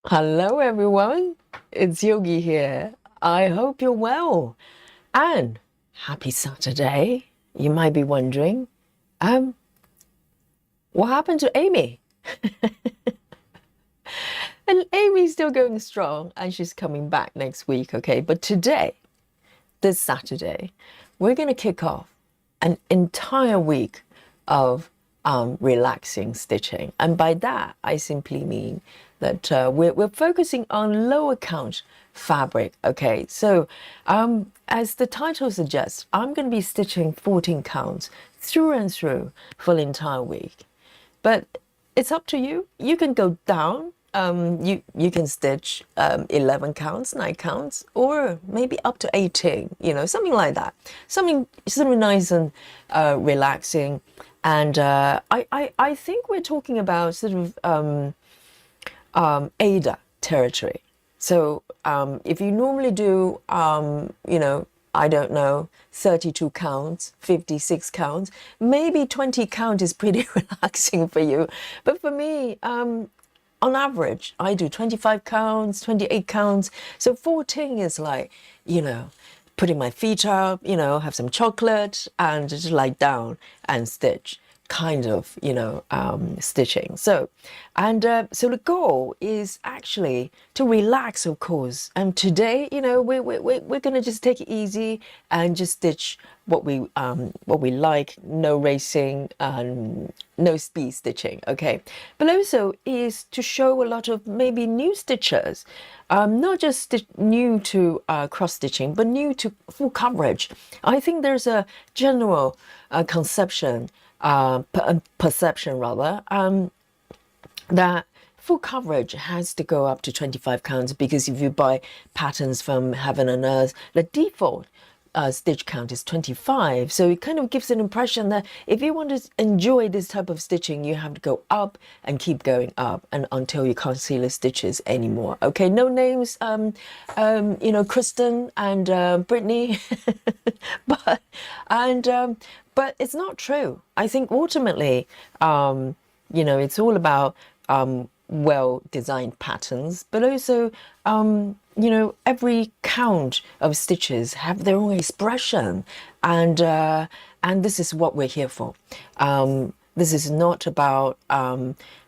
Hello everyone, it's Yogi here. I hope you're well and happy Saturday. You might be wondering, um, what happened to Amy? And Amy's still going strong and she's coming back next week, okay? But today, this Saturday, we're going to kick off an entire week of relaxing stitching. And by that, I simply mean that we're focusing on lower count fabric. Okay, so as the title suggests, I'm going to be stitching 14 counts through and through for the entire week. But it's up to you. You can go down. You can stitch 11 counts, 9 counts, or maybe up to 18, something like that. Something nice and relaxing. And I think we're talking about sort of Ada territory. So if you normally do, I don't know, 32 counts, 56 counts, maybe 20 count is pretty relaxing for you. But for me, on average, I do 25 counts, 28 counts. So 14 is like, putting my feet up, have some chocolate and just lie down and stitch kind of, stitching. So the goal is actually to relax, of course. And today, we're gonna just take it easy and just stitch what we like. No racing and no speed stitching. Okay, but also is to show a lot of maybe new stitchers, not just new to cross stitching, but new to full coverage. I think there's a general conception. Perception rather, that full coverage has to go up to 25 counts because if you buy patterns from Heaven and Earth, the default stitch count is 25. So it kind of gives an impression that if you want to enjoy this type of stitching, you have to go up and keep going up and until you can't see the stitches anymore. Okay, no names, Kristen and Brittany, but it's not true. I think ultimately, it's all about well-designed patterns, but also, every count of stitches have their own expression, and this is what we're here for. This is not about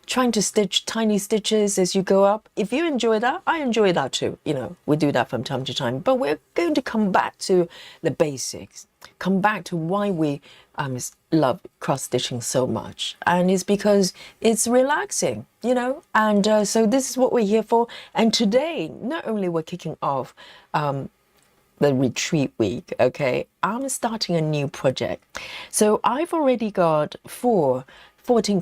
trying to stitch tiny stitches as you go up. If you enjoy that, I enjoy that too. We do that from time to time, but we're going to come back to the basics, come back to why we love cross stitching so much, and it's because it's relaxing, and so this is what we're here for. And today, not only we're kicking off the retreat week, okay, I'm starting a new project. So I've already got 14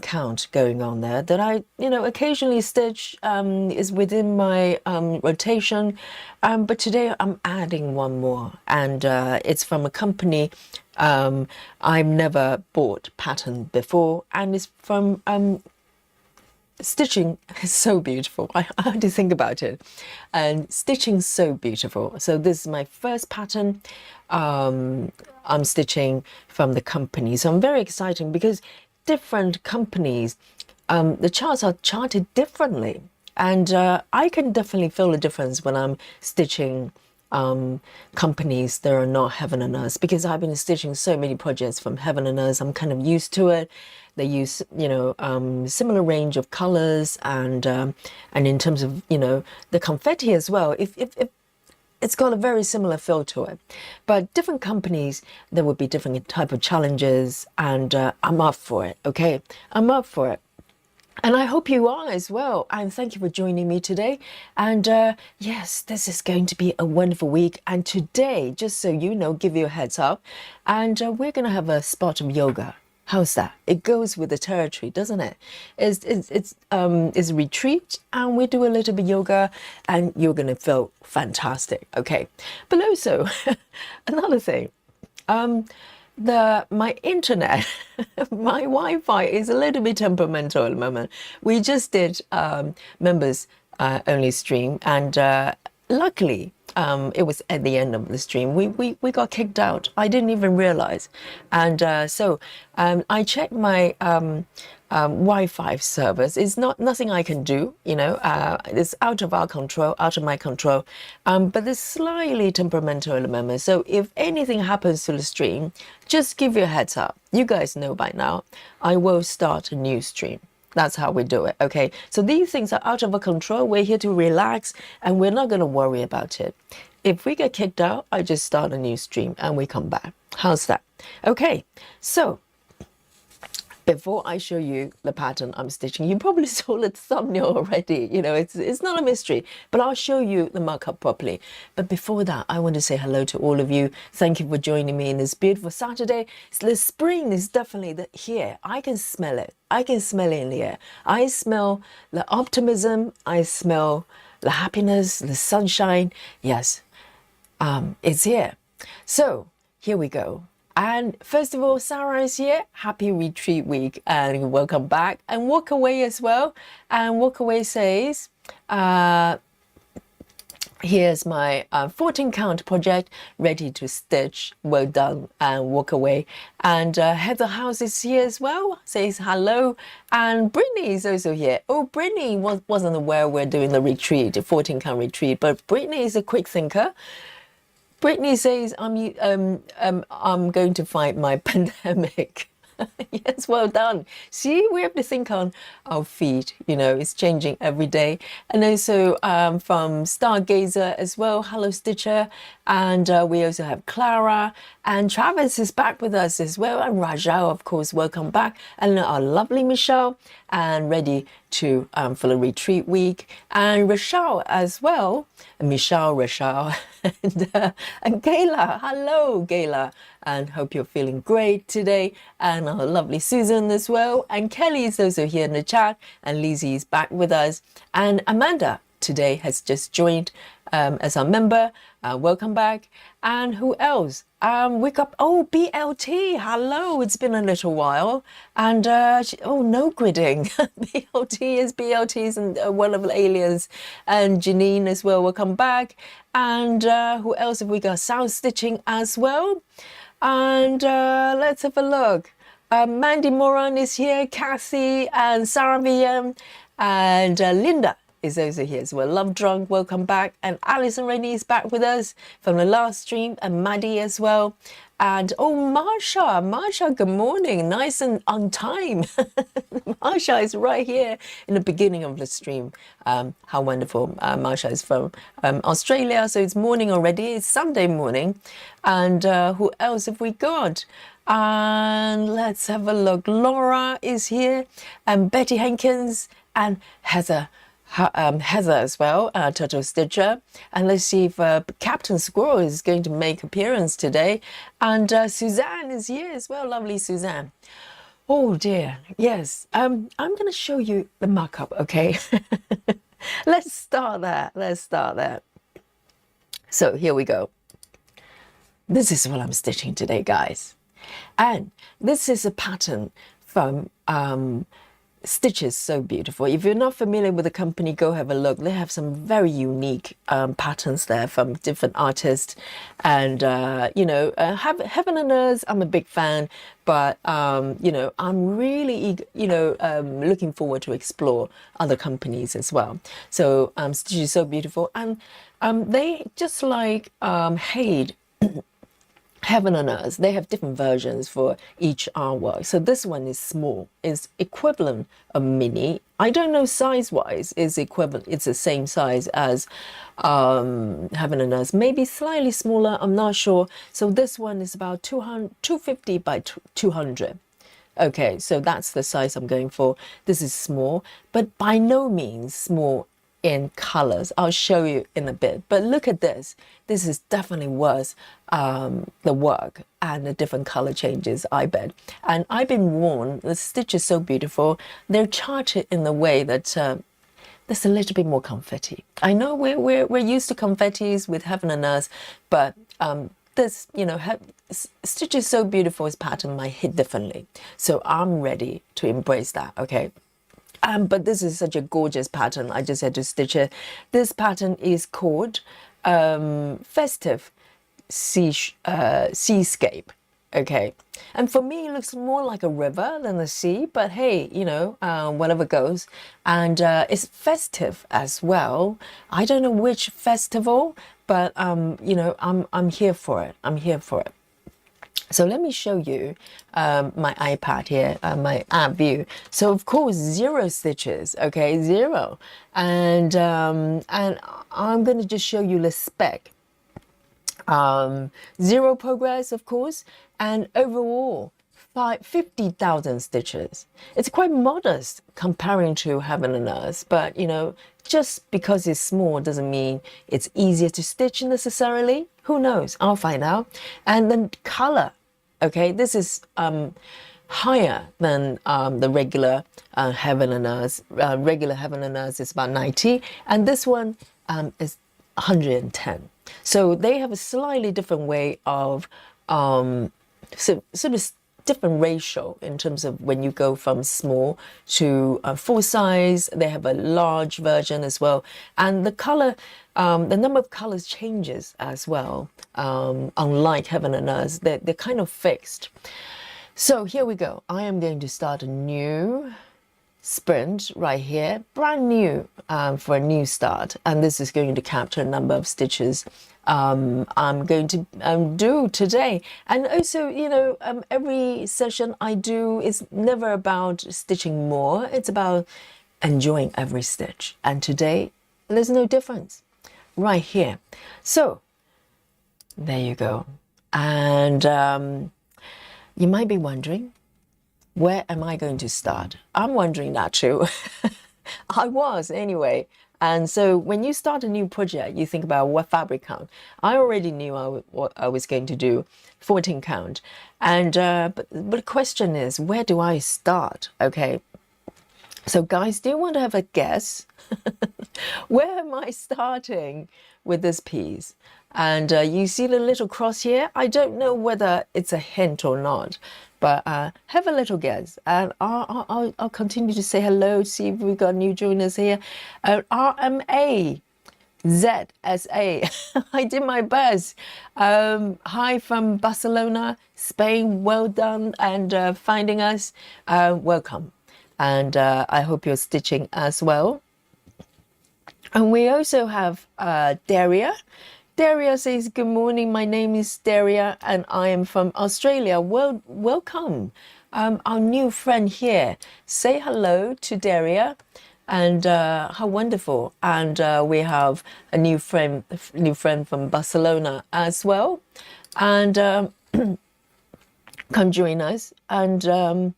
count going on there that I, occasionally stitch, is within my rotation. But today I'm adding one more, and it's from a company I've never bought pattern before, and it's from stitching is so beautiful. I had to think about it, and stitching so beautiful. So this is my first pattern I'm stitching from the company. So I'm very excited because different companies, the charts are charted differently, and I can definitely feel the difference when I'm stitching companies that are not Heaven and Earth, because I've been stitching so many projects from Heaven and Earth. I'm kind of used to it. They use similar range of colors, and in terms of the confetti as well, if it's got a very similar feel to it. But different companies, there would be different type of challenges, and I'm up for it. Okay, I'm up for it. And I hope you are as well. And thank you for joining me today. And yes, this is going to be a wonderful week. And today, just so you know, give you a heads up, and we're going to have a spot of yoga. How's that? It goes with the territory, doesn't it? It's a retreat, and we do a little bit of yoga, and you're going to feel fantastic. Okay. But also, another thing. My internet, my Wi-Fi is a little bit temperamental at the moment. We just did members only stream, and luckily, it was at the end of the stream. We got kicked out. I didn't even realize. And so I checked my Wi-Fi service. It's nothing I can do, you know. It's out of our control, out of my control. But it's slightly temperamental at the moment. So if anything happens to the stream, just give you a heads up. You guys know by now, I will start a new stream. That's how we do it, okay? So these things are out of our control. We're here to relax, and we're not going to worry about it. If we get kicked out, I just start a new stream and we come back. How's that? Okay, so before I show you the pattern I'm stitching, you probably saw the thumbnail already. You know, it's not a mystery, but I'll show you the markup properly. But before that, I want to say hello to all of you. Thank you for joining me in this beautiful Saturday. The spring is definitely here. I can smell it. I can smell it in the air. I smell the optimism. I smell the happiness, the sunshine. Yes, it's here. So here we go. And first of all, Sarah is here. Happy retreat week and welcome back. And Walk Away as well. And Walk Away says, here's my 14 count project ready to stitch. Well done. And Walk Away. And Heather House is here as well. Says hello. And Brittany is also here. Oh, Brittany wasn't aware we're doing the retreat, the 14 count retreat. But Brittany is a quick thinker. Brittany says, I'm going to fight my pandemic. Yes, well done. See, we have to think on our feet. You know, it's changing every day. And also from Stargazer as well. Hello, Stitcher. And we also have Clara. And Travis is back with us as well. And Rajao, of course, welcome back. And our lovely Michelle. And ready to for the retreat week. And Rochelle as well. Rochelle. And Gayla. Hello, Gayla. And hope you're feeling great today. And our lovely Susan as well. And Kelly is also here in the chat. And Lizzie is back with us. And Amanda today has just joined as our member. Welcome back. And who else? We got, BLT. Hello. It's been a little while. And, no gridding. BLT is and one of the aliens. And Janine as well. Welcome back. And who else have we got? Sound stitching as well. And let's have a look. Mandy Moran is here, Cassie and Sarah VM, and Linda is also here as well. Love Drunk, welcome back. And Alison Rainey is back with us from the last stream, and Maddie as well. And Marsha, good morning. Nice and on time. Marsha is right here in the beginning of the stream. How wonderful. Marsha is from Australia, so it's morning already. It's Sunday morning. And who else have we got? And let's have a look. Laura is here, and Betty Hankins, and Heather as well, Turtle Stitcher. And let's see if Captain Squirrel is going to make appearance today. And Suzanne is here as well. Lovely Suzanne. Oh dear, yes. I'm going to show you the markup, okay? Let's start there. So here we go. This is what I'm stitching today, guys. And this is a pattern from Stitches So Beautiful. If you're not familiar with the company, go have a look. They have some very unique patterns there from different artists. And, Heaven and Earth, I'm a big fan. But, I'm really, looking forward to explore other companies as well. So Stitches So Beautiful. And they just like Hade, Heaven and Earth, they have different versions for each artwork. So this one is small, is equivalent of mini. I don't know size-wise is equivalent. It's the same size as Heaven and Earth, maybe slightly smaller. I'm not sure. So this one is about 250 by 200. Okay, so that's the size I'm going for. This is small, but by no means small in colors. I'll show you in a bit, but look at this. This is definitely worth the work and the different color changes, I bet. And I've been warned, the stitch is so beautiful. They're charted in the way that there's a little bit more confetti. I know we're used to confettis with Heaven and Earth, but this, Stitch is So Beautiful is pattern might hit differently. So I'm ready to embrace that, okay? But this is such a gorgeous pattern. I just had to stitch it. This pattern is called Festive Seascape. Okay. And for me, it looks more like a river than the sea. But hey, you know, whatever goes. And it's festive as well. I don't know which festival, but you know, I'm here for it. I'm here for it. So let me show you my iPad here, my app view. So of course, 0 stitches, okay, 0. And I'm going to just show you the spec. 0 progress, of course, and overall 50,000 stitches. It's quite modest comparing to Heaven and Earth, but you know, just because it's small doesn't mean it's easier to stitch necessarily. Who knows? I'll find out. And then color. Okay, this is higher than the regular Heaven and Earth. Regular Heaven and Earth is about 90, and this one is 110. So they have a slightly different way of sort of different ratio in terms of when you go from small to full size. They have a large version as well, and the color, the number of colors changes as well. Unlike Heaven and Earth, they're kind of fixed. So here we go. I am going to start a new sprint right here, brand new, for a new start, and this is going to capture a number of stitches I'm going to do today. And also, you know, every session I do is never about stitching more, it's about enjoying every stitch, and today there's no difference right here. So there you go. And you might be wondering, where am I going to start? I'm wondering that too. I was anyway. And so when you start a new project, you think about what fabric count. I already knew what I was going to do, 14 count. And but the question is, where do I start? Okay. So guys, do you want to have a guess? Where am I starting with this piece? And you see the little cross here? I don't know whether it's a hint or not, but have a little guess. And I'll continue to say hello, see if we've got new joiners here. RMA. ZSA. I did my best. Hi from Barcelona, Spain. Well done and finding us. Welcome. And I hope you're stitching as well. And we also have Daria. Daria says, good morning, my name is Daria and I am from Australia. Well, welcome. Our new friend here. Say hello to Daria. And how wonderful. And we have a new friend from Barcelona as well. And come join us. And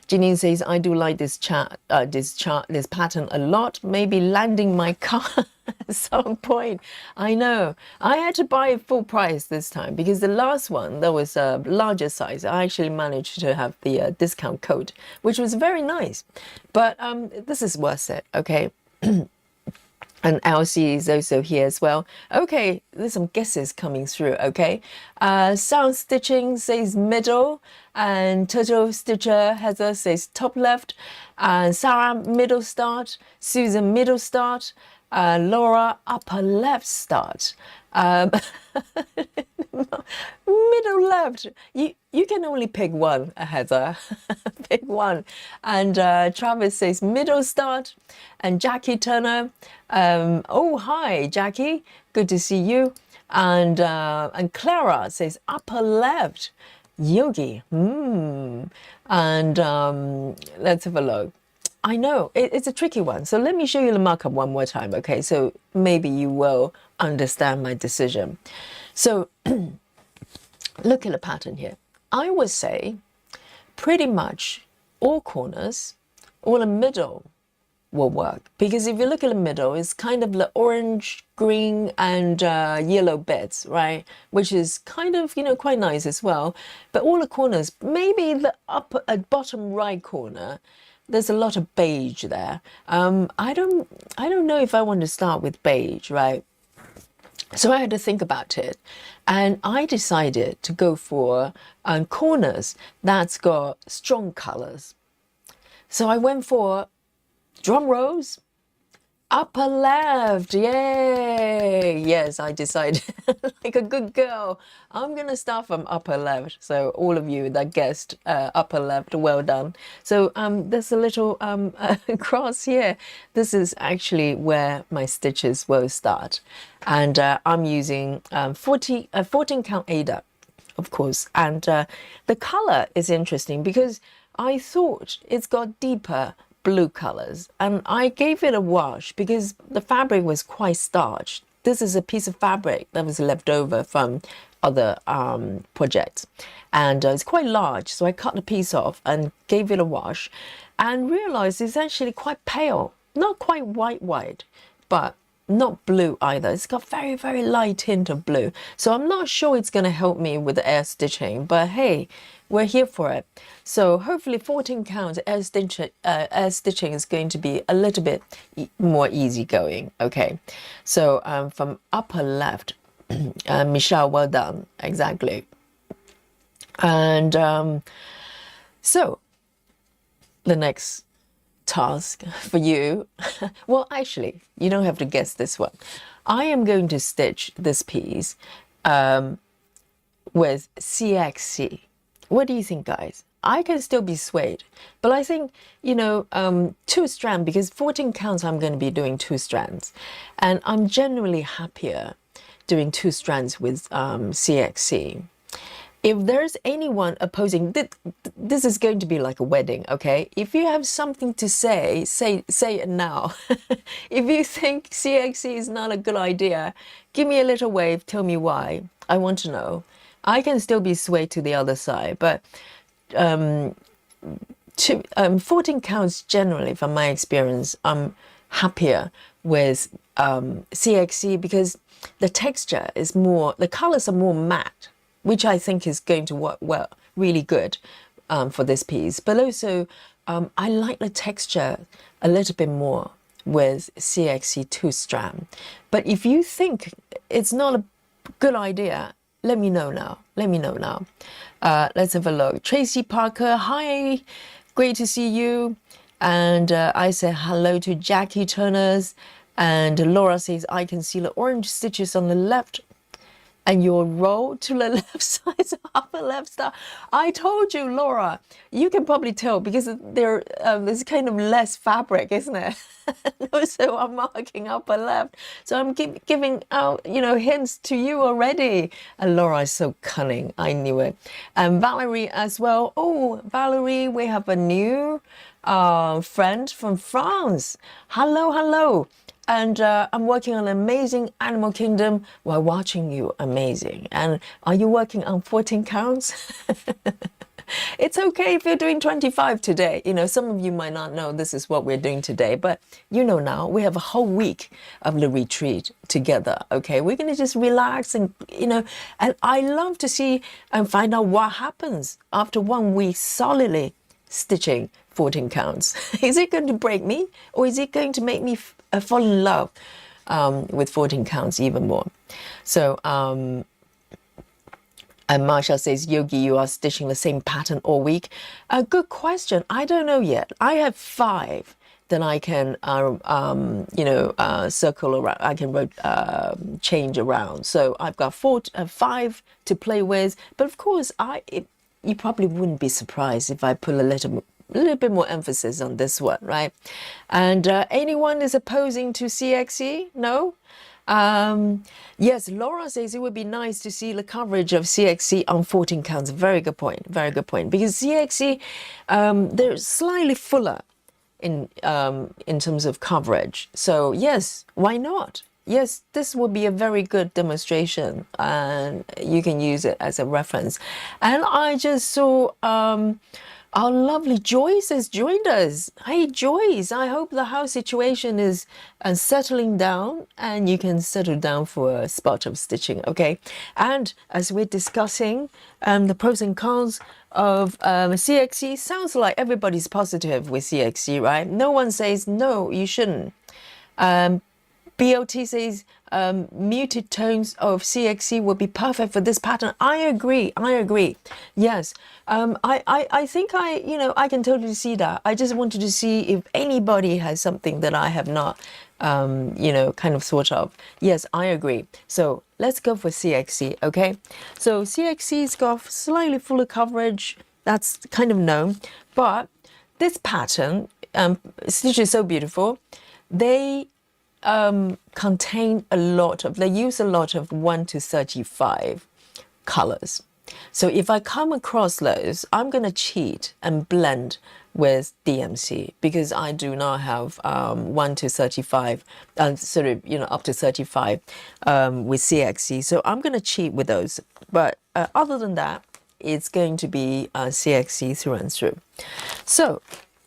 Janine says, I do like this pattern a lot. Maybe landing my car at some point. I know. I had to buy it full price this time because the last one, that was a larger size. I actually managed to have the discount code, which was very nice. But this is worth it, okay? And Elsie is also here as well. Okay, there's some guesses coming through, okay? Sound Stitching says middle, and Turtle Stitcher Heather says top left, Sarah middle start, Susan middle start, Laura upper left start. Middle left. You can only pick one, Heather. Pick one. And Travis says middle start. And Jackie Turner. Oh, hi, Jackie. Good to see you. And Clara says upper left. Yogi. And let's have a look. I know, it's a tricky one. So let me show you the markup one more time, okay? So maybe you will understand my decision. So look at the pattern here. I would say pretty much all corners, all the middle will work. Because if you look at the middle, it's kind of the orange, green, and yellow bits, right? Which is kind of, you know, quite nice as well. But all the corners, maybe the bottom right corner, there's a lot of beige there. I don't know if I want to start with beige, right? So I had to think about it, and I decided to go for corners that's got strong colors. So I went for Drum rolls. Upper left, yay! Yes, I decided, like a good girl, I'm gonna start from upper left. So all of you that guessed upper left, well done. So there's a little cross here. This is actually where my stitches will start, and I'm using 14 count Ada, of course. And the color is interesting because I thought it's got deeper blue colors, and I gave it a wash because the fabric was quite starched. This is a piece of fabric that was left over from other projects, and it's quite large, so I cut the piece off and gave it a wash and realized it's actually quite pale, not quite white, but not blue either. It's got very light hint of blue, so I'm not sure it's going to help me with the air stitching, but hey, we're here for it. So hopefully 14 count air stitching is going to be a little bit more easygoing. Okay, so from upper left, Michelle, well done, exactly. And so the next task for you, well, actually, you don't have to guess this one. I am going to stitch this piece with CXC. What do you think, guys? I can still be swayed, but I think, you know, 2 strand, because 14 counts I'm going to be doing 2 strands, and I'm generally happier doing 2 strands with CXC. If there's anyone opposing, this is going to be like a wedding, okay? If you have something to say it now. If you think CXC is not a good idea, give me a little wave, tell me why. I want to know. I can still be swayed to the other side, but 14 counts generally, from my experience, I'm happier with CXC because the texture is more, the colors are more matte, which I think is going to work well, really good for this piece. But also, I like the texture a little bit more with CXC 2 strand. But if you think it's not a good idea, let me know now. Let me know now. Let's have a look. Tracy Parker, hi. Great to see you. And I say hello to Jackie Turners. And Laura says, I can see the orange stitches on the left. And your roll to the left side, upper left star. I told you, Laura, you can probably tell because there's kind of less fabric, isn't it? So I'm marking upper left. So I'm giving out, you know, hints to you already. And Laura is so cunning. I knew it. And Valerie as well. Oh, Valerie, we have a new friend from France. Hello, hello. And I'm working on Amazing Animal Kingdom while watching you. Amazing. And are you working on 14 counts? It's okay if you're doing 25 today. You know, some of you might not know this is what we're doing today, but you know now we have a whole week of the retreat together. Okay, we're going to just relax and, you know, and I love to see and find out what happens after 1 week solidly stitching 14 counts. Is it going to break me, or is it going to make me fall in love with 14 counts even more? So, and Marsha says, Yogi, you are stitching the same pattern all week. A good question. I don't know yet. I have 5 that I can, circle around. I can change around. So I've got 5 to play with. But of course, you probably wouldn't be surprised if I put a little bit more emphasis on this one, right? And anyone is opposing to CXE? No? Yes, Laura says it would be nice to see the coverage of CXE on 14 counts. Very good point. Very good point. Because CXE, they're slightly fuller in terms of coverage. So yes, why not? Yes, this would be a very good demonstration, and you can use it as a reference. And I just saw our lovely Joyce has joined us. Hey, Joyce, I hope the house situation is settling down and you can settle down for a spot of stitching, okay? And as we're discussing the pros and cons of CXE, sounds like everybody's positive with CXE, right? No one says, no, you shouldn't. BOT says muted tones of CXC will be perfect for this pattern. I agree. Yes. I think I can totally see that. I just wanted to see if anybody has something that I have not, kind of thought of. Yes, I agree. So let's go for CXC, okay? So CXC's got slightly fuller coverage. That's kind of known. But this pattern, Stitch is so beautiful. They contain they use a lot of 1 to 35 colors. So if I come across those, I'm going to cheat and blend with DMC because I do not have 1 to 35, up to 35 with CXC. So I'm going to cheat with those. But other than that, it's going to be CXC through and through. So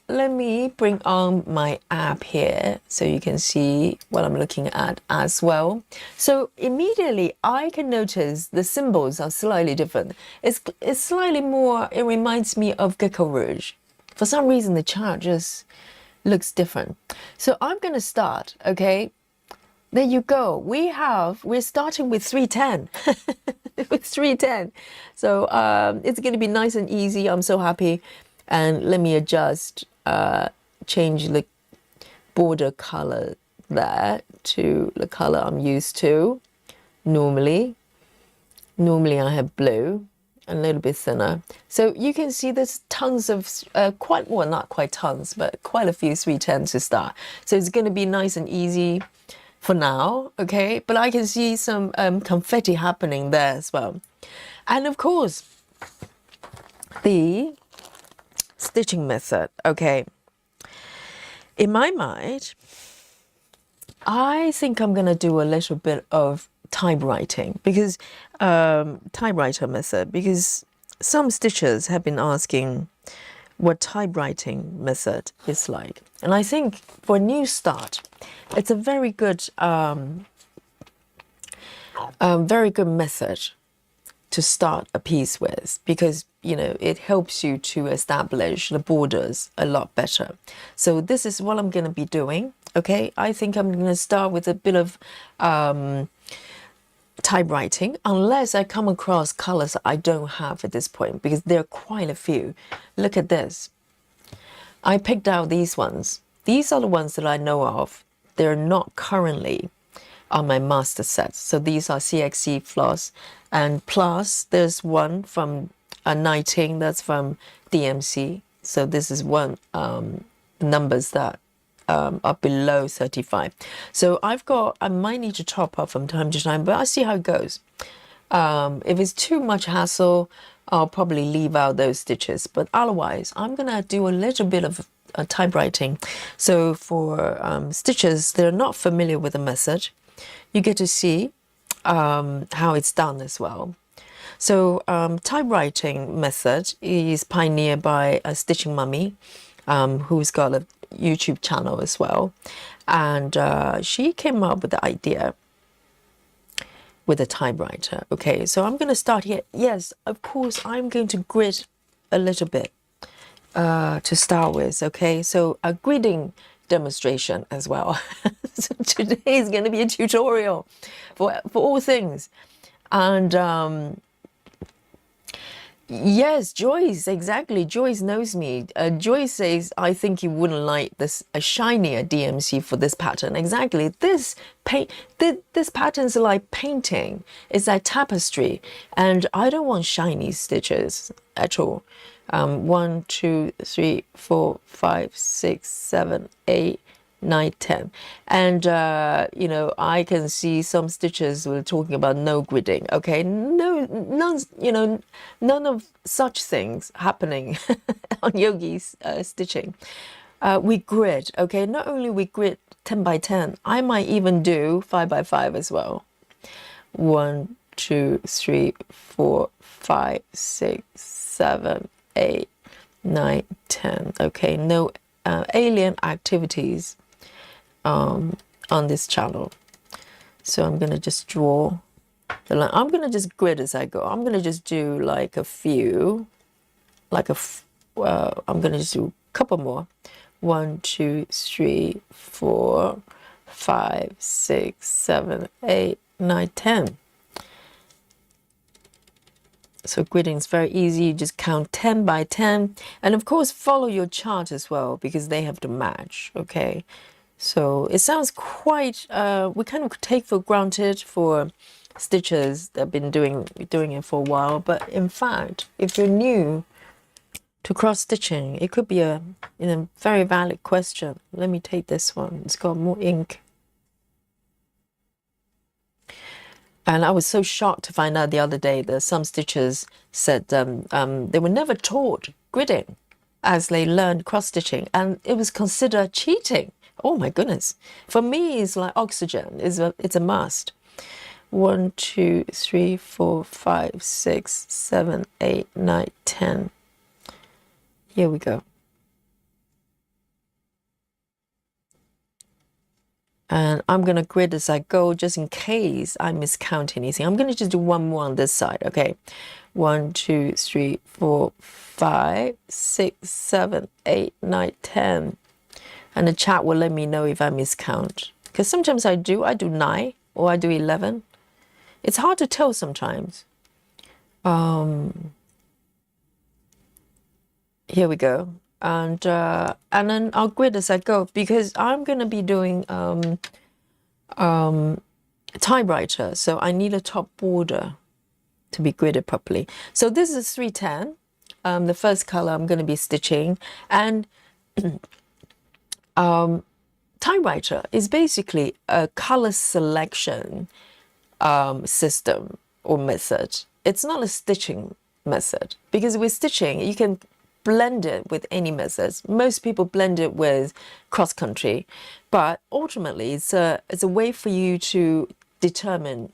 let me bring on my app here so you can see what I'm looking at as well. So immediately I can notice the symbols are slightly different. It's slightly more, it reminds me of Gecko Rouge. For some reason the chart just looks different. So I'm going to start, okay? There you go. We're starting with 310. With 310. So it's going to be nice and easy. I'm so happy. And let me adjust, change the border color there to the color I'm used to. Normally I have blue, a little bit thinner. So you can see there's tons of, not quite tons, but quite a few 310s to start. So it's going to be nice and easy for now, okay? But I can see some confetti happening there as well. And of course, the stitching method, okay? In my mind, I think I'm going to do a little bit of typewriting because typewriter method, because some stitchers have been asking what typewriting method is like. And I think for a new start, it's a very good method to start a piece with, because it helps you to establish the borders a lot better. So this is what I'm going to be doing, okay? I think I'm going to start with a bit of typewriting, unless I come across colors I don't have at this point, because there are quite a few. Look at this. I picked out these ones. These are the ones that I know of. They're not currently on my master set. So these are CXC floss, and plus there's one from a Nighting that's from DMC. So this is one numbers that are below 35. So I might need to top up from time to time, but I'll see how it goes. If it's too much hassle, I'll probably leave out those stitches, but otherwise I'm gonna do a little bit of typewriting. So for stitches that are not familiar with the method, you get to see how it's done as well. So typewriting method is pioneered by a stitching mummy who's got a YouTube channel as well. And she came up with the idea with a typewriter. Okay, so I'm going to start here. Yes, of course, I'm going to grid a little bit to start with. Okay, so a gridding demonstration as well. So today is going to be a tutorial for all things. And yes, Joyce, exactly. Joyce knows me. Joyce says, I think you wouldn't like a shinier DMC for this pattern. Exactly. This pattern's like painting. It's like tapestry. And I don't want shiny stitches at all. 1, 2, 3, 4, 5, 6, 7, 8, 9, 10. And, I can see some stitches we're talking about no gridding. Okay, none of such things happening on Yogi's stitching. We grid, okay? Not only we grid 10 by 10, I might even do 5 by 5 as well. 1, 2, 3, 4, 5, 6, 7, 8, 9, 10. Okay, no alien activities on this channel. So I'm going to just draw the line. I'm going to just grid as I go. I'm going to just do like a few, I'm going to just do a couple more. 1, 2, 3, 4, 5, 6, 7, 8, 9, 10. So gridding is very easy. You just count 10 by 10. And of course, follow your chart as well, because they have to match, okay? So it sounds quite, we kind of take for granted for stitchers that have been doing it for a while. But in fact, if you're new to cross stitching, it could be a very valid question. Let me take this one. It's got more ink. And I was so shocked to find out the other day that some stitchers said they were never taught gridding as they learned cross stitching, and it was considered cheating. Oh my goodness! For me, it's like oxygen. It's a must. 1, 2, 3, 4, 5, 6, 7, 8, 9, 10. Here we go. And I'm going to grid as I go, just in case I miscount anything. I'm going to just do one more on this side, okay? 1, 2, 3, 4, 5, 6, 7, 8, 9, 10. And the chat will let me know if I miscount. Because sometimes I do 9 or I do 11. It's hard to tell sometimes. Here we go. And then I'll grid as I go, because I'm going to be doing typewriter, so I need a top border to be gridded properly. So this is 310, the first color I'm going to be stitching, and typewriter is basically a color selection system or method. It's not a stitching method, because with stitching you can blend it with any methods. Most people blend it with cross country, but ultimately it's a way for you to determine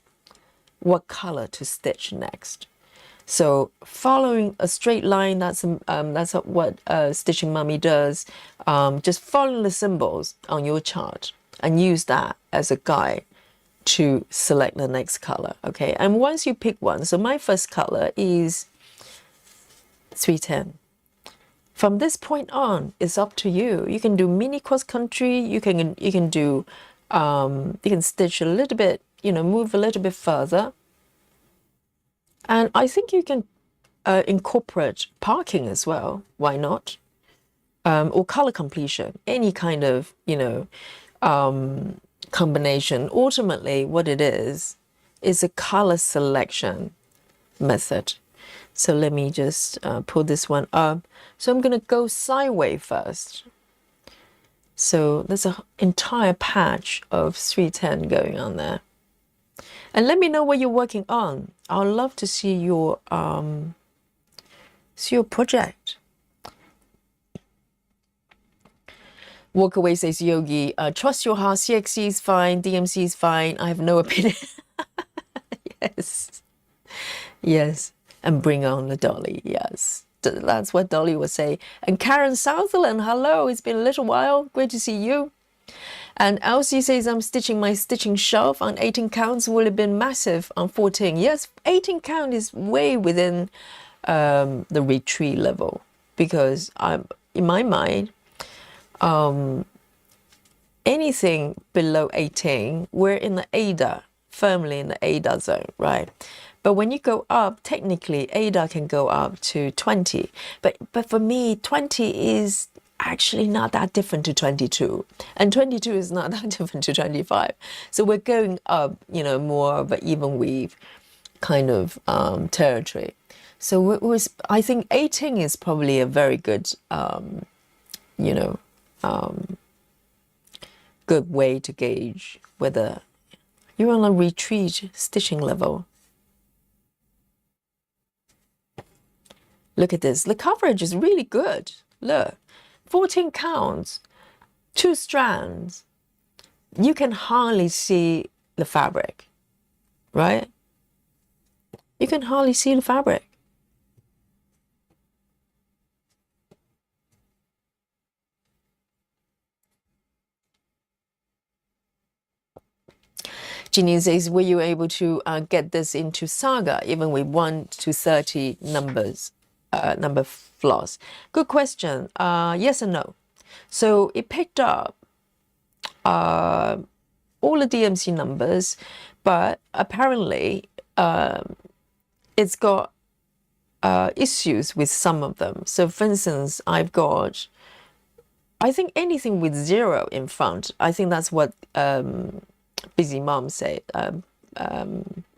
what color to stitch next. So following a straight line, that's what Stitching Mummy does. Just follow the symbols on your chart and use that as a guide to select the next color, okay? And once you pick one, so my first color is 310. From this point on, it's up to you. You can do mini cross country. You can do you can stitch a little bit, move a little bit further. And I think you can incorporate parking as well. Why not? Or color completion, any kind of combination. Ultimately, what it is a color selection method. So let me just pull this one up. So I'm going to go sideways first. So there's an entire patch of 310 going on there. And let me know what you're working on. I'd love to see your project. Walk away, says Yogi. Trust your heart. CXC is fine. DMC is fine. I have no opinion. Yes. Yes. And bring on the dolly. Yes. That's what Dolly would say. And Karen Sutherland, hello. It's been a little while. Great to see you. And Elsie says, I'm stitching my stitching shelf on 18 counts. Will have been massive on 14. Yes, 18 count is way within the retreat level, because in my mind, anything below 18, we're in the ADA, firmly in the ADA zone, right? But when you go up, technically ADA can go up to 20. But for me, 20 is actually not that different to 22, and 22 is not that different to 25. So we're going up, more of an even weave kind of territory. So I think 18 is probably a very good, good way to gauge whether you're on a retreat stitching level. Look at this. The coverage is really good. Look. 14 counts, 2 strands. You can hardly see the fabric, right? You can hardly see the fabric. Jeanine says, were you able to get this into Saga, even with 1 to 30 number floss? Good question. Yes and no. So it picked up all the DMC numbers, but apparently it's got issues with some of them. So for instance, I've got, I think anything with 0 in front, I think that's what Busy Mom said,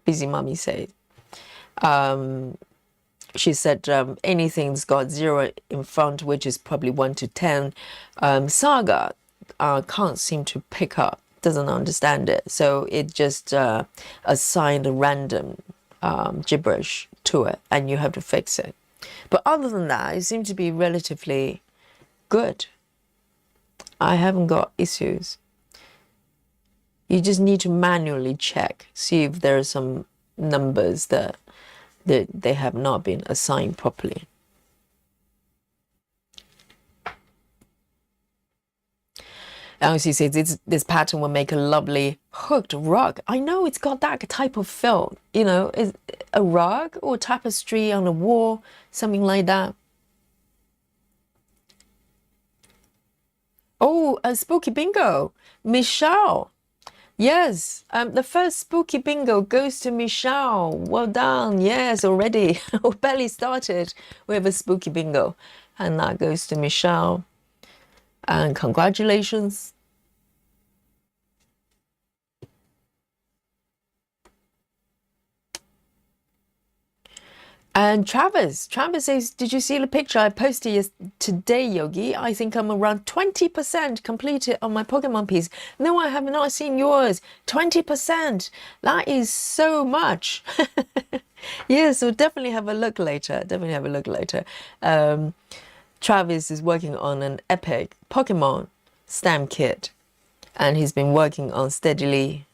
Busy Mommy said. She said anything's got 0 in front, which is probably 1 to 10. Saga can't seem to pick up, doesn't understand it. So it just assigned a random gibberish to it, and you have to fix it. But other than that, it seems to be relatively good. I haven't got issues. You just need to manually check, see if there are some numbers that they have not been assigned properly. Elsie says this pattern will make a lovely hooked rug. I know it's got that type of feel, you know, is a rug or tapestry on a wall, something like that. Oh, a spooky bingo, Michelle. Yes, the first spooky bingo goes to Michelle. Well done. Yes, already. We barely started. We have a spooky bingo, and that goes to Michelle. And congratulations. And Travis says, did you see the picture I posted today, Yogi? I think I'm around 20% completed on my Pokemon piece. No, I have not seen yours. 20%. That is so much. Yeah, so definitely have a look later. Travis is working on an epic Pokemon stamp kit, and he's been working on steadily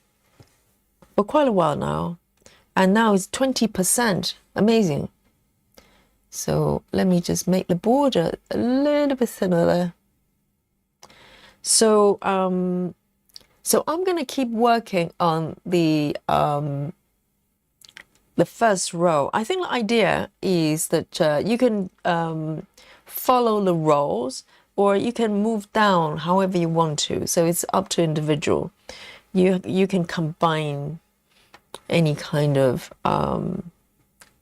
for quite a while now. And now it's 20%. Amazing. So let me just make the border a little bit thinner there. So I'm going to keep working on the first row. I think the idea is that you can follow the rows, or you can move down however you want to. So it's up to individual. You can combine any kind of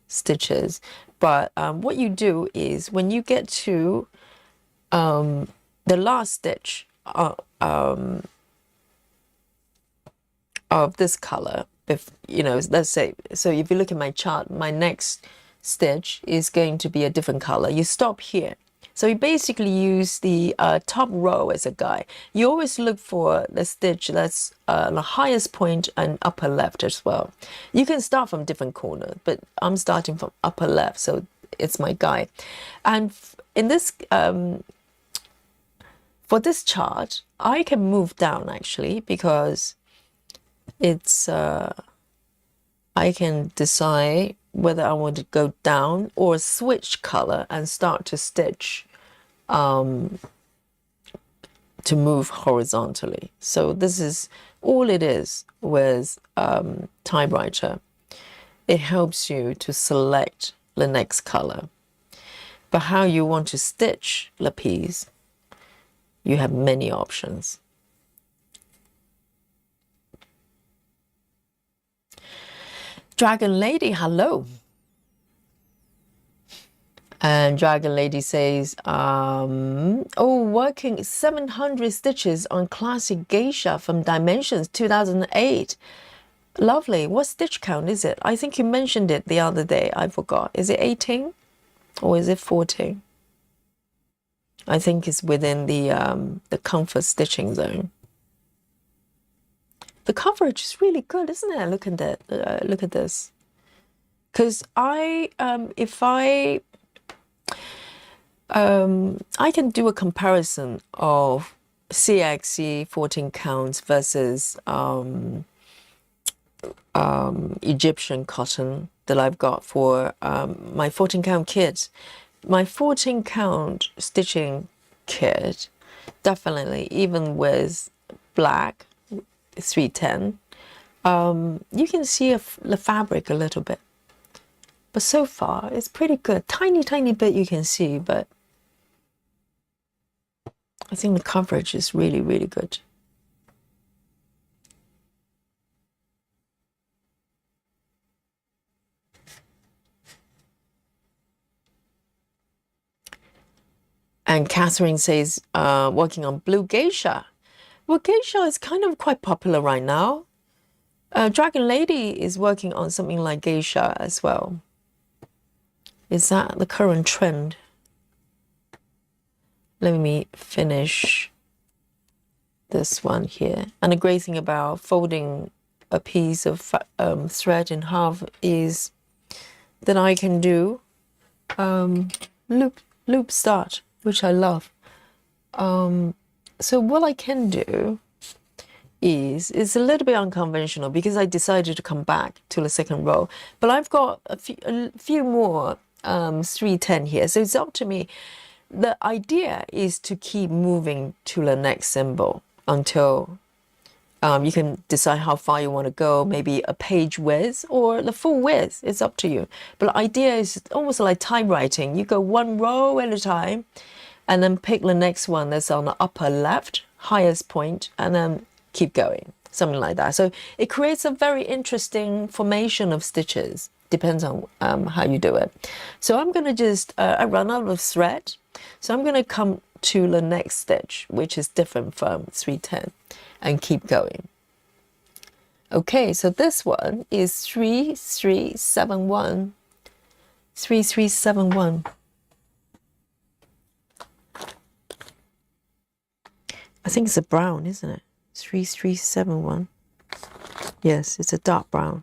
stitches, but what you do is when you get to the last stitch of this color, if you know, let's say, so if you look at my chart, my next stitch is going to be a different color. You stop here. So you basically use the top row as a guide. You always look for the stitch that's the highest point and upper left as well. You can start from different corners, but I'm starting from upper left, so it's my guide. And in this, for this chart, I can move down actually, because it's I can decide whether I want to go down or switch color and start to stitch to move horizontally. So this is all it is with typewriter. It helps you to select the next color. But how you want to stitch the piece, you have many options. Dragon Lady, hello. And Dragon Lady says, working 700 stitches on classic geisha from Dimensions 2008. Lovely. What stitch count is it? I think you mentioned it the other day. I forgot. Is it 18 or is it 14? I think it's within the comfort stitching zone. The coverage is really good, isn't it? Look at that. Look at this. Because I can do a comparison of CXC 14 counts versus Egyptian cotton that I've got for my 14 count kit. My 14 count stitching kit, definitely, even with black 310, you can see the fabric a little bit. But so far, it's pretty good. Tiny bit you can see, but I think the coverage is really, really good. And Catherine says, working on blue geisha. Well, geisha is kind of quite popular right now. Dragon Lady is working on something like geisha as well. Is that the current trend? Let me finish this one here. And the great thing about folding a piece of thread in half is that I can do loop start, which I love. So what I can do is, it's a little bit unconventional because I decided to come back to the second row, but I've got a few more 310 here, so it's up to me. The idea is to keep moving to the next symbol until you can decide how far you want to go, maybe a page width or the full width. It's up to you. But the idea is almost like typewriting. You go one row at a time and then pick the next one that's on the upper left, highest point, and then keep going, something like that. So it creates a very interesting formation of stitches. Depends on how you do it. So I'm going to just, I run out of thread. So I'm going to come to the next stitch, which is different from 310, and keep going. Okay, so this one is 3371. 3371. I think it's a brown, isn't it? 3371. Yes, it's a dark brown.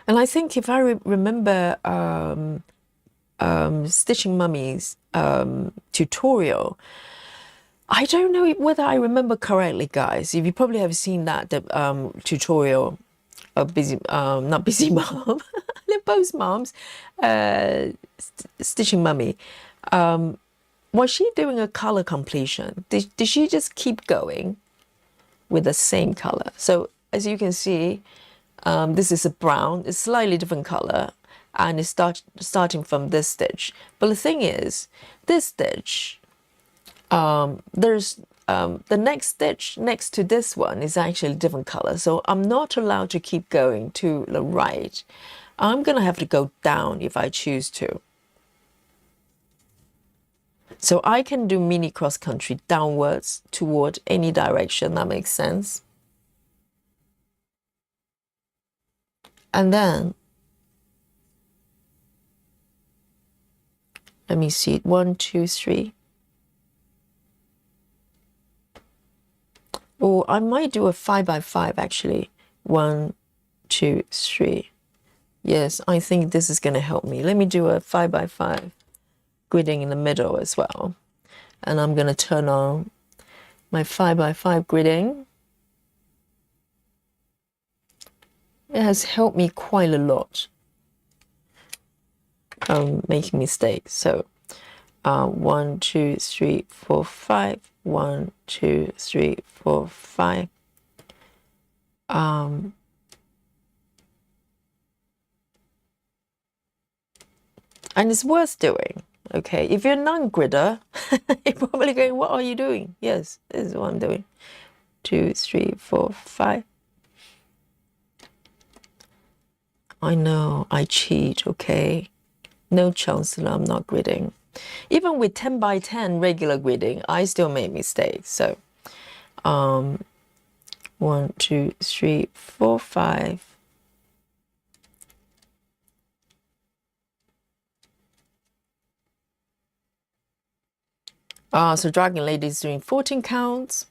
And I think if I remember Stitching Mummy's tutorial, I don't know whether I remember correctly, guys. If you probably have seen that tutorial of not Busy Mom, they're both moms, Stitching Mummy. Was she doing a color completion? Did she just keep going with the same color? So as you can see, this is a brown, it's slightly different color, and it's starting from this stitch. But the thing is, this stitch, there's the next stitch next to this one is actually a different color. So I'm not allowed to keep going to the right. I'm gonna have to go down if I choose to. So I can do mini cross country downwards toward any direction. That makes sense. And then, let me see, 1, 2, 3. Or I might do a 5 by 5 actually. 1, 2, 3. Yes, I think this is going to help me. Let me do a 5 by 5 gridding in the middle as well. And I'm going to turn on my 5 by 5 gridding. It has helped me quite a lot making mistakes. So 1, 2, 3, 4, 5. 1, 2, 3, 4, 5. And it's worth doing. Okay, if you're a non-gridder, you're probably going, what are you doing? Yes, this is what I'm doing. 2, 3, 4, 5. I know, I cheat, okay? No chance that I'm not gridding. Even with 10 by 10 regular gridding, I still make mistakes. So, 1, 2, 3, 4, 5. So Dragon Lady is doing 14 counts.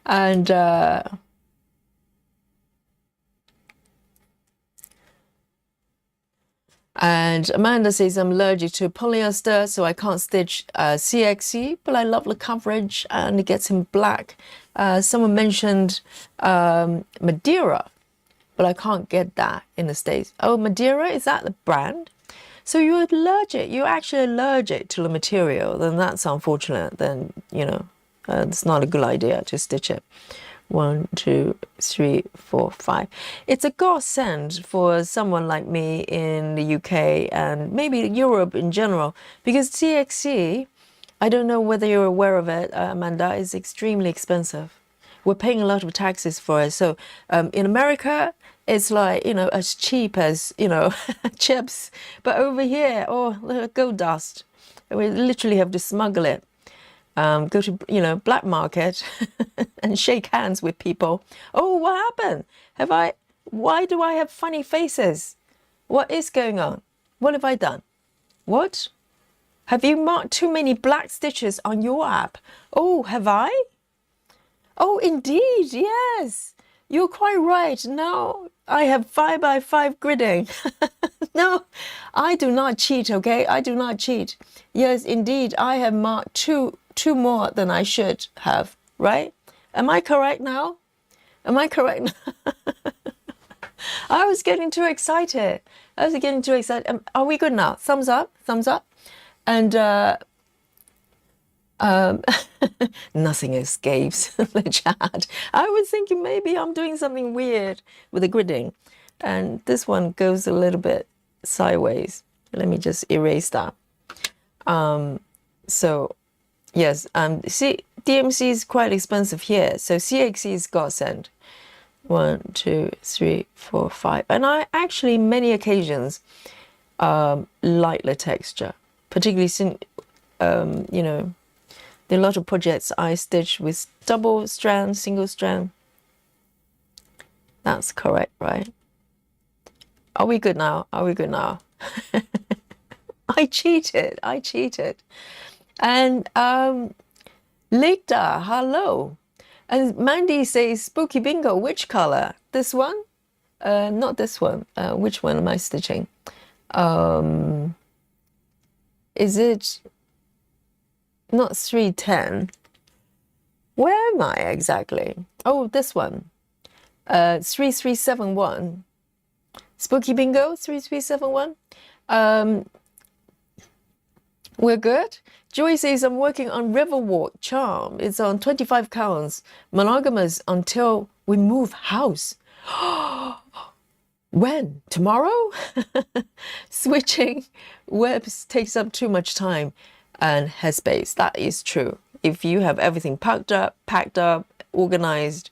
And Amanda says, I'm allergic to polyester, so I can't stitch CXC, but I love the coverage and it gets in black. Someone mentioned Madeira, but I can't get that in the States. Oh, Madeira, is that the brand? So you're allergic, you're actually allergic to the material, then that's unfortunate. Then, you know, it's not a good idea to stitch it. 1, 2, 3, 4, 5. It's a godsend for someone like me in the UK and maybe Europe in general, because TXC, I don't know whether you're aware of it, Amanda, is extremely expensive. we're paying a lot of taxes for it. So in America, it's like, you know, as cheap as, you know, chips. But over here, oh, gold dust. We literally have to smuggle it. Go to, you know, black market and shake hands with people. Oh, what happened? Why do I have funny faces? What is going on? What have I done? What? Have you marked too many black stitches on your app? Oh, have I? Oh, indeed, yes. You're quite right. Now I have 5 by 5 gridding. No, I do not cheat, okay? I do not cheat. Yes, indeed, I have marked two more than I should have, right? Am I correct now? Am I correct now? I was getting too excited. Are we good now? Thumbs up, thumbs up. And nothing escapes the chat. I was thinking maybe I'm doing something weird with the gridding. And this one goes a little bit sideways. Let me just erase that. So yes, see, DMC is quite expensive here. So CXC is godsend. 1, 2, 3, 4, 5. And I actually, many occasions, like the texture, particularly since, you know, there are a lot of projects I stitch with double strand, single strand. That's correct, right? Are we good now? Are we good now? I cheated. And Lita, hello. And Mandy says, Spooky Bingo, which color? This one? Not this one. Which one am I stitching? Is it not 310? Where am I exactly? Oh, this one. 3371. Spooky Bingo, 3371. We're good. Joy says, I'm working on Riverwalk Charm. It's on 25 counts. Monogamous until we move house. When? Tomorrow? Switching webs takes up too much time and headspace. That is true. If you have everything packed up, organized,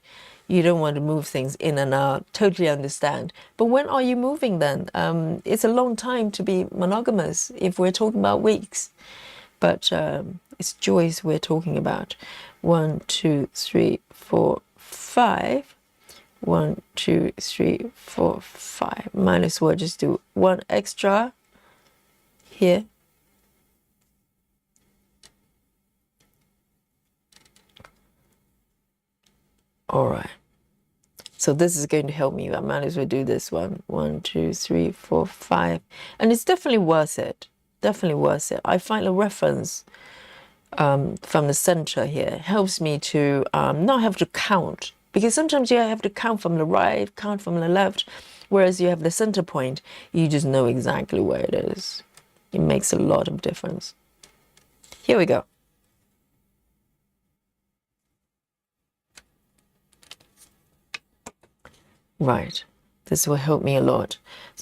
you don't want to move things in and out. Totally understand. But when are you moving then? It's a long time to be monogamous if we're talking about weeks. But it's Joyce we're talking about. 1, 2, 3, 4, 5. 1, 2, 3, 4, 5. Might as well just do one extra here. All right. So this is going to help me. I might as well do this one. 1, 2, 3, 4, 5. And it's definitely worth it. Definitely worth it. I find the reference from the center here helps me to not have to count. Because sometimes you have to count from the right, count from the left. Whereas you have the center point, you just know exactly where it is. It makes a lot of difference. Here we go. Right, this will help me a lot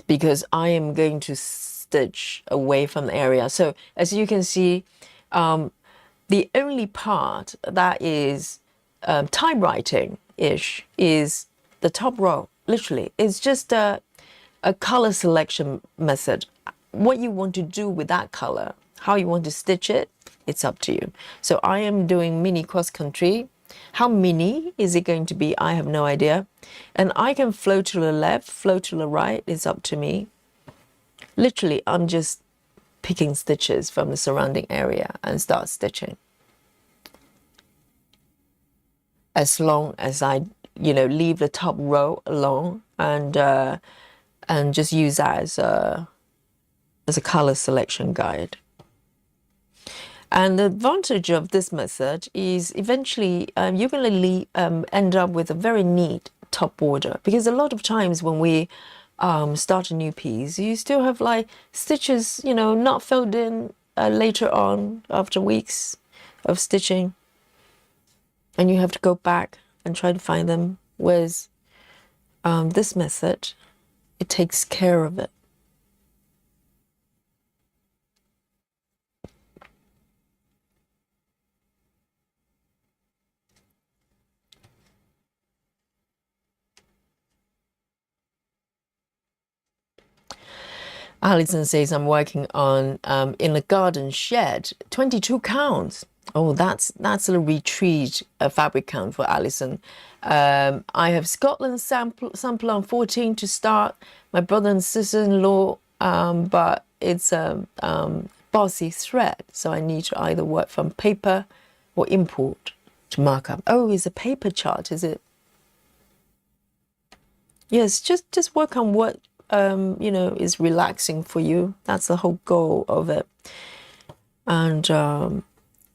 because I am going to stitch away from the area. So as you can see, the only part that is typewriting-ish is the top row, literally. It's just a color selection method. What you want to do with that color, how you want to stitch it, it's up to you. So I am doing mini cross-country. How mini is it going to be? I have no idea. And I can flow to the left, flow to the right. It's up to me. Literally, I'm just picking stitches from the surrounding area and start stitching. As long as I, you know, leave the top row alone and just use that as a color selection guide. And the advantage of this method is eventually you're going to end up with a very neat top border, because a lot of times when we start a new piece, you still have like stitches, you know, not filled in later on after weeks of stitching, and you have to go back and try to find them. Whereas this method, it takes care of it. Alison says I'm working on in a garden shed, 22 counts. Oh, that's a retreat fabric count for Alison. I have Scotland sample on 14 to start. My brother and sister-in-law, but it's a bossy thread, so I need to either work from paper or import to mark up. Oh, it's a paper chart, is it? Yes, just work on what you know, is relaxing for you. That's the whole goal of it. And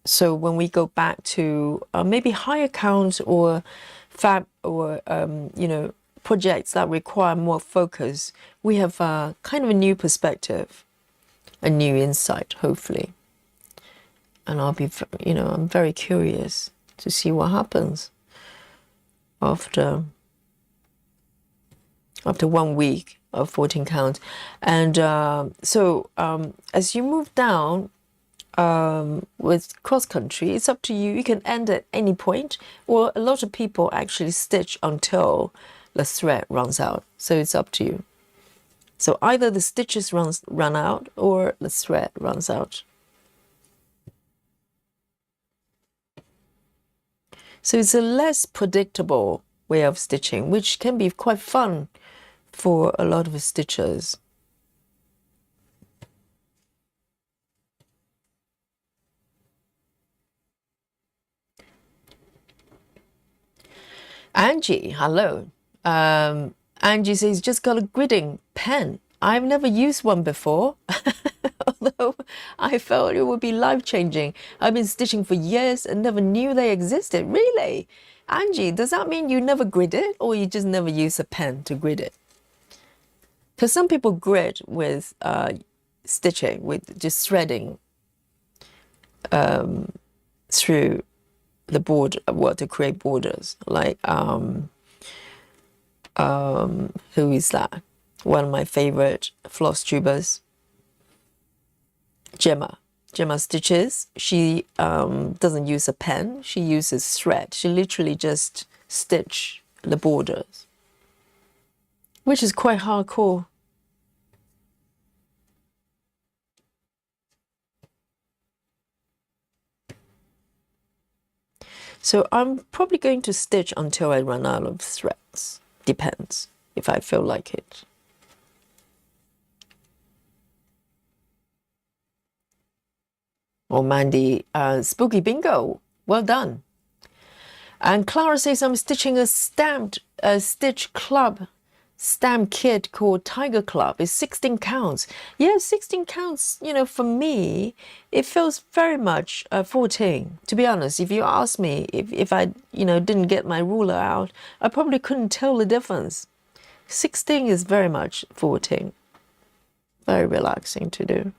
so when we go back to maybe higher counts or you know, projects that require more focus, we have kind of a new perspective, a new insight, hopefully. And I'll be, you know, I'm very curious to see what happens after 1 week of 14 counts. And so as you move down with cross country, it's up to you. You can end at any point, or a lot of people actually stitch until the thread runs out. So it's up to you. So either the stitches run out or the thread runs out. So it's a less predictable way of stitching, which can be quite fun for a lot of stitchers. Angie, hello. Angie says, just got a gridding pen. I've never used one before, although I felt it would be life-changing. I've been stitching for years and never knew they existed. Really? Angie, does that mean you never grid it, or you just never use a pen to grid it? Because some people grid with stitching, with just threading through the board, to create borders. Like, who is that? One of my favorite floss tubers, Gemma stitches. She doesn't use a pen, she uses thread. She literally just stitch the borders, which is quite hardcore. So I'm probably going to stitch until I run out of threads. Depends if I feel like it. Oh, Mandy, spooky bingo, well done. And Clara says I'm stitching a stamped stitch club stamp kit called Tiger Club. It's 16 counts. Yeah, 16 counts, you know, for me, it feels very much 14. To be honest, if you ask me, if I, you know, didn't get my ruler out, I probably couldn't tell the difference. 16 is very much 14. Very relaxing to do.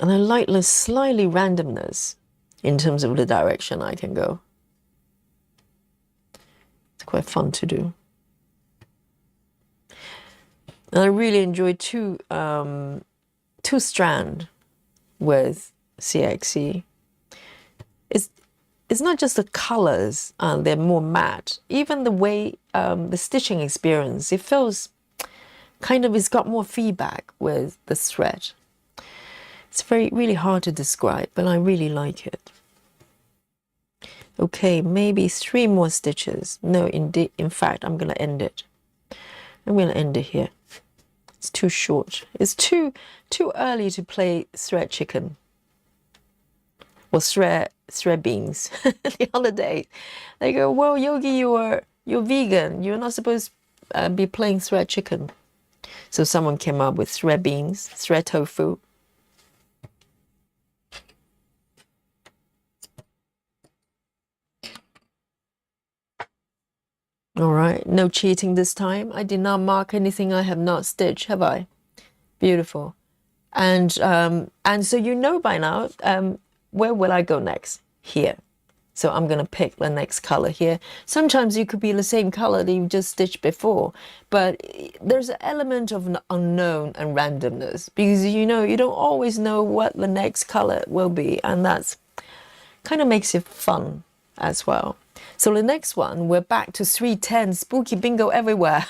And I like the slightly randomness in terms of the direction I can go. It's quite fun to do. And I really enjoy two strand with CXE. It's not just the colors, they're more matte. Even the way the stitching experience, it feels kind of, it's got more feedback with the thread. It's really hard to describe, but I really like it. Okay, maybe 3 more stitches. No, in fact, I'm going to end it. I'm going to end it here. It's too short. It's too early to play thread chicken or thread beans. The other day, they go, well, Yogi, you're vegan. You're not supposed to be playing thread chicken. So someone came up with thread beans, thread tofu. All right, no cheating this time. I did not mark anything I have not stitched, have I? Beautiful. And so you know by now, where will I go next? Here. So I'm going to pick the next color here. Sometimes you could be the same color that you just stitched before, but there's an element of an unknown and randomness, because you know, you don't always know what the next color will be, and that's kind of makes it fun. as well. So the next one, we're back to 310, spooky bingo everywhere.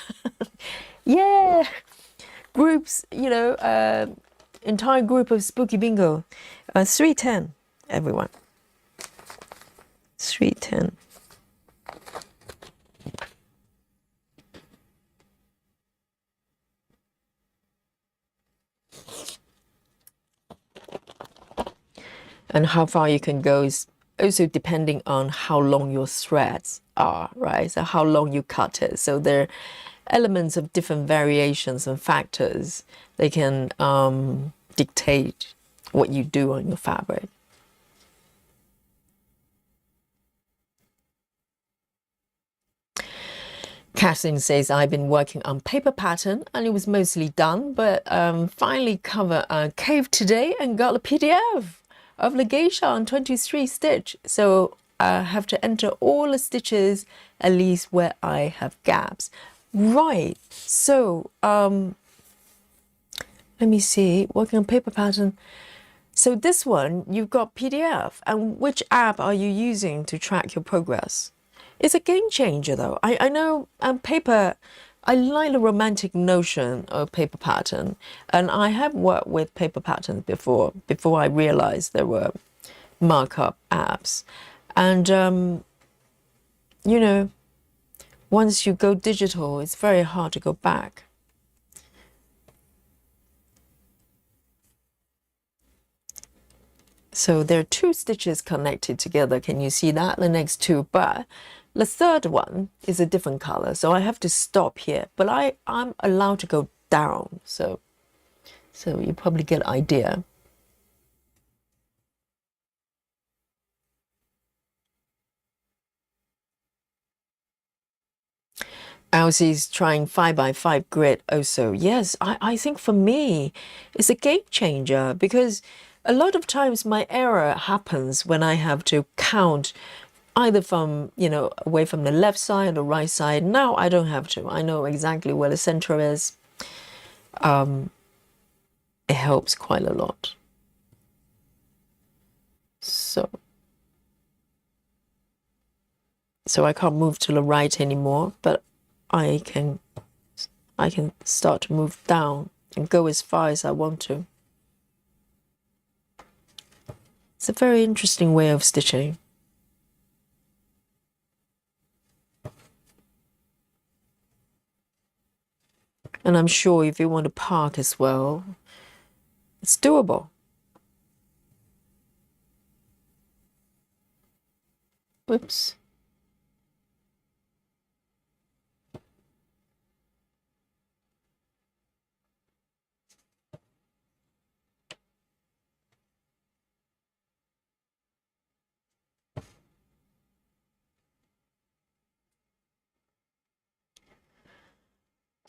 Yeah, groups, you know, entire group of spooky bingo. 310, everyone. 310. And how far you can go is also depending on how long your threads are, right? So how long you cut it. So there are elements of different variations and factors. They can dictate what you do on your fabric. Catherine says, I've been working on paper pattern and it was mostly done, but finally cover a cave today and got a PDF of the geisha on 23 stitch. So I have to enter all the stitches, at least where I have gaps. Right, so let me see, working on paper pattern. So this one, you've got PDF, and which app are you using to track your progress? It's a game changer though. I know paper, I like the romantic notion of paper pattern, and I have worked with paper patterns before I realized there were markup apps. And, you know, once you go digital, it's very hard to go back. So there are two stitches connected together. Can you see that? The next two, but the third one is a different color. So I have to stop here, but I'm allowed to go down. So you probably get an idea. Elsie's trying 5x5 grid also. Yes, I think for me, it's a game changer because a lot of times my error happens when I have to count either from, you know, away from the left side or right side. Now I don't have to. I know exactly where the center is. It helps quite a lot. So I can't move to the right anymore, but I can start to move down and go as far as I want to. It's a very interesting way of stitching. And I'm sure if you want to park as well, it's doable. Whoops.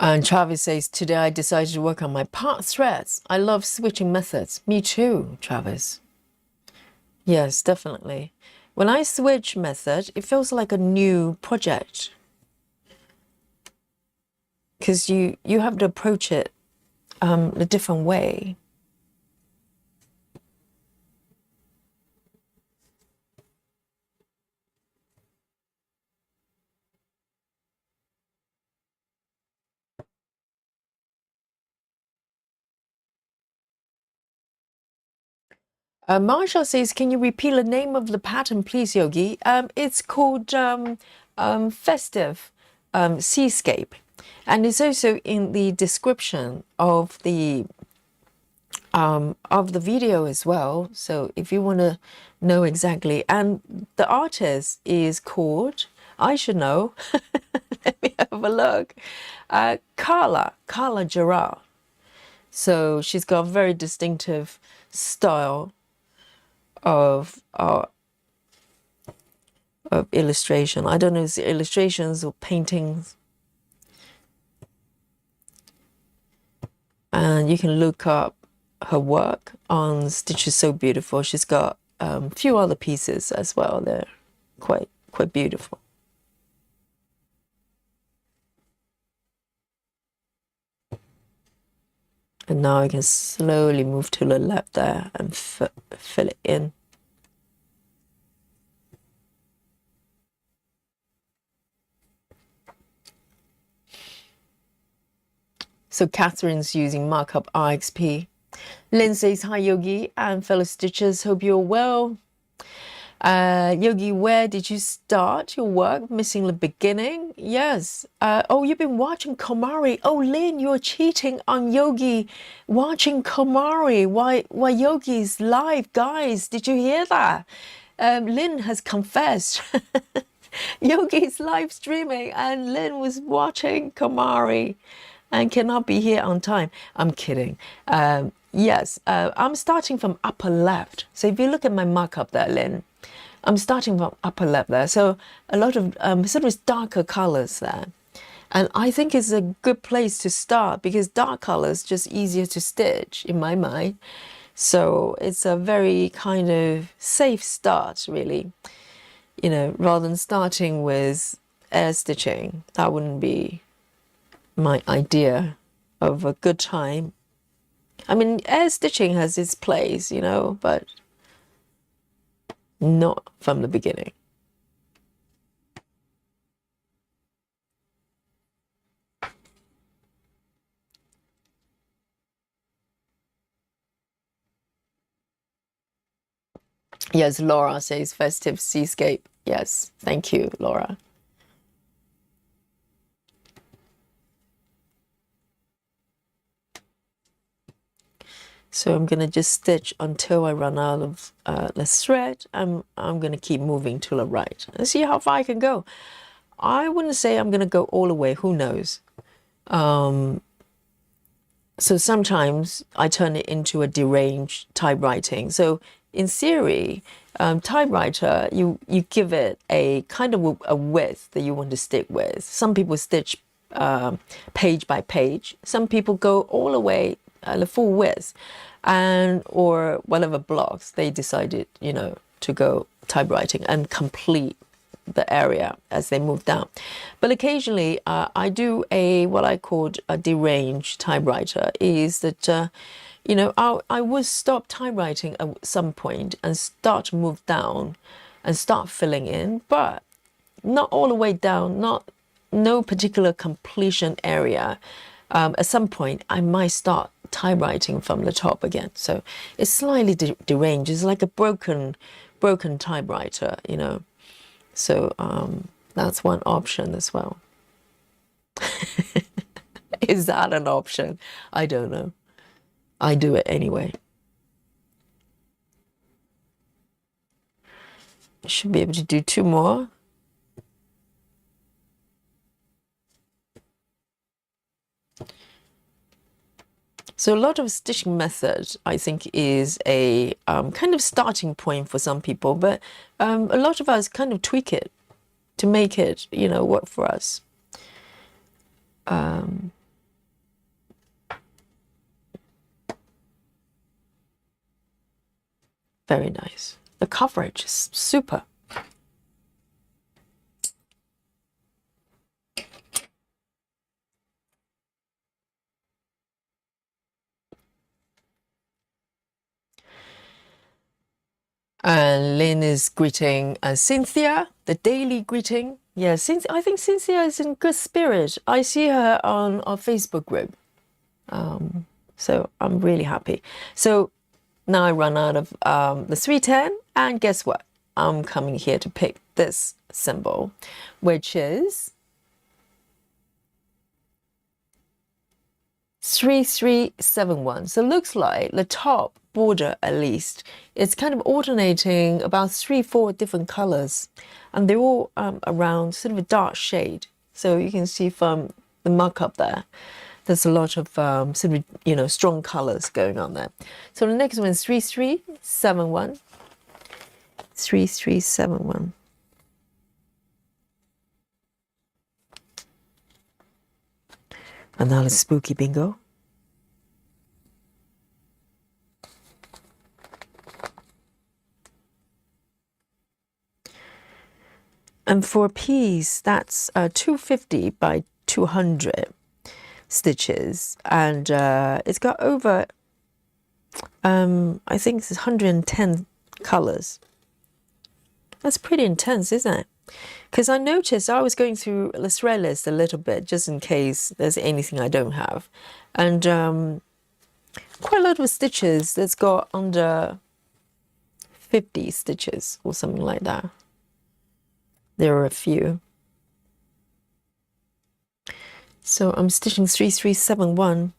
And Travis says, today I decided to work on my part threads. I love switching methods. Me too, Travis. Yes, definitely. When I switch method, it feels like a new project. Because you have to approach it a different way. Marshall says, can you repeat the name of the pattern, please, Yogi? It's called Festive Seascape. And it's also in the description of the video as well. So if you want to know exactly, and the artist is called, I should know, let me have a look, Karla Gerard. So she's got a very distinctive style of illustration. I don't know if it's illustrations or paintings. And you can look up her work on Stitch is So Beautiful. She's got a few other pieces as well. They're quite beautiful. And now I can slowly move to the left there and fill it in. So Catherine's using markup RXP. Lynn says, hi Yogi and fellow stitchers, hope you're well. Yogi, where did you start your work? Missing the beginning? Yes. Oh, you've been watching Komari. Oh, Lynn, you're cheating on Yogi watching Komari. Why Yogi's live, guys? Did you hear that? Lynn has confessed. Yogi's live streaming and Lynn was watching Komari and cannot be here on time. I'm kidding. Yes, I'm starting from upper left. So if you look at my markup there, Lynn, I'm starting from upper left there. So a lot of sort of darker colors there. And I think it's a good place to start because dark colors just easier to stitch in my mind. So it's a very kind of safe start, really. You know, rather than starting with air stitching, that wouldn't be my idea of a good time. I mean, air stitching has its place, you know, but not from the beginning. Yes, Laura says Festive Seascape. Yes, thank you, Laura. So I'm gonna just stitch until I run out of the thread. I'm gonna keep moving to the right and see how far I can go. I wouldn't say I'm gonna go all the way. Who knows? So sometimes I turn it into a deranged typewriting. So in theory, typewriter, you give it a kind of a width that you want to stick with. Some people stitch page by page. Some people go all the way the full width, and or whatever blocks they decided, you know, to go typewriting and complete the area as they move down. But occasionally I do what I called a deranged typewriter, is that you know, I would stop typewriting at some point and start to move down and start filling in, but not all the way down, no particular completion area. At some point I might start typewriting from the top again. So it's slightly deranged. It's like a broken typewriter, you know. So that's one option as well. Is that an option? I don't know. I do it anyway. I should be able to do 2 more. So a lot of stitching method, I think, is a kind of starting point for some people, but a lot of us kind of tweak it to make it, you know, work for us. Very nice. The coverage is super. And Lynn is greeting Cynthia, the daily greeting. Yeah, I think Cynthia is in good spirit. I see her on our Facebook group. So I'm really happy. So now I run out of the 310, and guess what? I'm coming here to pick this symbol, which is 3371. So it looks like the top border, at least, it's kind of alternating about 3-4 different colors, and they're all around sort of a dark shade. So you can see from the markup there's a lot of sort of, you know, strong colors going on there. So the next one is 3371. 3371. Another spooky bingo. And for a piece, that's 250 by 200 stitches, and it's got over I think it's 110 colors. That's pretty intense, isn't it? Because I noticed I was going through the thread list a little bit just in case there's anything I don't have. And quite a lot of stitches that's got under 50 stitches or something like that. There are a few. So I'm stitching 3371.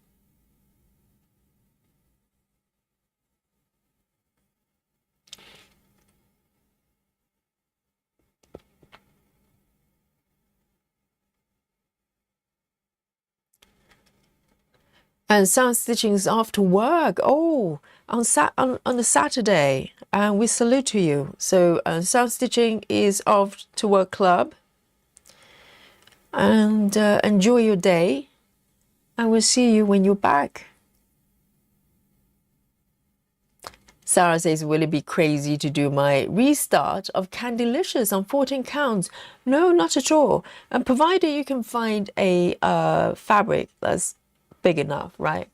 And sound stitching is after work. Oh, on the Saturday, and we salute to you. So sound stitching is off to work club. And enjoy your day. And we'll see you when you're back. Sarah says, will it be crazy to do my restart of Candylicious on 14 counts? No, not at all. And provided you can find a fabric that's big enough, right?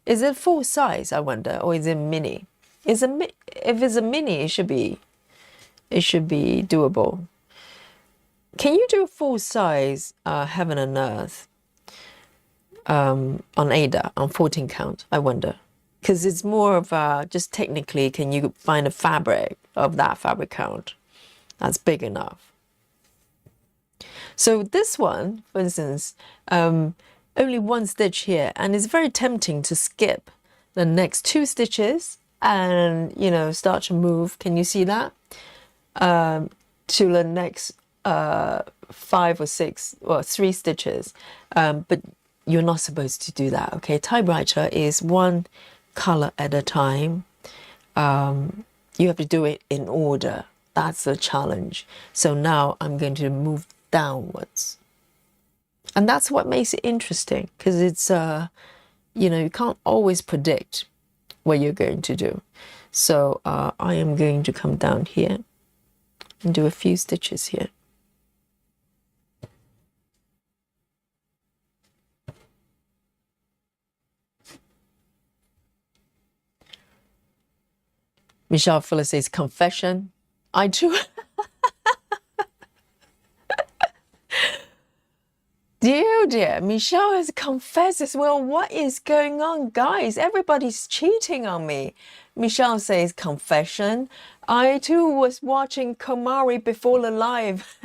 Is it full size, I wonder, or is it mini? If it's a mini, it should be doable. Can you do a full size Heaven and Earth on Ada on 14 count? I wonder. Because it's more of just technically, can you find a fabric of that fabric count that's big enough? So this one, for instance, only one stitch here, and it's very tempting to skip the next 2 stitches and, you know, start to move. Can you see that? To the next 5 or 6 or 3 stitches. But you're not supposed to do that, okay? Typewriter is one color at a time. You have to do it in order. That's the challenge. So now I'm going to move downwards. And that's what makes it interesting, because it's, you know, you can't always predict what you're going to do. So I am going to come down here and do a few stitches here. Michelle Fuller says, confession. I do. Dear, dear, Michelle has confessed as well. What is going on, guys? Everybody's cheating on me. Michelle says, confession. I too was watching Komari before the live.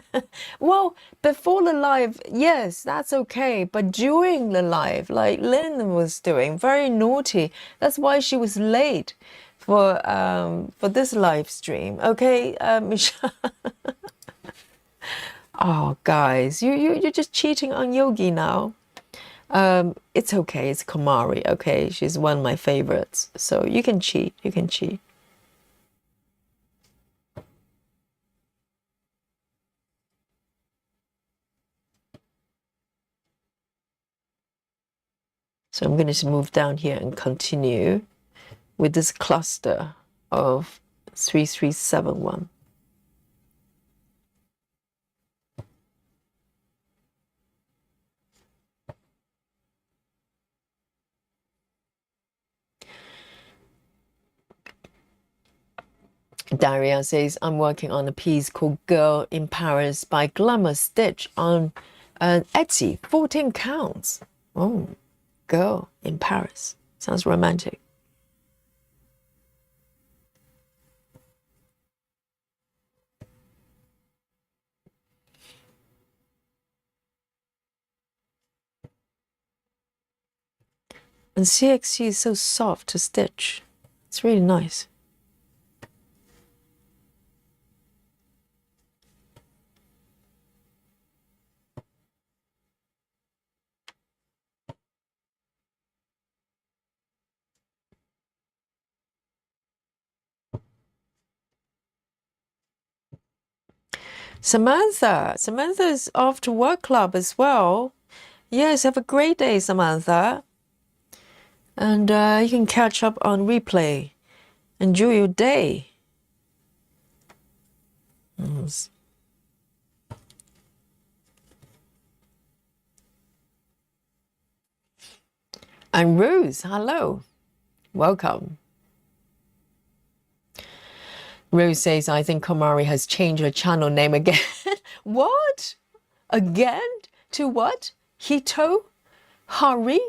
Well, before the live, yes, that's okay. But during the live, like Lynn was doing, very naughty. That's why she was late for this live stream. Okay, Michelle. Oh, guys, you're just cheating on Yogi now. It's okay. It's Komari. Okay, she's one of my favorites. So you can cheat. You can cheat. So I'm going to move down here and continue with this cluster of 3371. Daria says, I'm working on a piece called Girl in Paris by Glamour Stitch on Etsy, 14 counts. Oh, Girl in Paris. Sounds romantic. And CXC is so soft to stitch. It's really nice. Samantha's off to work club as well. Yes, have a great day, Samantha. And you can catch up on replay. Enjoy your day. And Rose, hello. Welcome. Rose says, I think Komari has changed her channel name again. What? Again? To what? Hito? Hari?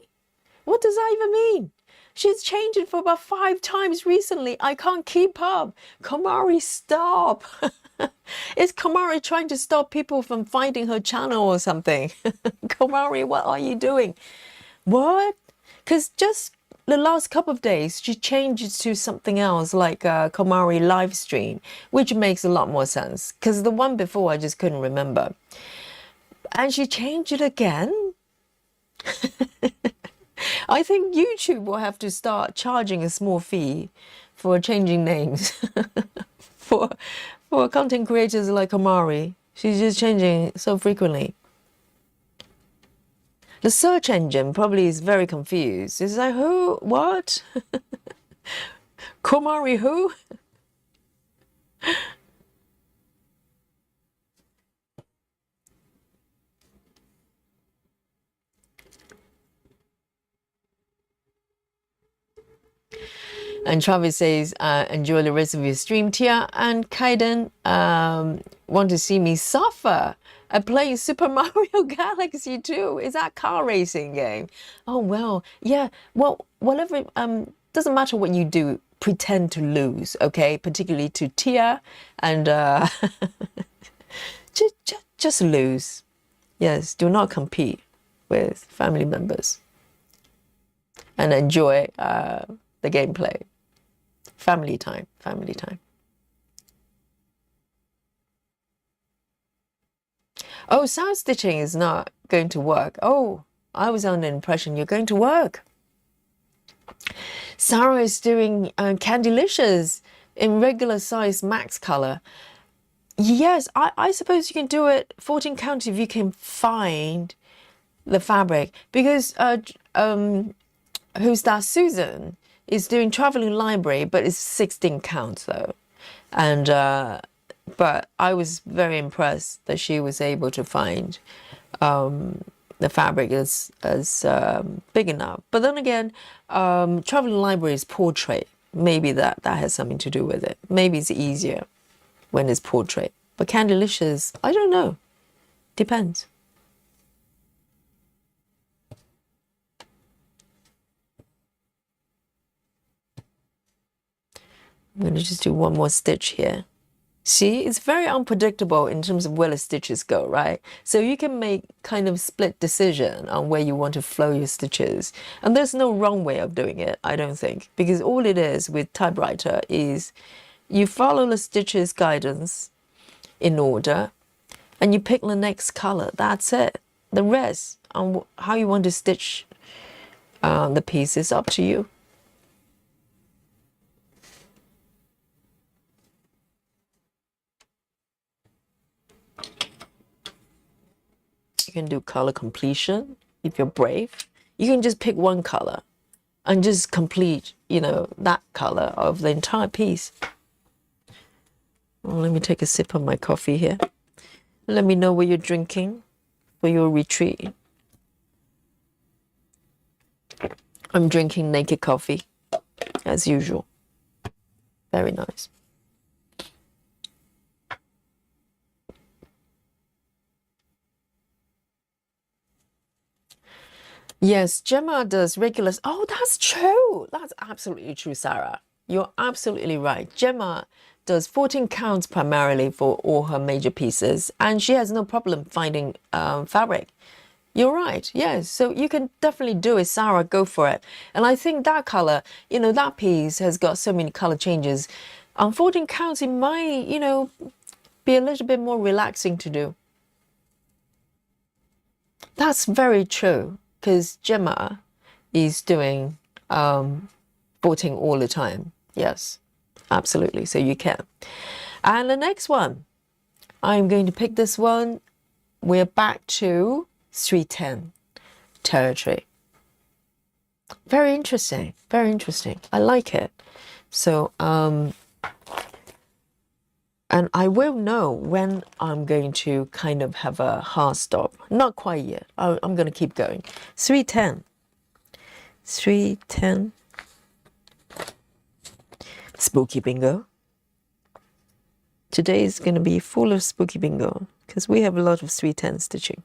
What does that even mean? She's changed it for about 5 times recently. I can't keep up. Komari, stop. Is Komari trying to stop people from finding her channel or something? Komari, what are you doing? What? Because just the last couple of days, she changed it to something else like Komari live stream, which makes a lot more sense. Because the one before, I just couldn't remember. And she changed it again? I think YouTube will have to start charging a small fee for changing names for content creators like Amari. She's just changing so frequently. The search engine probably is very confused. It's like, who? What? Komari who? And Travis says, enjoy the rest of your stream, Tia. And Kaiden, want to see me suffer at playing Super Mario Galaxy 2. Is that car racing game? Oh, well, yeah. Well, whatever, doesn't matter what you do, pretend to lose, okay? Particularly to Tia. And just lose. Yes, do not compete with family members. And enjoy the gameplay. Family time, family time. Oh, sound stitching is not going to work. Oh, I was under the impression you're going to work. Sarah is doing Candylicious in regular size max color. Yes, I suppose you can do it 14 count if you can find the fabric. Because who's that? Susan is doing traveling library, but it's 16 counts though. And but I was very impressed that she was able to find the fabric as big enough. But then again, traveling library is portrait. Maybe that has something to do with it. Maybe it's easier when it's portrait. But Candylicious, I don't know. Depends. I'm going to just do one more stitch here. See, it's very unpredictable in terms of where the stitches go, right? So you can make kind of split decision on where you want to flow your stitches. And there's no wrong way of doing it, I don't think. Because all it is with typewriter is you follow the stitches guidance in order and you pick the next color. That's it. The rest on how you want to stitch the piece is up to you. You can do color completion if you're brave. You can just pick one color and just complete, you know, that color of the entire piece. Well, let me take a sip of my coffee here. Let me know what you're drinking for your retreat. I'm drinking naked coffee, as usual. Very nice. Yes, Gemma does regular. Oh, that's true. That's absolutely true, Sarah. You're absolutely right. Gemma does 14 counts primarily for all her major pieces, and she has no problem finding fabric. You're right. Yes. So you can definitely do it, Sarah. Go for it. And I think that color, you know, that piece has got so many color changes. On 14 counts, it might, you know, be a little bit more relaxing to do. That's very true. Because Gemma is doing 14 all the time. Yes, absolutely. So you can. And the next one, I'm going to pick this one. We're back to 310 territory. Very interesting. Very interesting. I like it. So, and I will know when I'm going to kind of have a hard stop. Not quite yet. I'm going to keep going. 310. 310. Spooky bingo. Today is going to be full of spooky bingo because we have a lot of sweet end stitching.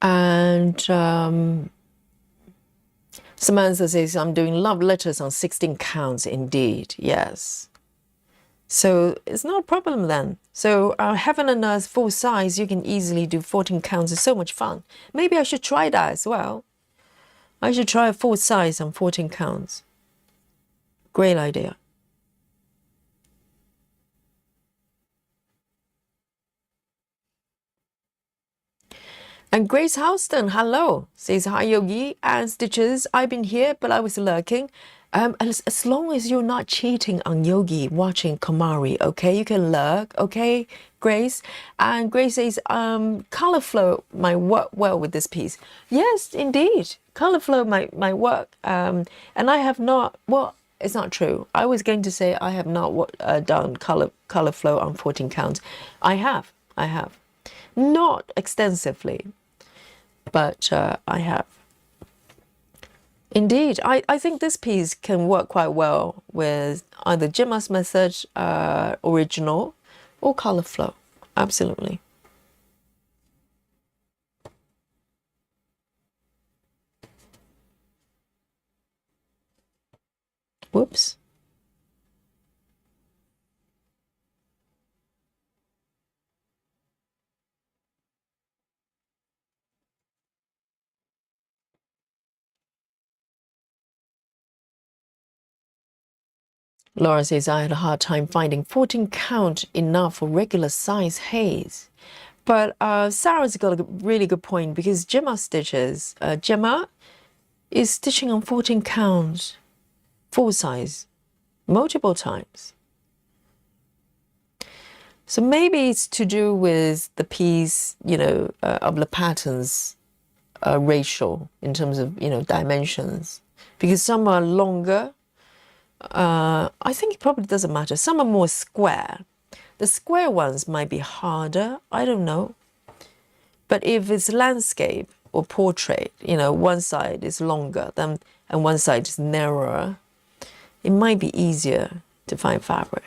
And Samantha says, I'm doing love letters on 16 counts. Indeed, yes. So it's not a problem then. So Heaven and Earth full size, you can easily do 14 counts. It's so much fun. Maybe I should try that as well. I should try a full size on 14 counts. Great idea. And Grace Houston, hello, says, hi Yogi and Stitches. I've been here, but I was lurking. As long as you're not cheating on Yogi watching Komari, okay? You can lurk, okay, Grace? And Grace says, color flow might work well with this piece. Yes, indeed. Color flow might work. And I have not, well, it's not true. I was going to say I have not done color flow on 14 counts. I have. Not extensively, but I have. Indeed, I think this piece can work quite well with either Gemma's method original or color flow. Absolutely. Whoops. Laura says, I had a hard time finding 14 count enough for regular size haze. But Sarah's got a really good point because Gemma stitches. Gemma is stitching on 14 counts, full size, multiple times. So maybe it's to do with the piece, of the patterns ratio in terms of, dimensions. Because some are longer. I think it probably doesn't matter. Some are more square. The square ones might be harder. I don't know. But if it's landscape or portrait, one side is longer and one side is narrower, it might be easier to find fabric.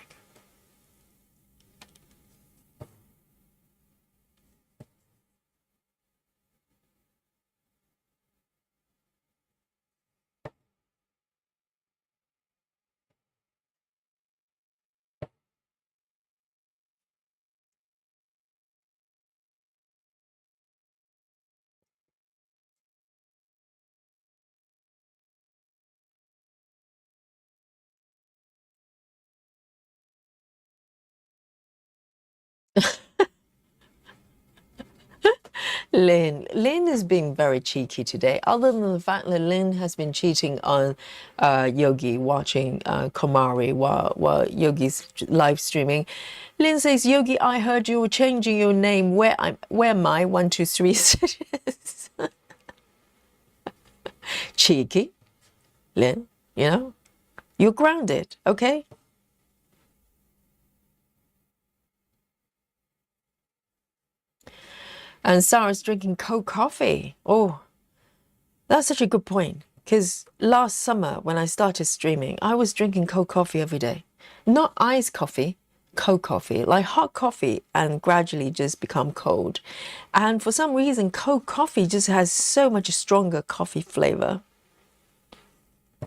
Lynn is being very cheeky today, other than the fact that Lynn has been cheating on Yogi watching Komari while Yogi's live streaming. Lynn says, Yogi, I heard you were changing your name. Where am I? 1, 2, 3 stitches. Cheeky. Lynn, you're grounded, okay? And Sarah's drinking cold coffee. Oh, that's such a good point. Because last summer when I started streaming, I was drinking cold coffee every day. Not iced coffee, cold coffee, like hot coffee, and gradually just become cold. And for some reason, cold coffee just has so much stronger coffee flavor.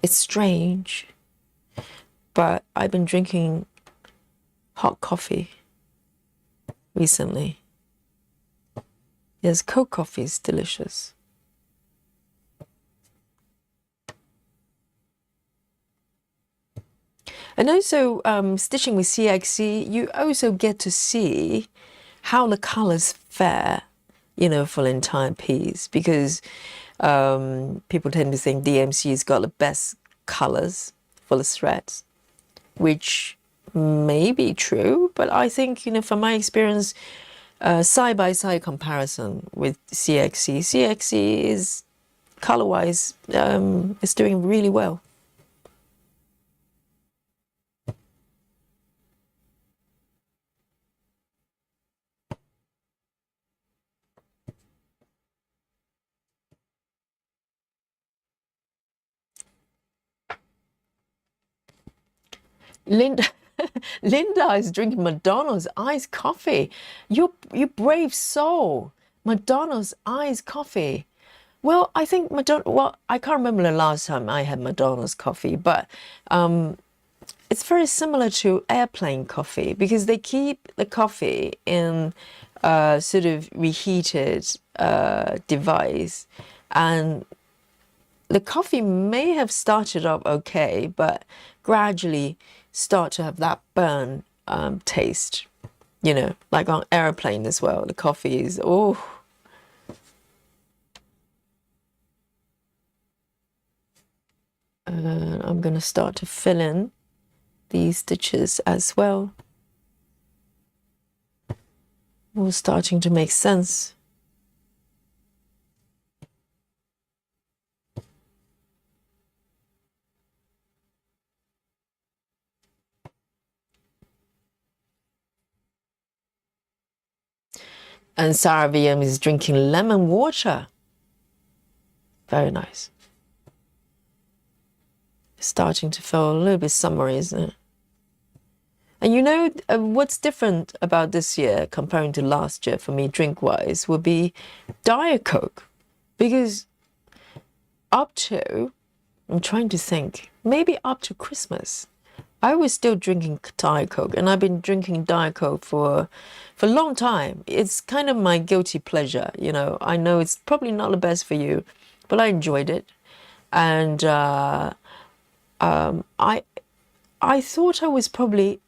It's strange. But I've been drinking hot coffee recently. Yes, cold coffee is delicious. And also, stitching with CXC, you also get to see how the colors fare, for the entire piece. Because people tend to think DMC's got the best colors for the threads, which may be true, but I think, from my experience, side-by-side comparison with CXC is color-wise is doing really well. Linda, Linda is drinking McDonald's iced coffee. You brave soul. McDonald's iced coffee. Well, I think well, I can't remember the last time I had McDonald's coffee, but it's very similar to airplane coffee because they keep the coffee in a sort of reheated device, and the coffee may have started off okay, but gradually start to have that burn taste, like on airplane as well. The coffee is, oh. I'm going to start to fill in these stitches as well. All starting to make sense. And Sarah VM is drinking lemon water. Very nice. Starting to feel a little bit summery, isn't it? And what's different about this year comparing to last year for me drink-wise would be Diet Coke. Because I'm trying to think, maybe up to Christmas, I was still drinking Diet Coke, and I've been drinking Diet Coke for a long time. It's kind of my guilty pleasure, I know it's probably not the best for you, but I enjoyed it. And I thought I was probably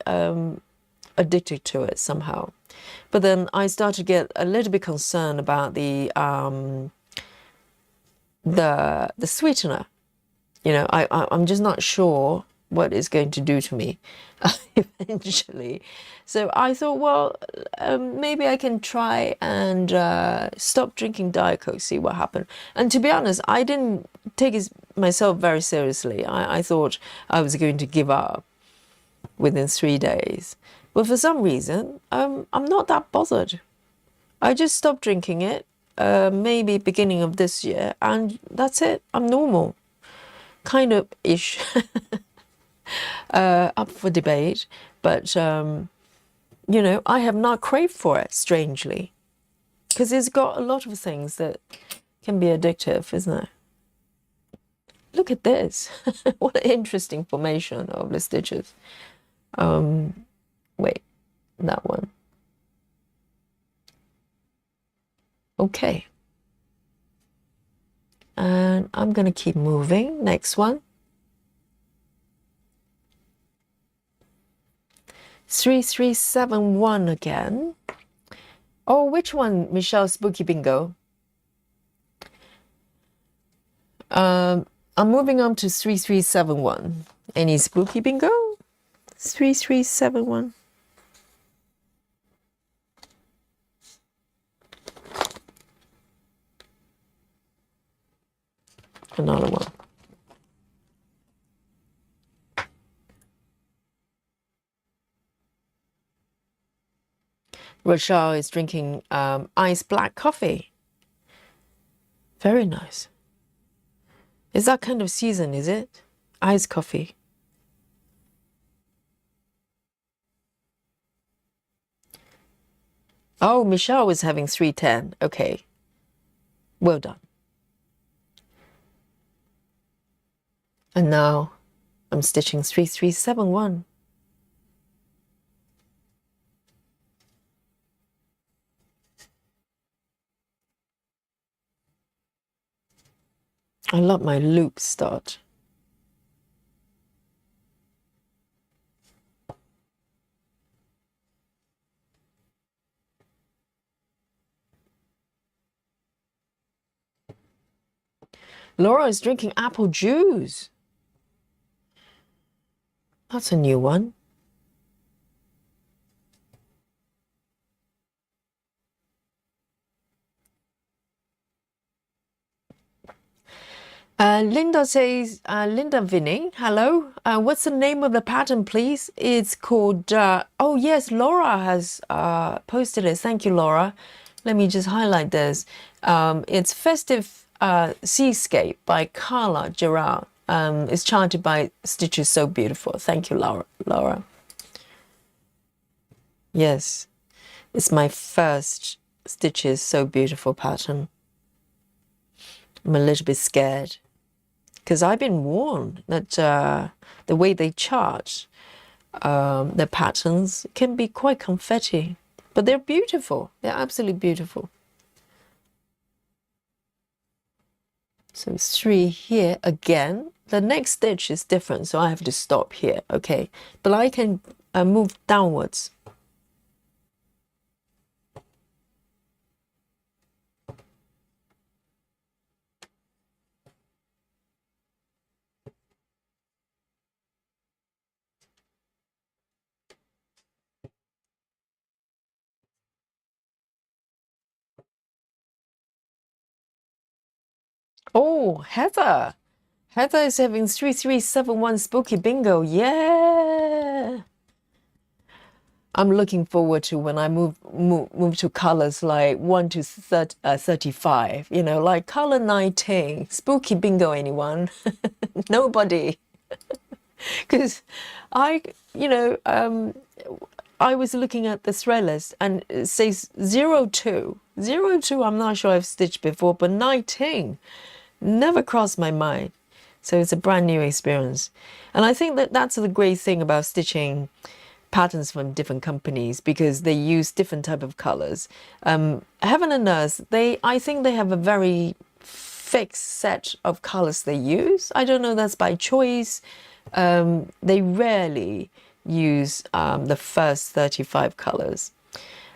addicted to it somehow, but then I started to get a little bit concerned about the sweetener. I'm just not sure what it's going to do to me eventually. So I thought, well, maybe I can try and stop drinking Diet Coke, see what happened. And to be honest, I didn't take myself very seriously. I thought I was going to give up within 3 days. But for some reason, I'm not that bothered. I just stopped drinking it, maybe beginning of this year, and that's it. I'm normal. Kind of ish. Up for debate, but I have not craved for it, strangely, because it's got a lot of things that can be addictive, isn't it? Look at this. What an interesting formation of the stitches. Wait, that one. Okay, and I'm gonna keep moving. Next one. 3371 again. Oh, which one, Michelle? Spooky Bingo. I'm moving on to 3371. Any Spooky Bingo? 3371. Another one. Rochelle is drinking iced black coffee. Very nice. Is that kind of season, is it? Iced coffee. Oh, Michelle was having 310. Okay. Well done. And now I'm stitching 3371. I love my loop start. Laura is drinking apple juice. That's a new one. Linda says, Linda Vinning, hello. What's the name of the pattern, please? It's called, oh yes, Laura has posted it. Thank you, Laura. Let me just highlight this. It's Festive Seascape by Karla, Gerard. is charted by Stitches So Beautiful. Thank you, Laura. Yes, it's my first Stitches So Beautiful pattern. I'm a little bit scared because I've been warned that the way they chart their patterns can be quite confetti, but they're beautiful. They're absolutely beautiful. So it's 3 here again. The next stitch is different, so I have to stop here, okay? But I can move downwards. Oh, Heather. Heather is having 3371 spooky bingo. Yeah. I'm looking forward to when I move to colors like 1 to 35, you know, like color 19. Spooky bingo, anyone? Nobody. Because I, you know, I was looking at the thread list and it says 02. 02, I'm not sure I've stitched before, but 19 never crossed my mind. So it's a brand new experience. And I think that that's the great thing about stitching patterns from different companies, because they use different type of colors. Heaven and Earth, I think they have a very fixed set of colors they use. I don't know, that's by choice. They rarely use the first 35 colors.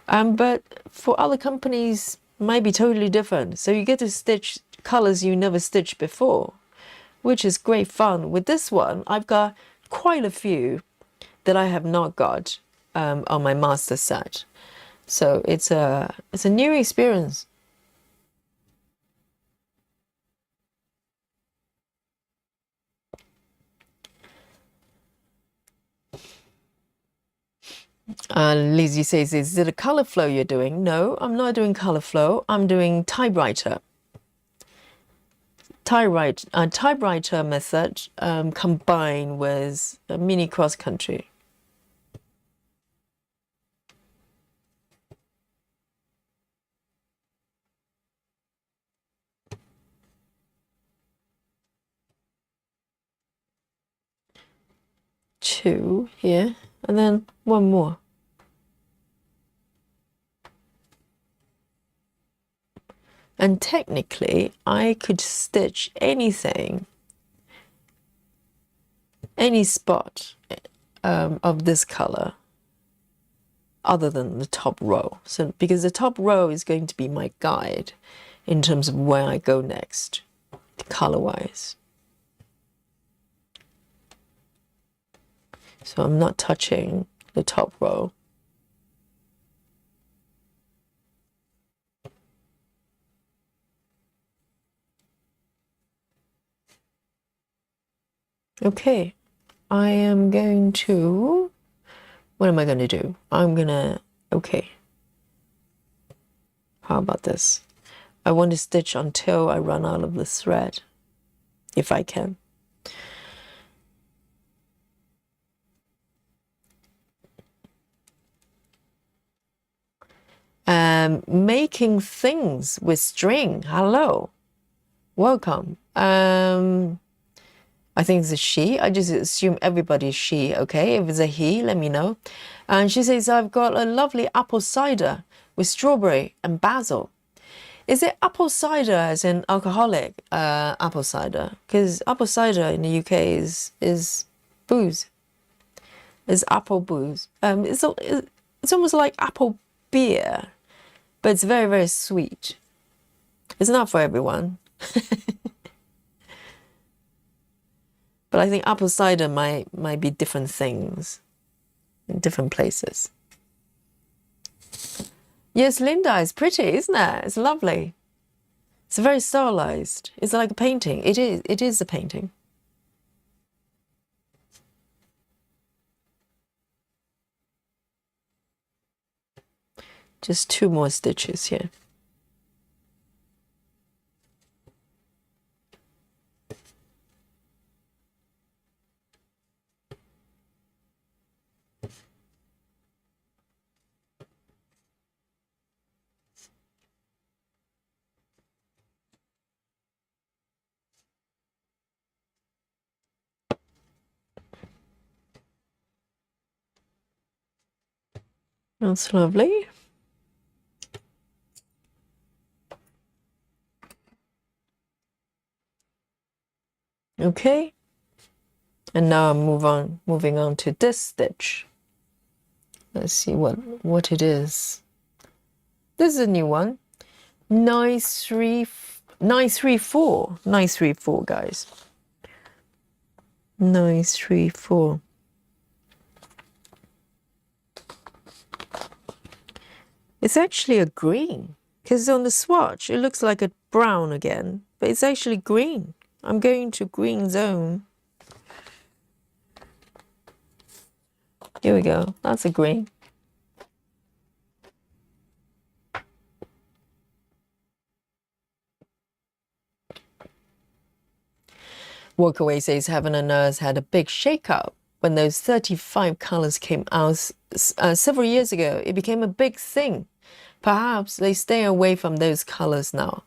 But for other companies, might be totally different. So you get to stitch colors you never stitched before, which is great fun. With this one, I've got quite a few that I have not got on my master set. So it's a new experience. Lizzie says, is it a color flow you're doing? No, I'm not doing color flow. I'm doing typewriter. Typewriter method combined with a mini cross country. Two here, and then one more. And technically, I could stitch anything, any spot of this color other than the top row. So because the top row is going to be my guide in terms of where I go next, color-wise. So I'm not touching the top row. Okay, I am going to, what am I going to do? I'm going to, okay. How about this? I want to stitch until I run out of the thread, if I can. Making things with string. Hello, welcome. I think it's a she. I just assume everybody's she. Okay, if it's a he, let me know. And she says, I've got a lovely apple cider with strawberry and basil. Is it apple cider as in alcoholic apple cider? Because apple cider in the UK is booze. It's apple booze. It's almost like apple beer, but it's very, very sweet. It's not for everyone. But I think apple cider might be different things in different places. Yes, Linda, it's pretty, isn't it? It's lovely. It's very stylized. It's like a painting. It is a painting. Just 2 more stitches here. That's lovely. Okay. And now I'm moving on to this stitch. Let's see what it is. This is a new one. 934. 934, guys. 934. It's actually a green, because on the swatch it looks like a brown again, but it's actually green. I'm going to green zone. Here we go. That's a green. Walkaway says Heaven and Earth had a big shake-up when those 35 colors came out several years ago. It became a big thing. Perhaps they stay away from those colors now.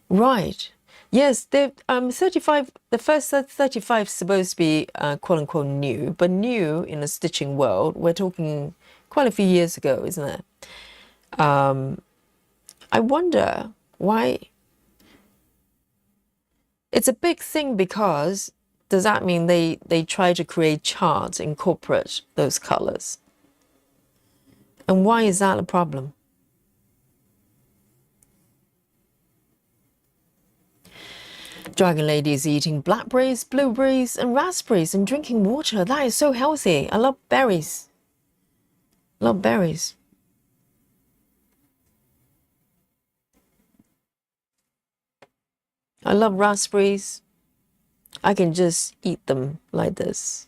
Right. Yes, they 35. The first 35 is supposed to be quote unquote new, but new in the stitching world, we're talking quite a few years ago, isn't it? I wonder why. It's a big thing because does that mean they try to create charts, incorporate those colors? And why is that a problem? Dragon Lady is eating blackberries, blueberries, and raspberries and drinking water. That is so healthy. I love berries. Love berries. I love raspberries. I can just eat them like this,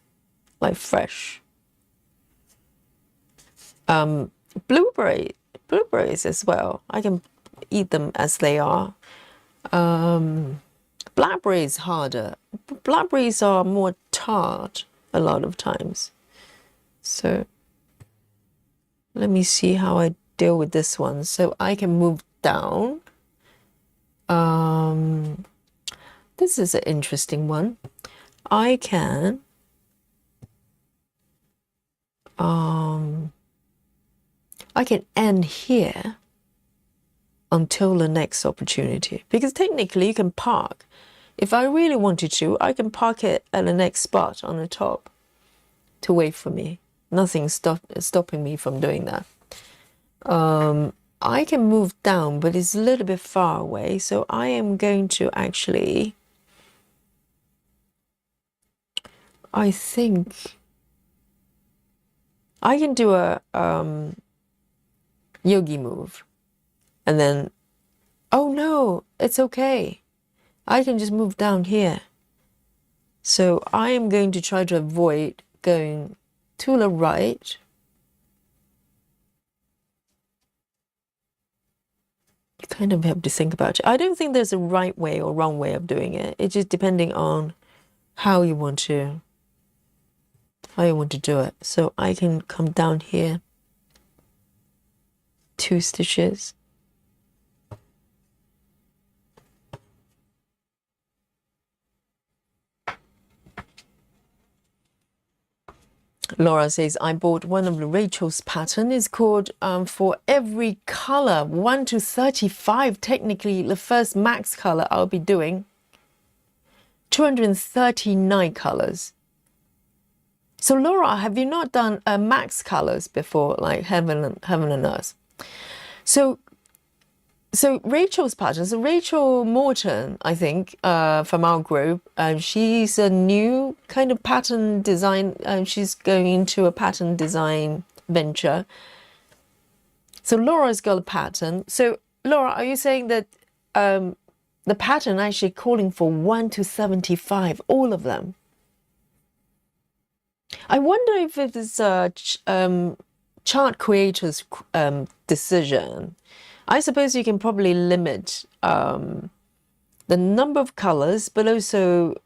like fresh. Blueberries as well. I can eat them as they are. Blackberries harder. Blackberries are more tart a lot of times. So let me see how I deal with this one. So I can move down. This is an interesting one. I can end here until the next opportunity, because technically you can park. If I really wanted to, I can park it at the next spot on the top to wait for me. Nothing's stopping me from doing that. I can move down, but it's a little bit far away, so I am going to actually, I think I can do a yogi move, and then, oh no, it's okay. I can just move down here. So I am going to try to avoid going to the right. You kind of have to think about it. I don't think there's a right way or wrong way of doing it. It's just depending on how you want to do it. So I can come down here, 2 stitches. Laura says, I bought one of the Rachel's pattern. It's called For Every Color, 1 to 35. Technically, the first max color I'll be doing, 239 colors. So Laura, have you not done max colors before, like Heaven and Earth? So Rachel's pattern, so Rachel Morton, I think, from our group, she's a new kind of pattern design. She's going into a pattern design venture. So Laura's got a pattern. So Laura, are you saying that the pattern actually calling for 1 to 75, all of them? I wonder if it is a chart creator's decision. I suppose you can probably limit the number of colors, but also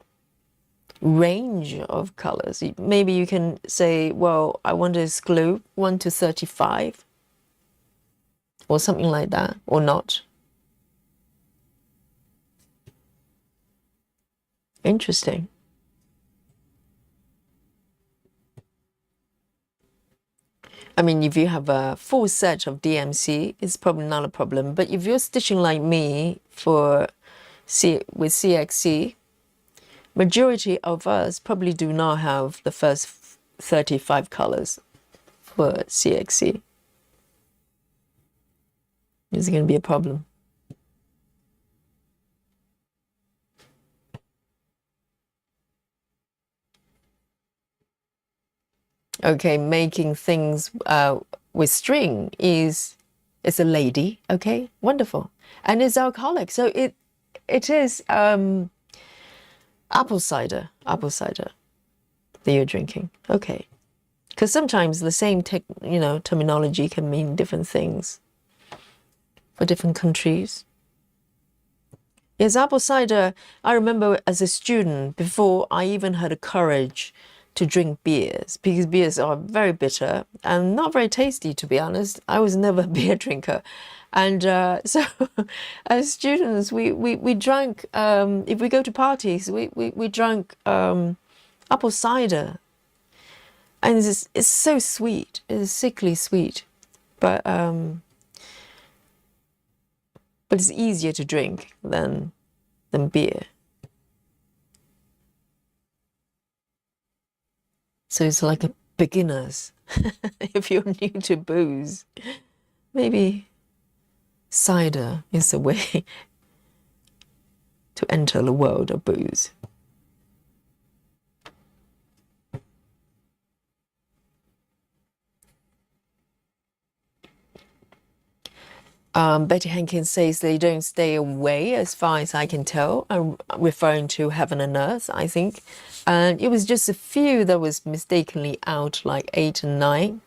range of colors. Maybe you can say, well, I want to exclude 1 to 35 or something like that, or not. Interesting. I mean, if you have a full set of DMC, it's probably not a problem. But if you're stitching like me with CXC, majority of us probably do not have the first 35 colors for CXC. This is going to be a problem. Okay, making things with string is a lady. Okay, wonderful, and it's alcoholic, so it is apple cider that you're drinking. Okay, because sometimes the same terminology can mean different things for different countries. Yes, apple cider. I remember as a student, before I even had the courage to drink beers, because beers are very bitter and not very tasty, to be honest. I was never a beer drinker. And so as students, we drank, if we go to parties, we drank apple cider. And it's so sweet. It's sickly sweet. But it's easier to drink than beer. So it's like a beginner's. If you're new to booze, maybe cider is a way to enter the world of booze. Betty Hankins says they don't stay away, as far as I can tell. I'm referring to Heaven and Earth, I think. And it was just a few that was mistakenly out, like 8 and 9.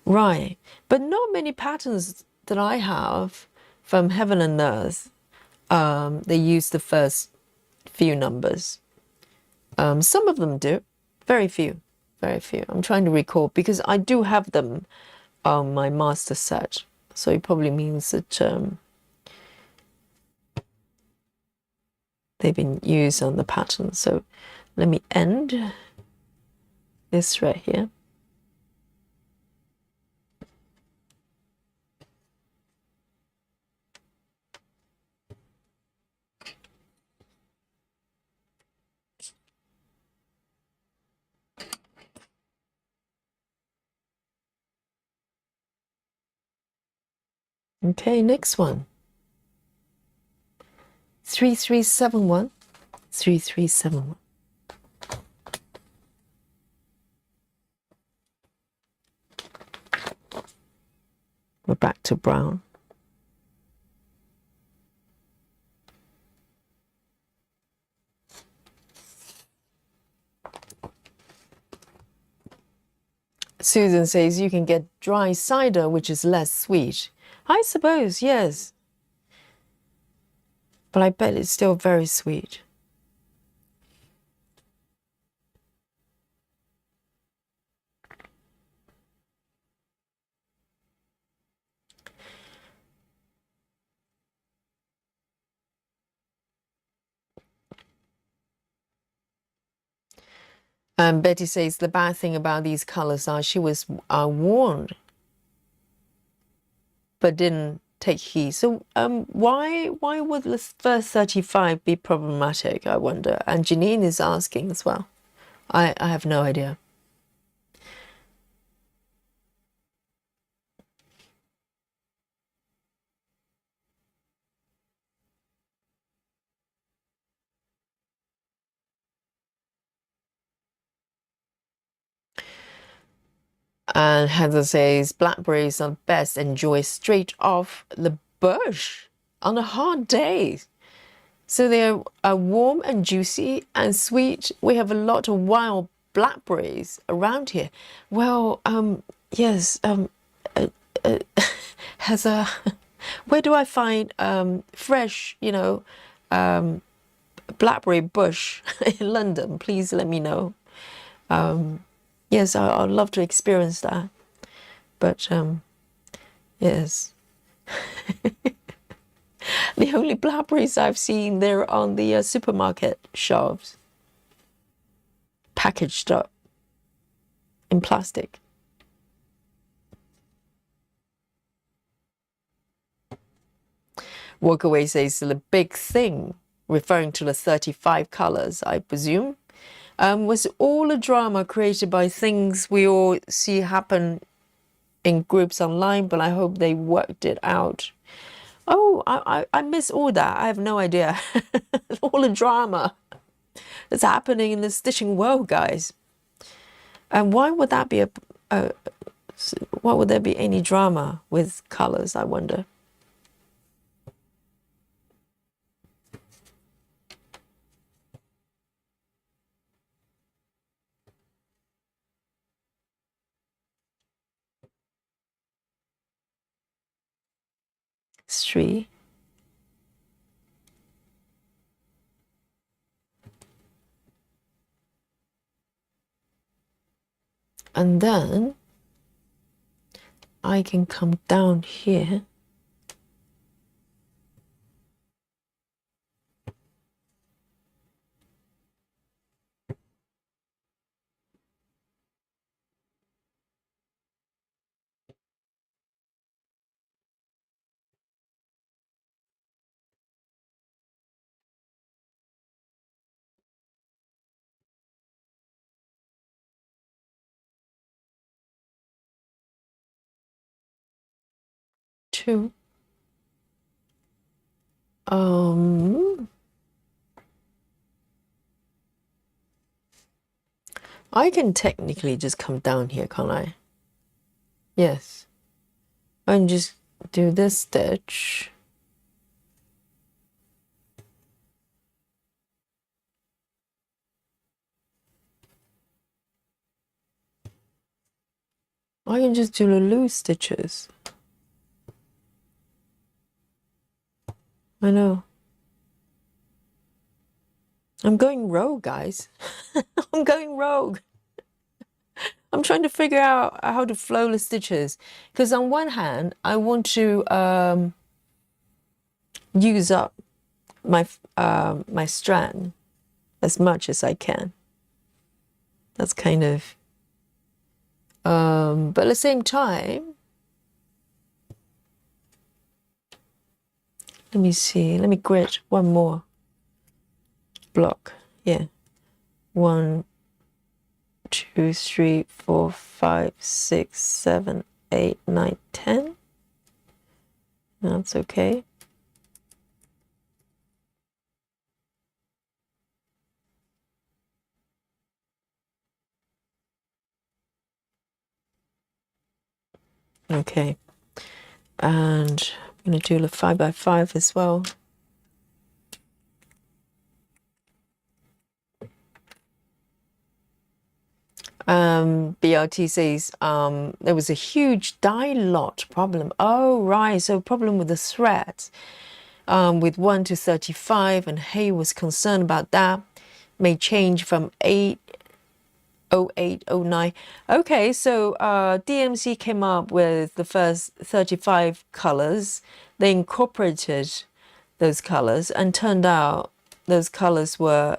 Right. But not many patterns that I have from Heaven and Earth, they use the first few numbers. Some of them do. Very few. Very few. I'm trying to recall, because I do have them on my master set. So it probably means that they've been used on the pattern. So let me end this right here. Okay, next one. 3371. 3371. We're back to brown. Susan says you can get dry cider, which is less sweet. I suppose, yes. But I bet it's still very sweet. Betty says the bad thing about these colors are she was warned, but didn't take heed. So why would the first 35 be problematic, I wonder? And Janine is asking as well. I have no idea. And Heather says blackberries are best enjoyed straight off the bush on a hot day. So they are warm and juicy and sweet. We have a lot of wild blackberries around here. Well, yes, Heather, where do I find fresh, blackberry bush in London? Please let me know. Yes, I'd love to experience that. But, yes. The only blackberries I've seen, they're on the supermarket shelves. Packaged up in plastic. Walkaway says the big thing, referring to the 35 colors, I presume, was all the drama created by things we all see happen in groups online, but I hope they worked it out. Oh, I miss all that. I have no idea. All the drama that's happening in the stitching world, guys. And why would that be why would there be any drama with colors, I wonder? Three. And then I can come down here. Two. I can technically just come down here, can't I? Yes. I can just do this stitch. I can just do the loose stitches. I know. I'm going rogue, guys. I'm going rogue. I'm trying to figure out how to flow the stitches. Because on one hand, I want to use up my my strand as much as I can. That's kind of... but at the same time, let me see. Let me grit one more block. Yeah. 1, 2, 3, 4, 5, 6, 7, 8, 9, 10. That's okay. Okay. And I'm going to do the 5 by 5 as well. BRT says there was a huge dye lot problem. Oh, right. So problem with the threads with 1 to 35, and Hay was concerned about that. May change from 80809. Okay, so DMC came up with the first 35 colors. They incorporated those colors, and turned out those colors were...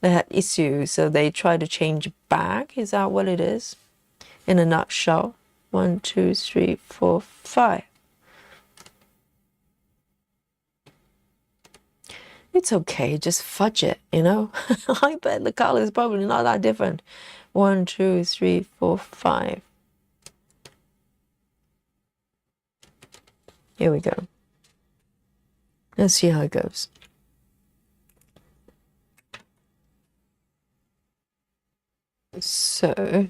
they had issues, so they tried to change back. Is that what it is? In a nutshell. 1, 2, 3, 4, 5. It's okay, just fudge it, you know? I bet the color is probably not that different. 1, 2, 3, 4, 5. Here we go. Let's see how it goes. So,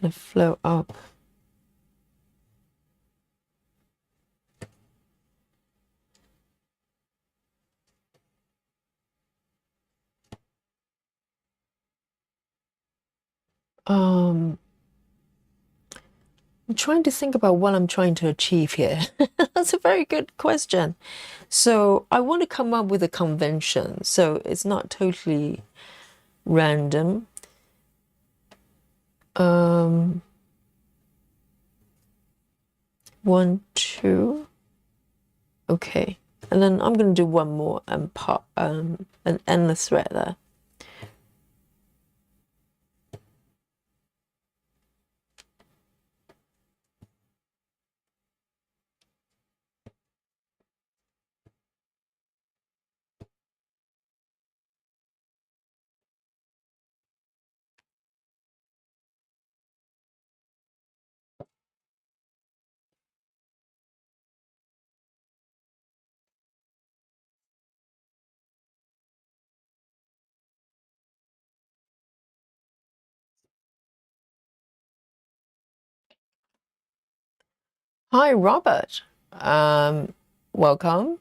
gonna flow up. I'm trying to think about what I'm trying to achieve here. That's a very good question. So I want to come up with a convention, so it's not totally random. 1, 2. Okay, and then I'm going to do one more and pop and end the thread there. Hi, Robert. Welcome.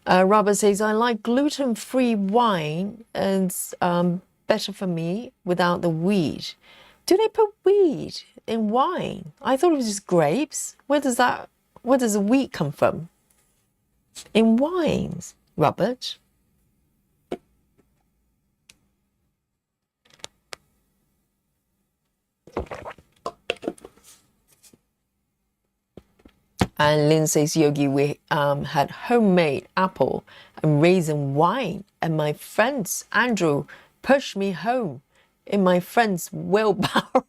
Robert says, I like gluten-free wine. It's better for me without the wheat. Do they put wheat in wine? I thought it was just grapes. Where does the wheat come from? In wines, Robert. And Lynn says, Yogi, we had homemade apple and raisin wine, and my friends, Andrew, pushed me home in my friend's wheelbarrow.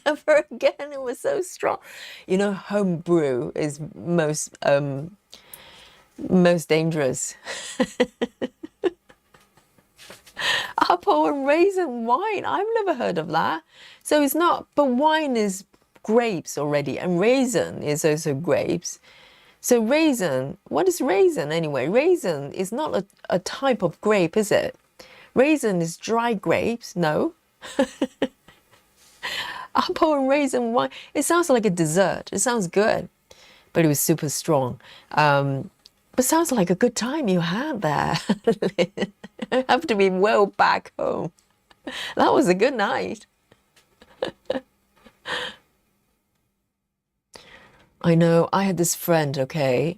Never again. It was so strong. You know, home brew is most dangerous. Apple and raisin wine. I've never heard of that. So it's not, but wine is grapes already, and raisin is also grapes. So raisin, what is raisin anyway? Raisin is not a type of grape, is it? Raisin is dry grapes, no? Apple and raisin wine, it sounds like a dessert. It sounds good, but it was super strong. But sounds like a good time you had there. I have to be well back home. That was a good night. I know, I had this friend, okay?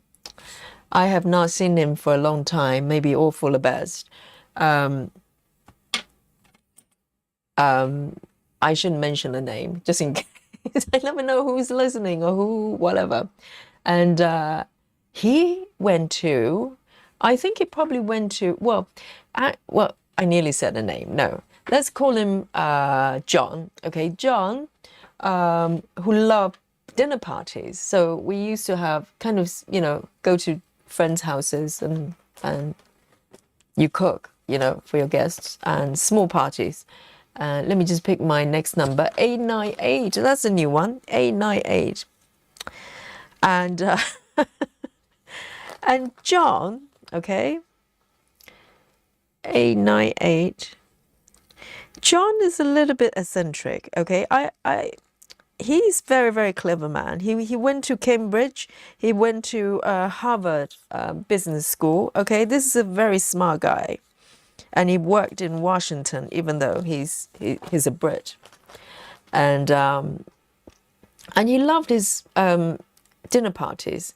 I have not seen him for a long time, maybe all for the best. I shouldn't mention the name, just in case. I never know who's listening or who, whatever. And he went to, I think he probably went to, I nearly said the name. No, let's call him John. Okay, John, who loved dinner parties. So we used to have kind of, go to friends' houses and you cook, for your guests, and small parties. Let me just pick my next number, 898. That's a new one, 898. And and John, okay, 898. John is a little bit eccentric, okay. He's very, very clever man. He went to Cambridge. He went to Harvard Business School. Okay, this is a very smart guy, and he worked in Washington, even though he's a Brit, and he loved his dinner parties,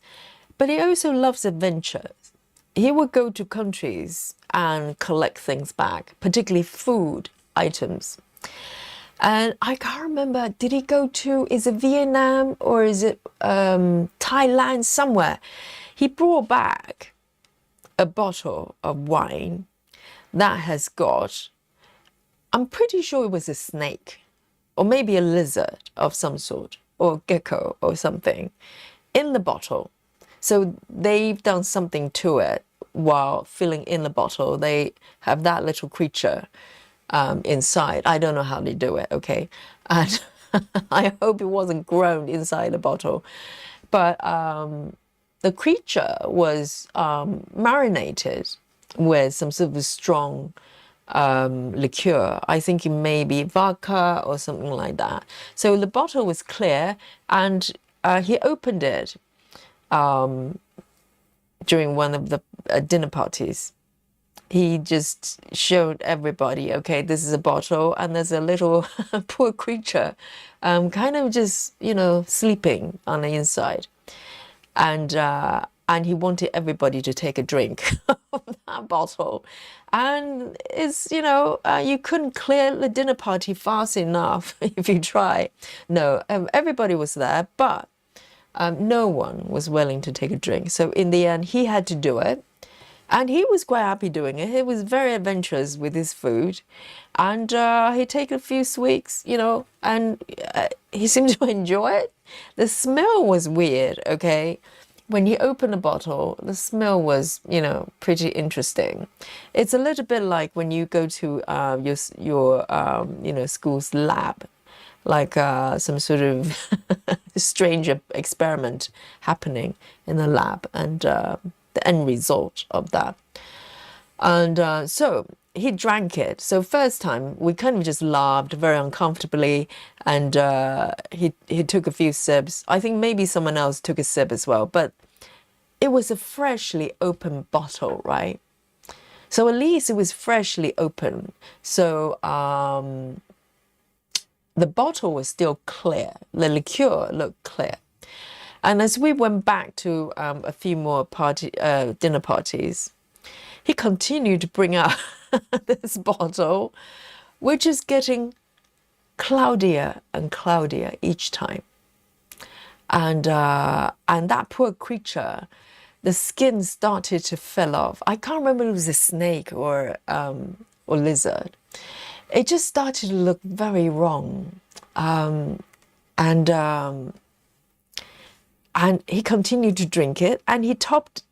but he also loves adventures. He would go to countries and collect things back, particularly food items. And I can't remember, did he go to, is it Vietnam or is it Thailand, somewhere? He brought back a bottle of wine that has got, I'm pretty sure it was a snake or maybe a lizard of some sort or gecko or something in the bottle. So they've done something to it while filling in the bottle. They have that little creature inside. I don't know how they do it, okay? And I hope it wasn't grown inside the bottle. But the creature was marinated with some sort of strong liqueur. I think it may be vodka or something like that. So the bottle was clear, and he opened it during one of the dinner parties. He just showed everybody, okay, this is a bottle, and there's a little poor creature kind of just, sleeping on the inside. And he wanted everybody to take a drink of that bottle. And it's, you couldn't clear the dinner party fast enough if you try. No, everybody was there, but no one was willing to take a drink. So in the end, he had to do it. And he was quite happy doing it. He was very adventurous with his food. And he'd take a few sweets, and he seemed to enjoy it. The smell was weird, okay? When he opened the bottle, the smell was, pretty interesting. It's a little bit like when you go to your school's lab, like some sort of strange experiment happening in the lab, and the end result of that. And so he drank it. So first time we kind of just laughed very uncomfortably, and he took a few sips. I think maybe someone else took a sip as well, but it was a freshly opened bottle, right? So at least it was freshly open. So the bottle was still clear. The liqueur looked clear. And as we went back to a few more dinner parties, he continued to bring out this bottle, which is getting cloudier and cloudier each time. And that poor creature, the skin started to fall off. I can't remember if it was a snake or lizard. It just started to look very wrong. And he continued to drink it, and he topped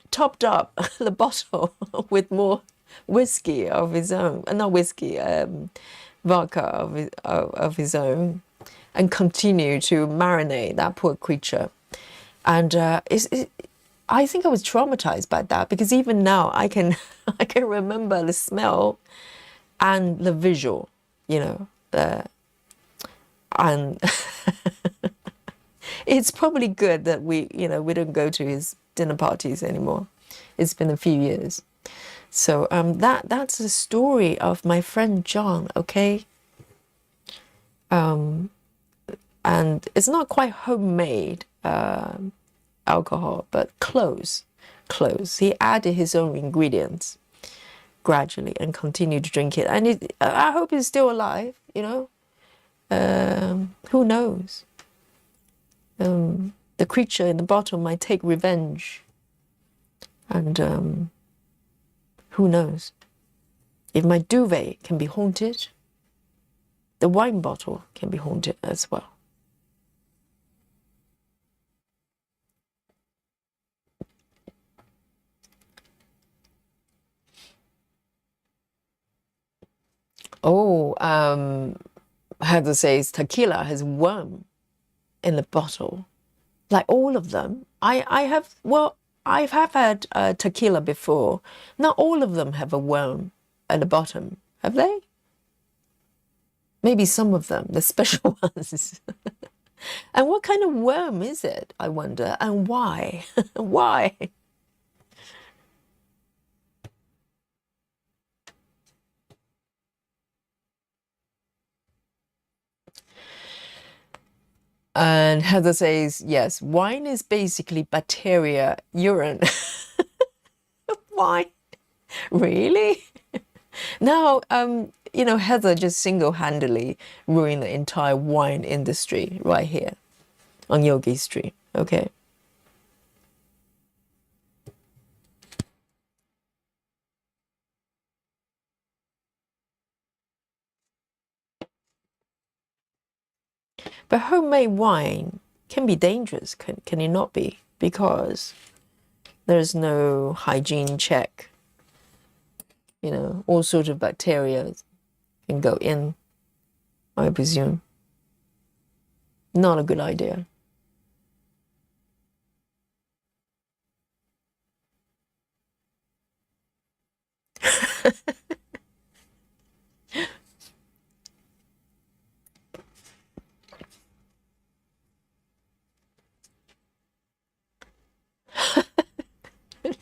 up the bottle with more whiskey of his own, not whiskey, vodka of his own, and continued to marinate that poor creature. And I think I was traumatized by that, because even now I can remember the smell and the visual, and it's probably good that we don't go to his dinner parties anymore. It's been a few years. So that's the story of my friend John, okay? And it's not quite homemade alcohol, but close. He added his own ingredients gradually and continued to drink it. And I hope he's still alive, who knows? The creature in the bottle might take revenge. And who knows? If my duvet can be haunted, the wine bottle can be haunted as well. Oh, Heather says tequila has worm in the bottle. Like all of them. I have had tequila before. Not all of them have a worm at the bottom, have they? Maybe some of them, the special ones. And what kind of worm is it, I wonder, and why? Why? And Heather says, yes, wine is basically bacteria urine. Why? Really? Now, Heather just single-handedly ruined the entire wine industry right here on Yogi Street, okay? But homemade wine can be dangerous, can it not be? Because there's no hygiene check. All sorts of bacteria can go in, I presume. Not a good idea.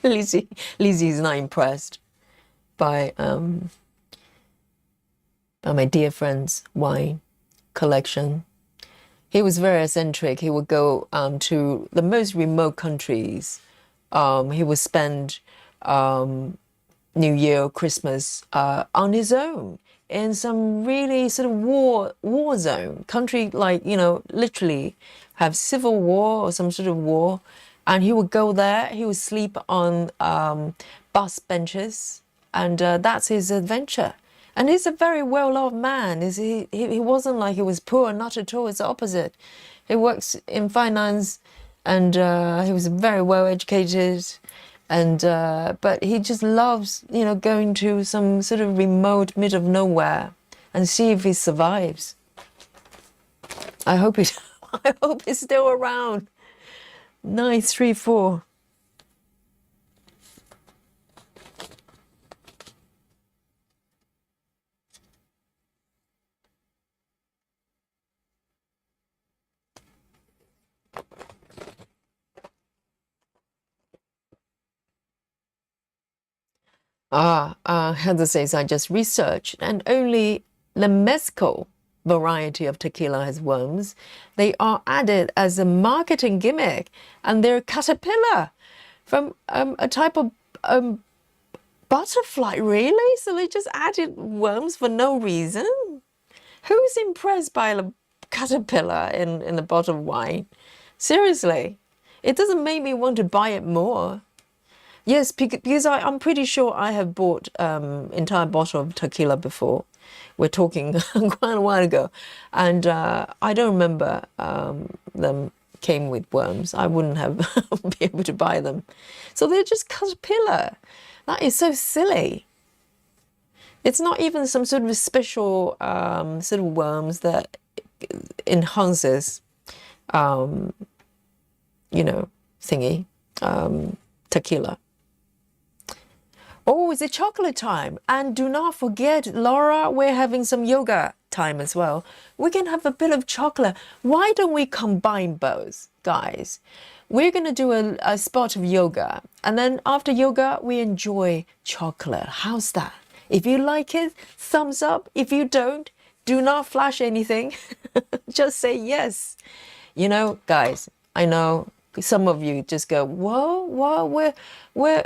Lizzie is not impressed by my dear friend's wine collection. He was very eccentric. He would go to the most remote countries. He would spend New Year or Christmas on his own in some really sort of war zone country, like literally have civil war or some sort of war. And he would go there. He would sleep on bus benches, and that's his adventure. And he's a very well-off man. He wasn't like he was poor, not at all. It's the opposite. He works in finance, and he was very well-educated. And but he just loves, going to some sort of remote mid of nowhere and see if he survives. I hope he's still around. 934. Heather says, I just researched, and only the mezcal variety of tequila has worms. They are added as a marketing gimmick, and they're caterpillar from a type of butterfly, really? So they just added worms for no reason? Who's impressed by a caterpillar in a bottle of wine? Seriously, it doesn't make me want to buy it more. Yes, because I'm pretty sure I have bought entire bottle of tequila before. We're talking quite a while ago, and I don't remember them came with worms. I wouldn't have be able to buy them. So they're just caterpillar. That is so silly. It's not even some sort of special sort of worms that enhances, you know, thingy, tequila. Oh, it's a chocolate time. And do not forget, Laura, we're having some yoga time as well. We can have a bit of chocolate. Why don't we combine both, guys? We're going to do a spot of yoga. And then after yoga, we enjoy chocolate. How's that? If you like it, thumbs up. If you don't, do not flash anything. Just say yes. You know, guys, I know some of you just go, whoa,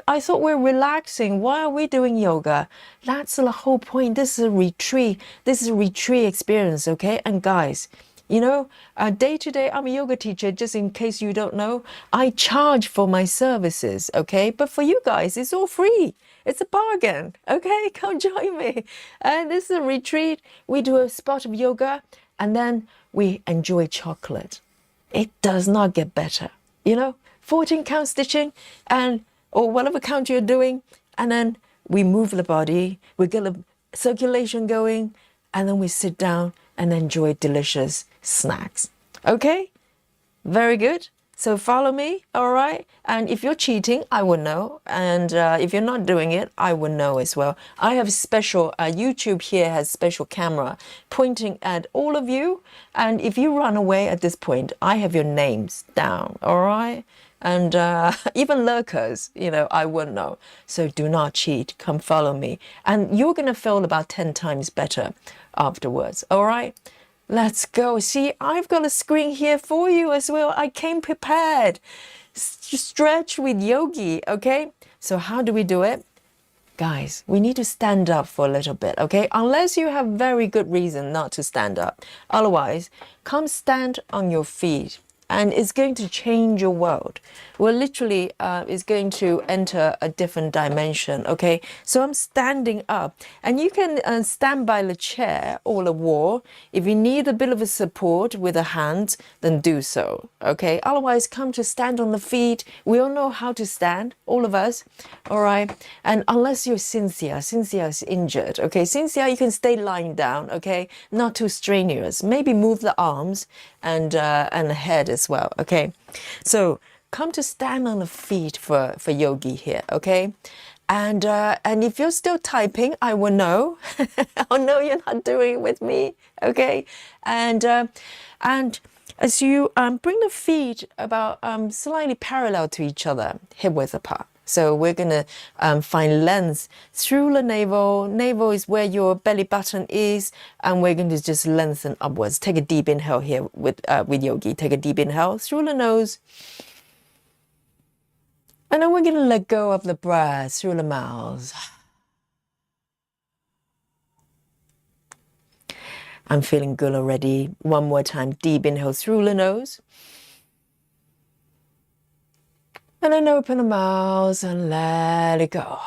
I thought we're relaxing. Why are we doing yoga? That's the whole point. This is a retreat. This is a retreat experience, okay? And guys, you know, day to day, I'm a yoga teacher, just in case you don't know. I charge for my services, okay? But for you guys, it's all free. It's a bargain, okay? Come join me. And this is a retreat. We do a spot of yoga, and then we enjoy chocolate. It does not get better. You know, 14 count stitching or whatever count you're doing. And then we move the body, we get the circulation going, and then we sit down and enjoy delicious snacks. Okay? Very good. So follow me, all right? And if you're cheating, I will know. And if you're not doing it, I will know as well. I have special, YouTube here has special camera pointing at all of you. And if you run away at this point, I have your names down, all right? And even lurkers, you know, I will know. So do not cheat. Come follow me. And you're going to feel about 10 times better afterwards, all right? Let's go. See, I've got a screen here for you as well. I came prepared. Stretch with yogi, okay? So how do we do it? Guys, we need to stand up for a little bit, okay? Unless you have very good reason not to stand up. Otherwise, come stand on your feet. And it's going to change your world. Well, literally, it's going to enter a different dimension, okay? So I'm standing up. And you can stand by the chair or the wall. If you need a bit of a support with a hand, then do so, okay? Otherwise, come to stand on the feet. We all know how to stand, all of us, all right? And unless you're Cynthia is injured, okay? Cynthia, you can stay lying down, okay? Not too strenuous. Maybe move the arms and the head as well, okay? So come to stand on the feet for yogi here, okay? And if you're still typing, I will know. I'll know you're not doing it with me, okay? And as you bring the feet about slightly parallel to each other, hip width apart. So we're going to find length through the navel. Navel is where your belly button is, and we're going to just lengthen upwards. Take a deep inhale here with yogi. Take a deep inhale through the nose. And then we're going to let go of the breath through the mouth. I'm feeling good already. One more time, deep inhale through the nose. And then open the mouth and let it go.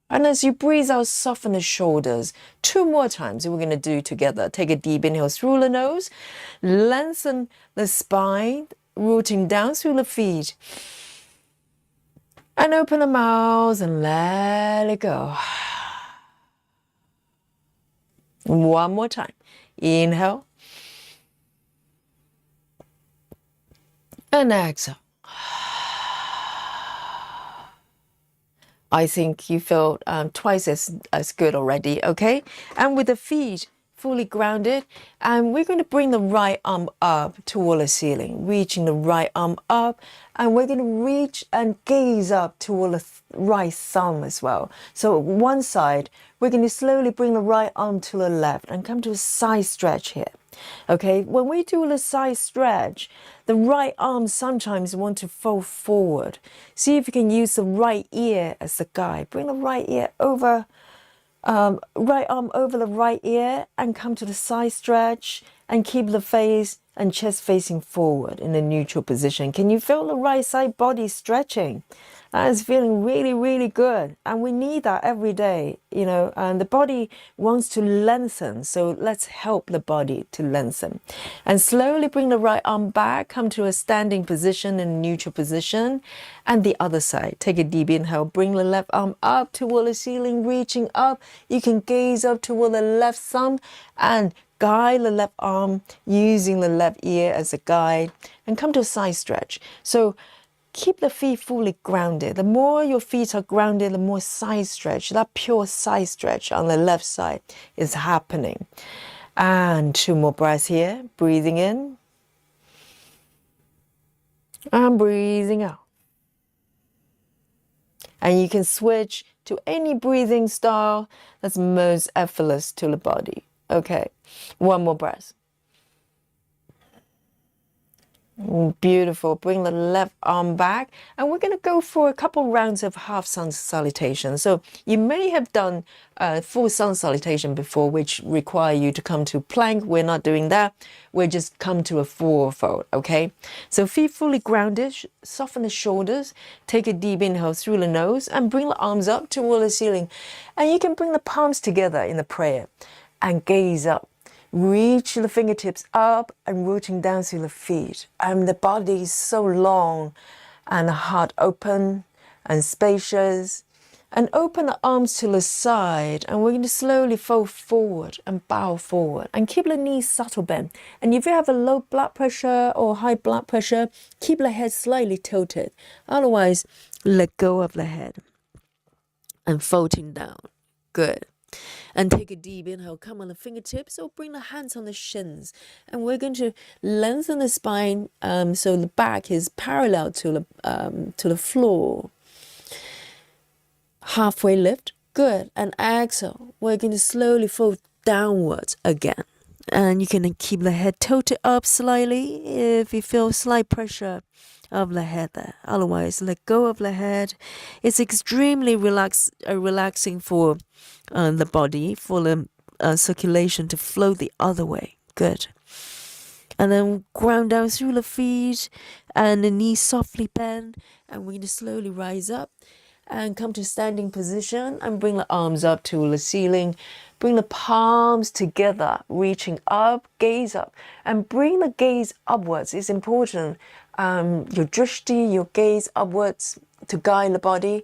And as you breathe out, soften the shoulders. 2 more times we're going to do together. Take a deep inhale through the nose. Lengthen the spine, rooting down through the feet. And open the mouth and let it go. One more time. Inhale. And exhale. I think you feel twice as good already, okay? And with the feet fully grounded, and we're going to bring the right arm up toward the ceiling, reaching the right arm up, and we're going to reach and gaze up toward the right thumb as well. So one side, we're going to slowly bring the right arm to the left and come to a side stretch here. Okay, when we do the side stretch, the right arm sometimes want to fold forward. See if you can use the right ear as the guide. Bring the right ear over, right arm over the right ear and come to the side stretch and keep the face and chest facing forward in a neutral position. Can you feel the right side body stretching? That is feeling really, really good. And we need that every day, you know, and the body wants to lengthen. So let's help the body to lengthen. And slowly bring the right arm back, come to a standing position in a neutral position. And the other side, take a deep inhale, bring the left arm up toward the ceiling, reaching up. You can gaze up toward the left thumb and guide the left arm using the left ear as a guide and come to a side stretch. So keep the feet fully grounded. The more your feet are grounded, the more side stretch, that pure side stretch on the left side is happening. And 2 more breaths here. Breathing in and breathing out. And you can switch to any breathing style that's most effortless to the body. Okay, 1 more breath. Beautiful. Bring the left arm back, and we're going to go for a couple rounds of half sun salutation. So you may have done full sun salutation before, which require you to come to plank. We're not doing that. We're just come to a forward fold. Okay. So feet fully grounded. Soften the shoulders. Take a deep inhale through the nose and bring the arms up toward the ceiling. And you can bring the palms together in the prayer and gaze up. Reach the fingertips up and rooting down through the feet. And the body is so long and the heart open and spacious. And open the arms to the side. And we're going to slowly fold forward and bow forward. And keep the knees subtle bent. And if you have a low blood pressure or high blood pressure, keep the head slightly tilted. Otherwise, let go of the head. And folding down. Good. And take a deep inhale, come on the fingertips or bring the hands on the shins. And we're going to lengthen the spine so the back is parallel to the floor. Halfway lift, good. And exhale, we're going to slowly fold downwards again. And you can keep the head tilted up slightly if you feel slight pressure of the head there. Otherwise, let go of the head. It's extremely relaxing for the body, for the circulation to flow the other way. Good. And then ground down through the feet and the knees softly bend. And we're going to slowly rise up and come to standing position and bring the arms up to the ceiling. Bring the palms together, reaching up, gaze up, and bring the gaze upwards. It's important. Your drishti, your gaze upwards to guide the body,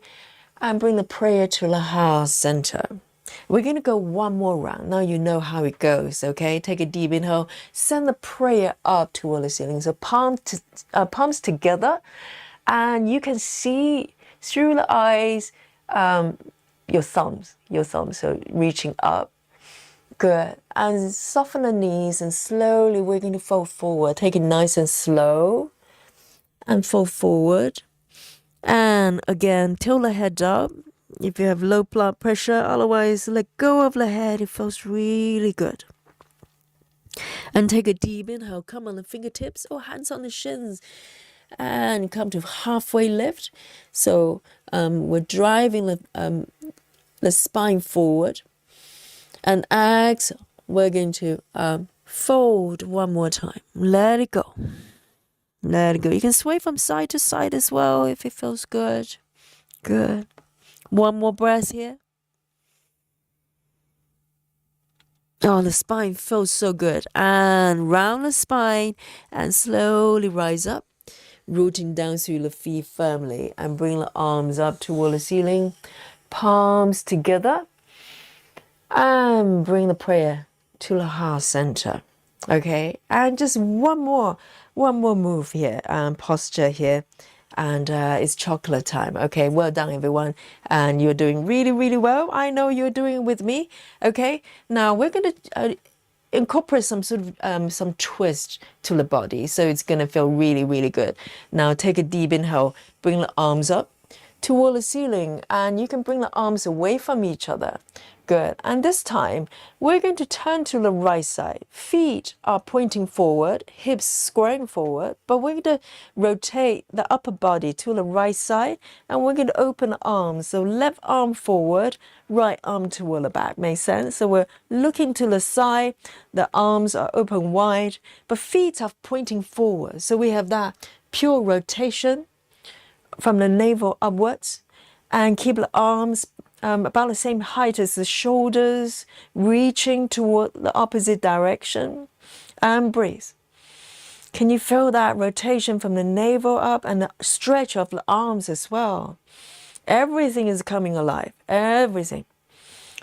and bring the prayer to the heart center. We're going to go 1 more round. Now you know how it goes, okay? Take a deep inhale. Send the prayer up toward the ceiling. So palms together, and you can see through the eyes your thumbs. So reaching up. Good. And soften the knees, and slowly we're going to fold forward. Take it nice and slow. And fold forward. And again, tilt the head up if you have low blood pressure. Otherwise, let go of the head. It feels really good. And take a deep inhale. Come on the fingertips or hands on the shins. And come to halfway lift. So we're driving the spine forward. And exhale. We're going to fold 1 more time. Let it go. Let it go. You can sway from side to side as well if it feels good. Good. 1 more breath here. Oh, the spine feels so good. And round the spine and slowly rise up. Rooting down through the feet firmly and bring the arms up toward the ceiling. Palms together. And bring the prayer to the heart center. Okay. And just one more move here, posture here, and it's chocolate time. Okay, well done everyone, and you're doing really, really well. I know you're doing it with me. Okay, now we're gonna incorporate some sort of some twist to the body, so it's going to feel really, really good. Now take a deep inhale, bring the arms up toward the ceiling, and you can bring the arms away from each other. Good. And this time we're going to turn to the right side. Feet are pointing forward, hips squaring forward, but we're going to rotate the upper body to the right side, and we're going to open the arms. So left arm forward, right arm toward the back. Makes sense? So we're looking to the side, the arms are open wide, but feet are pointing forward. So we have that pure rotation from the navel upwards, and keep the arms about the same height as the shoulders, reaching toward the opposite direction, and breathe. Can you feel that rotation from the navel up and the stretch of the arms as well? Everything is coming alive, everything.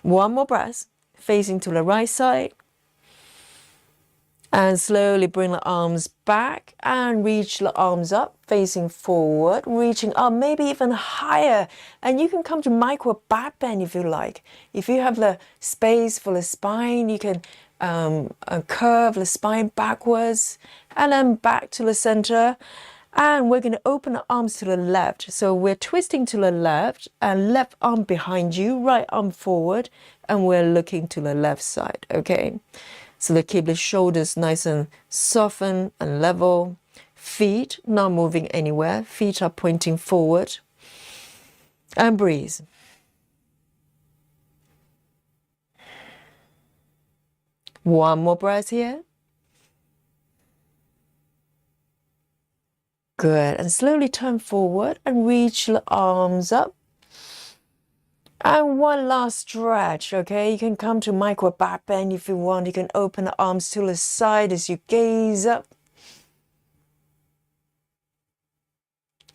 One more breath, facing to the right side. And slowly bring the arms back and reach the arms up, facing forward, reaching up, maybe even higher. And you can come to micro back bend if you like. If you have the space for the spine, you can curve the spine backwards and then back to the center. And we're going to open the arms to the left. So we're twisting to the left, and left arm behind you, right arm forward, and we're looking to the left side, okay? So they keep the shoulders nice and soften and level. Feet not moving anywhere. Feet are pointing forward. And breathe. One more breath here. Good. And slowly turn forward and reach the arms up. And one last stretch, okay? You can come to micro back bend if you want. You can open the arms to the side as you gaze up.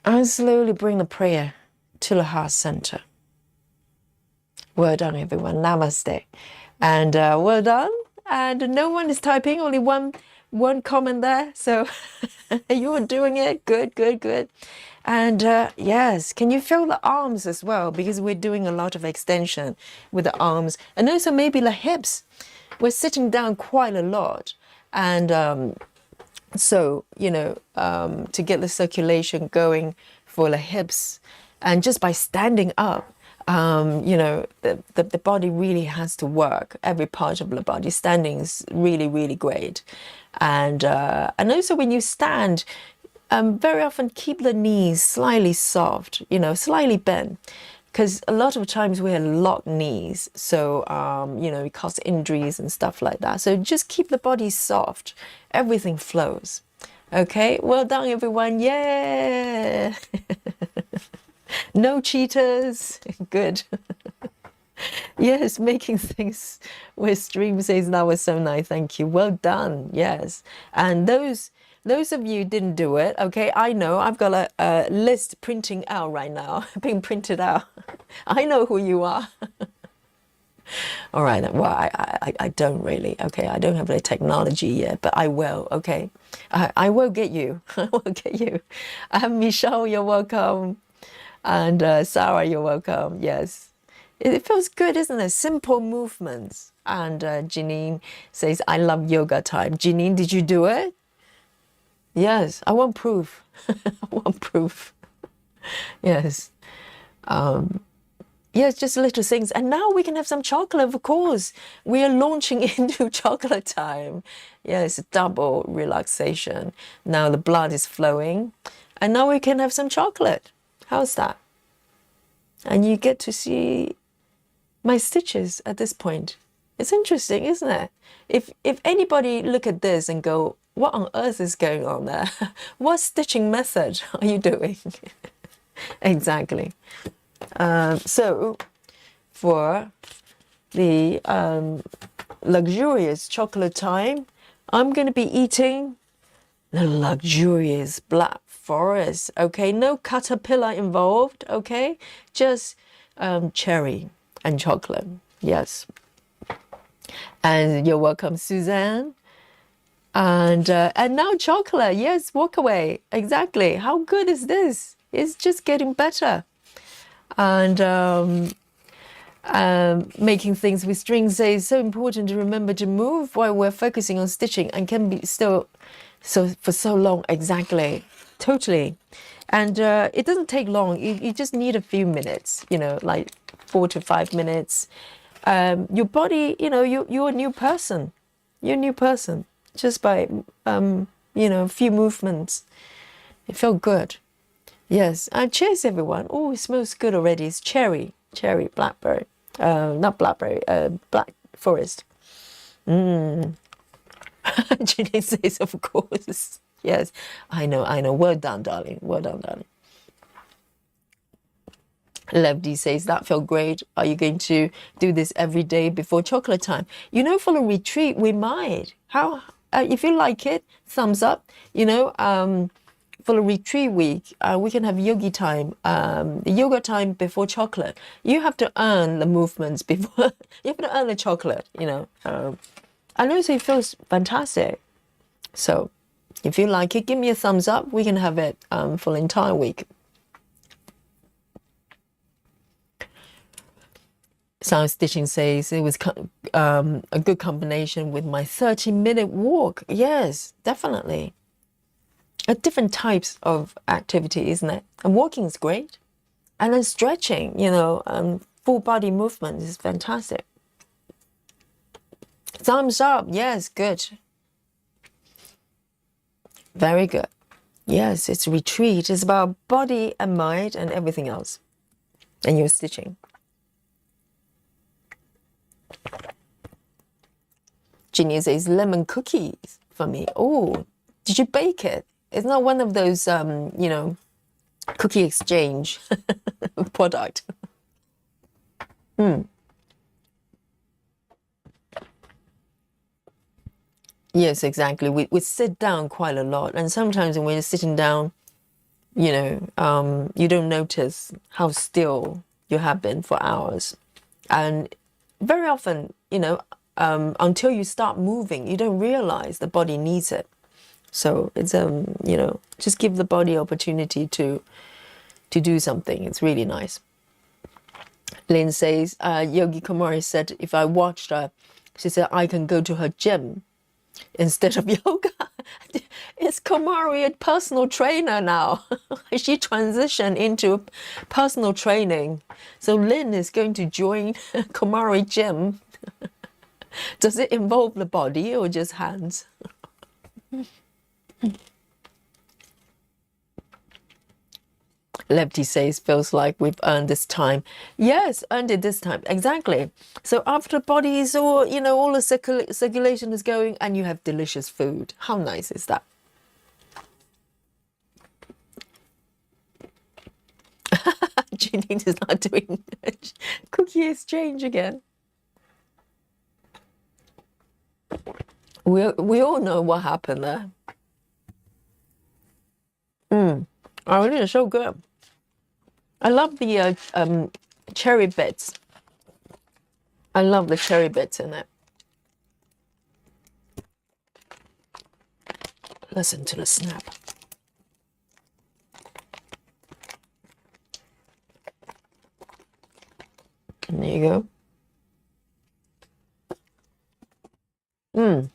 And slowly bring the prayer to the heart center. Well done, everyone. Namaste. And well done. And no one is typing, only one comment there. So you are doing it. Good, good, good. And yes, can you feel the arms as well? Because we're doing a lot of extension with the arms. And also maybe the hips. We're sitting down quite a lot. And so, you know, to get the circulation going for the hips, and just by standing up, you know, the body really has to work. Every part of the body. Standing is really, really great. And also when you stand, very often keep the knees slightly soft, you know, slightly bent, because a lot of times we have locked knees, so you know, it causes injuries and stuff like that. So just keep the body soft, everything flows. Okay, well done everyone. Yeah. No cheaters. Good. Yes, making things with stream says that was so nice. Thank you. Well done. Yes. And those of you didn't do it, okay, I know. I've got a list printing out right now, being printed out. I know who you are. All right, well, I don't really, okay, I don't have the technology yet, but I will, okay. I will get you. I will get you. Michelle, you're welcome. And Sarah, you're welcome. Yes. It feels good, isn't it? Simple movements. And Janine says, I love yoga time. Janine, did you do it? Yes, I want proof. I want proof. Yes. Yes, just little things. And now we can have some chocolate, of course. We are launching into chocolate time. Yes, double relaxation. Now the blood is flowing. And now we can have some chocolate. How's that? And you get to see my stitches at this point. It's interesting, isn't it? If anybody look at this and go, what on earth is going on there? What stitching method are you doing? Exactly. So for the luxurious chocolate time, I'm going to be eating the luxurious black forest. Okay, no caterpillar involved. Okay, just cherry and chocolate. Yes. And you're welcome, Suzanne. And now chocolate. Yes, walk away. Exactly. How good is this? It's just getting better. And Making things with strings says so important to remember to move while we're focusing on stitching and can be still so for so long. Exactly, totally. And it doesn't take long. You just need a few minutes, you know, like 4 to 5 minutes. Your body, you know, you're a new person. You're a new person just by, you know, a few movements. It felt good. Yes. Cheers, everyone. Oh, it smells good already. It's cherry, blackberry. Not blackberry, black forest. Ginny says, of course. Yes, I know. Well done, darling. Well done, darling. Levdi says, that felt great. Are you going to do this every day before chocolate time? You know, for a retreat, we might. How, if you like it, thumbs up. You know, for a retreat week, we can have yoga time before chocolate. You have to earn the movements before, you have to earn the chocolate, you know. And also it feels fantastic. So if you like it, give me a thumbs up. We can have it for the entire week. Sound Stitching says it was a good combination with my 30-minute walk. Yes, definitely. Different types of activity, isn't it? And walking is great. And then stretching, you know, full body movement is fantastic. Thumbs up. Yes, good. Very good. Yes, it's retreat. It's about body and mind and everything else. And you're stitching. Ginny says lemon cookies for me. Oh, did you bake it? It's not one of those, you know, cookie exchange product. Yes, exactly. We sit down quite a lot. And sometimes when you're sitting down, you know, you don't notice how still you have been for hours. And very often, you know, until you start moving, you don't realize the body needs it. So it's, you know, just give the body opportunity to do something. It's really nice. Lynn says, Yogi Kumari said, if I watched her, she said, I can go to her gym instead of yoga. Is Kumari a personal trainer now? She transitioned into personal training. So Lynn is going to join Kumari gym. Does it involve the body or just hands? Lefty says, feels like we've earned this time. Yes, earned it this time. Exactly. So after the body is all, you know, all the circulation is going and you have delicious food. How nice is that? Janine is not doing cookie exchange again. We all know what happened there. Oh, it is so good. I love the cherry bits. I love the cherry bits in it. Listen to the snap. And there you go.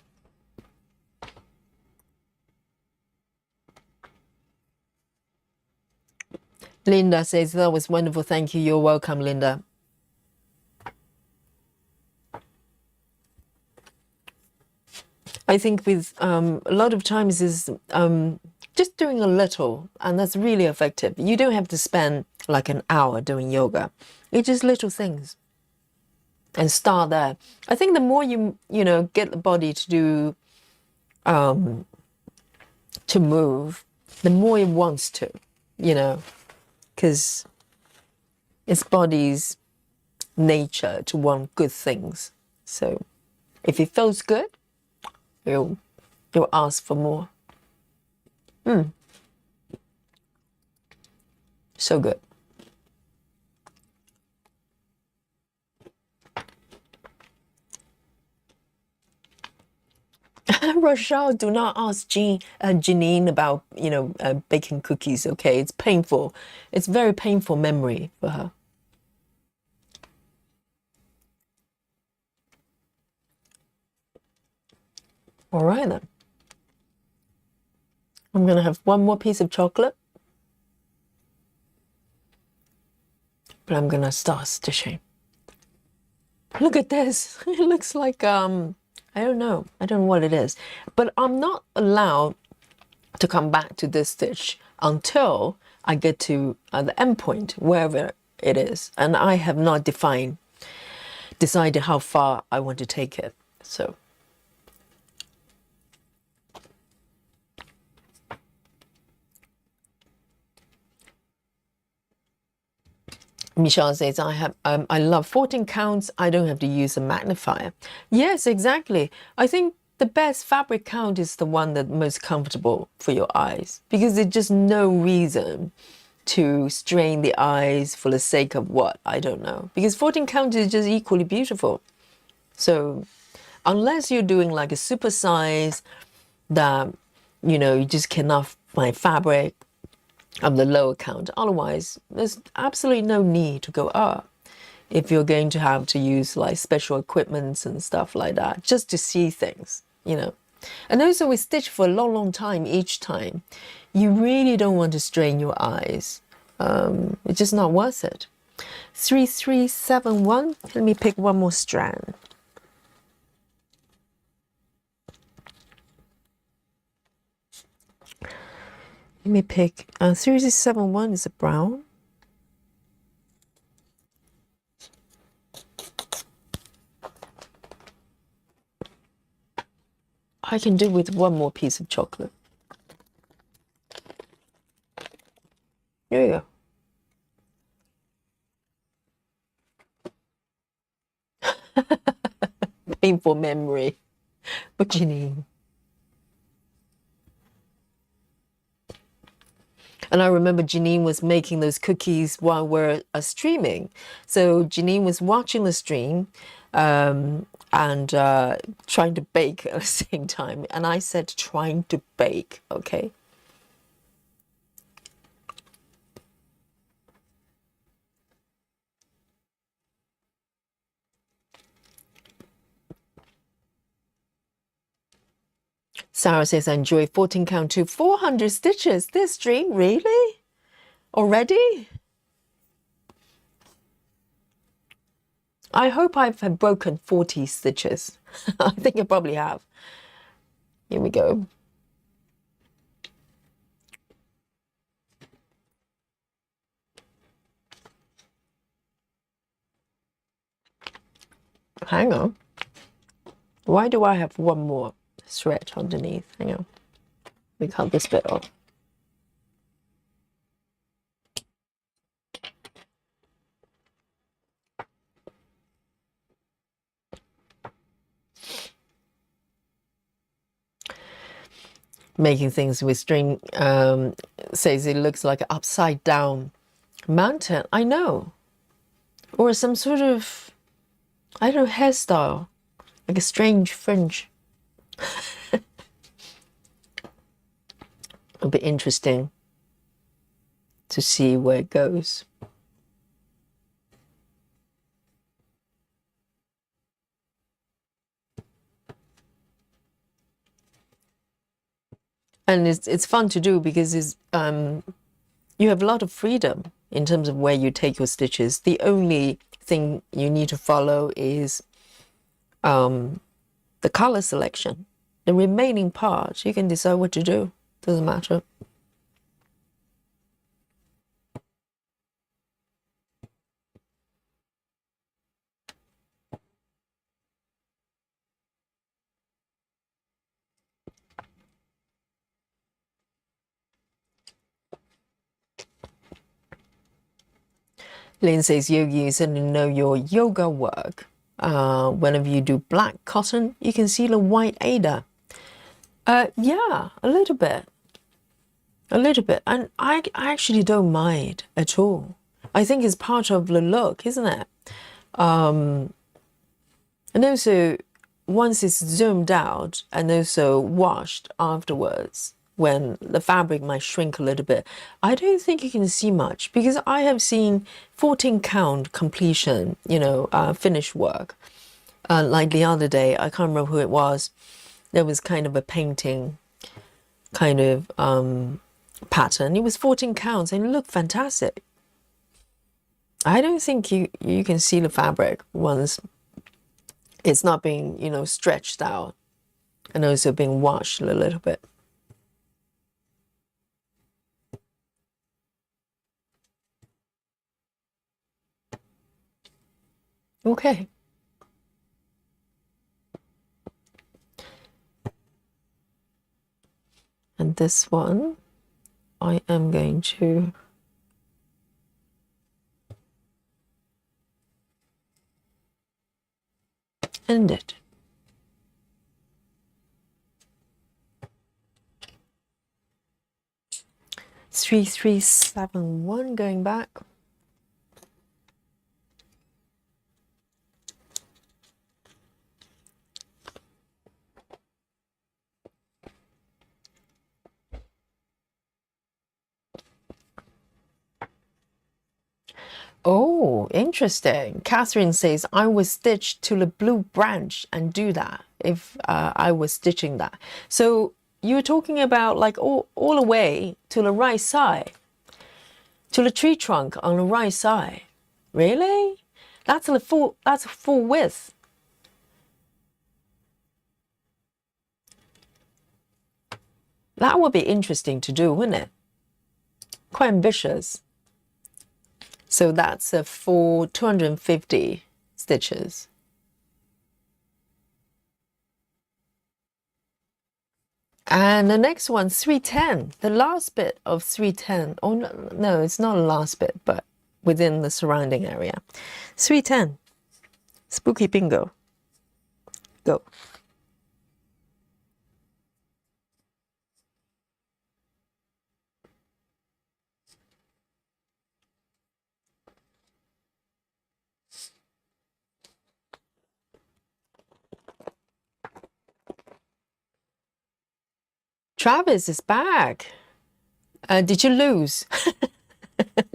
Linda says, that was wonderful. Thank you. You're welcome, Linda. I think with a lot of times is just doing a little, and that's really effective. You don't have to spend like an hour doing yoga. It's just little things. And start there. I think the more you know, get the body to do, to move, the more it wants to, you know, because it's body's nature to want good things. So if it feels good, you'll ask for more. So good. Rochelle, do not ask Janine about, you know, baking cookies, okay? It's painful. It's very painful memory for her. All right then. I'm going to have one more piece of chocolate. But I'm going to start stitching. Look at this. It looks like, I don't know. I don't know what it is. But I'm not allowed to come back to this stitch until I get to the end point, wherever it is. And I have not decided how far I want to take it. So. Michelle says, I love 14 counts. I don't have to use a magnifier. Yes, exactly. I think the best fabric count is the one that's most comfortable for your eyes, because there's just no reason to strain the eyes for the sake of what? I don't know. Because 14 count is just equally beautiful. So unless you're doing like a super size that, you know, you just cannot find fabric of the lower count. Otherwise, there's absolutely no need to go up if you're going to have to use like special equipments and stuff like that, just to see things, you know. And also we stitch for a long, long time each time. You really don't want to strain your eyes. It's just not worth it. 3371, let me pick one more strand. Let me pick 3371 is a brown. I can do with one more piece of chocolate. Here you go. Painful memory. But Janine. And I remember Janine was making those cookies while we're streaming. So Janine was watching the stream and trying to bake at the same time. And I said, trying to bake, okay? Sarah says, I enjoy 14 count to 400 stitches this stream. Really? Already? I hope I've broken 40 stitches. I think I probably have. Here we go. Hang on. Why do I have one more thread underneath? Hang on. We cut this bit off. Making things with string says it looks like an upside down mountain. I know. Or some sort of, I don't know, hairstyle. Like a strange fringe. It'll be interesting to see where it goes. And it's fun to do because it's, you have a lot of freedom in terms of where you take your stitches. The only thing you need to follow is the color selection. The remaining part, you can decide what to do. Doesn't matter. Lynn says, Yogi, you certainly know your yoga work. Whenever you do black cotton, you can see the white Ada. Yeah, a little bit. A little bit. And I actually don't mind at all. I think it's part of the look, isn't it? And also, once it's zoomed out and also washed afterwards, when the fabric might shrink a little bit, I don't think you can see much, because I have seen 14 count completion, you know, finished work. Like the other day, I can't remember who it was, there was kind of a painting kind of pattern. It was 14 counts and it looked fantastic. I don't think you can see the fabric once it's not being, you know, stretched out and also being washed a little bit. Okay. And this one, I am going to end it. Three, 3, 7, 1 going back. Oh, interesting. Catherine says, I would stitch to the blue branch and do that if I was stitching that. So you're talking about like all the way to the right side, to the tree trunk on the right side. Really? That's full width. That would be interesting to do, wouldn't it? Quite ambitious. So that's for 250 stitches. And the next one, 310, the last bit of 310. Oh, no, it's not the last bit, but within the surrounding area. 310, spooky bingo. Go. Travis is back. Did you lose?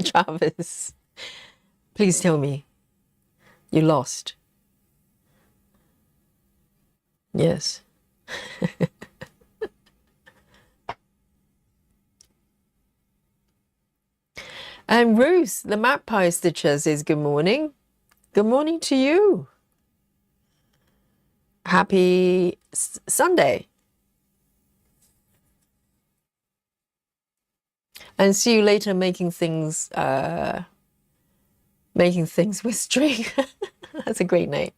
Travis, please tell me you lost. Yes. And Ruth, the Magpie Stitcher, says good morning. Good morning to you. Happy Sunday. And see you later making things with string. That's a great name.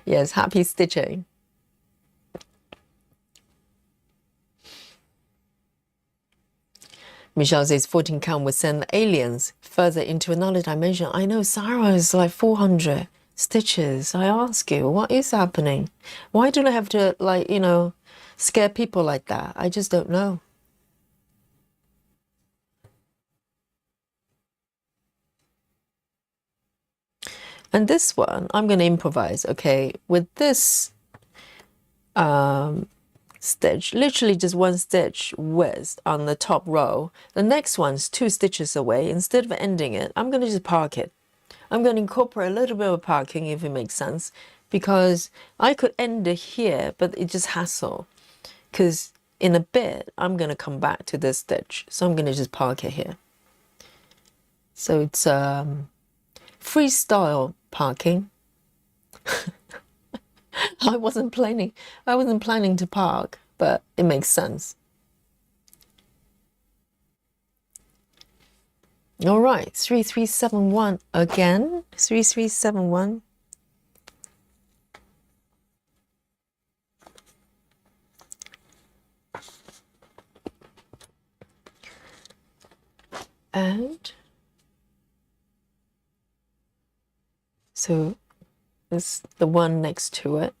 Yes, happy stitching. Michelle says 14 count would send the aliens further into another dimension. I know Sarah is like 400 stitches. I ask you, what is happening? Why do they have to, like, you know, scare people like that? I just don't know. And this one, I'm going to improvise, okay? With this stitch, literally just one stitch width on the top row. The next one's 2 stitches away. Instead of ending it, I'm going to just park it. I'm going to incorporate a little bit of parking, if it makes sense, because I could end it here, but it's just hassle. Because in a bit, I'm going to come back to this stitch. So I'm going to just park it here. So it's freestyle parking. I wasn't planning to park, but it makes sense. All right, 3371 again. 3371. And so this the one next to it.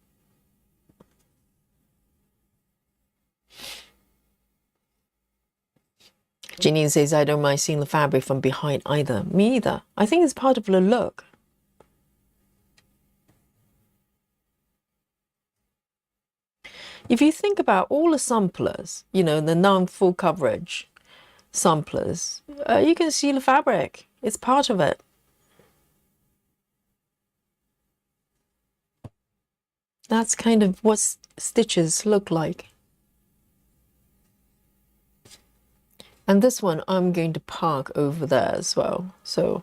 Janine says, I don't mind seeing the fabric from behind either. Me either. I think it's part of the look. If you think about all the samplers, you know, the non-full coverage samplers, you can see the fabric. It's part of it. That's kind of what stitches look like. And this one I'm going to park over there as well. So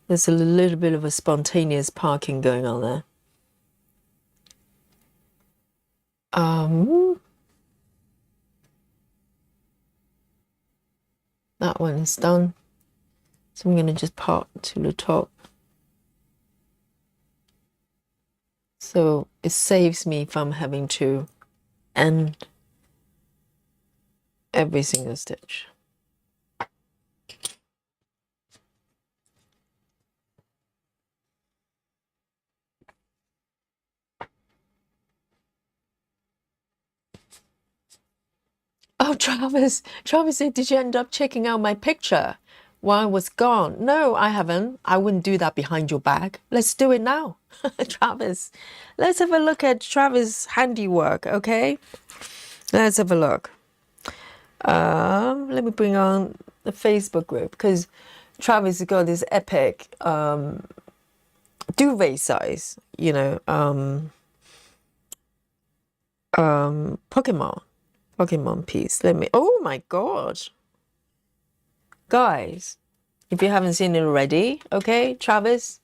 there's a little bit of a spontaneous parking going on there. That one is done. So I'm going to just park to the top. So it saves me from having to end every single stitch. Oh, Travis, did you end up checking out my picture while I was gone? No, I haven't. I wouldn't do that behind your back. Let's do it now. Travis, let's have a look at Travis' handiwork, okay? Let's have a look. Let me bring on the Facebook group because Travis has got this epic duvet size, you know, Pokemon piece. Oh my God. Guys, if you haven't seen it already, okay, Travis,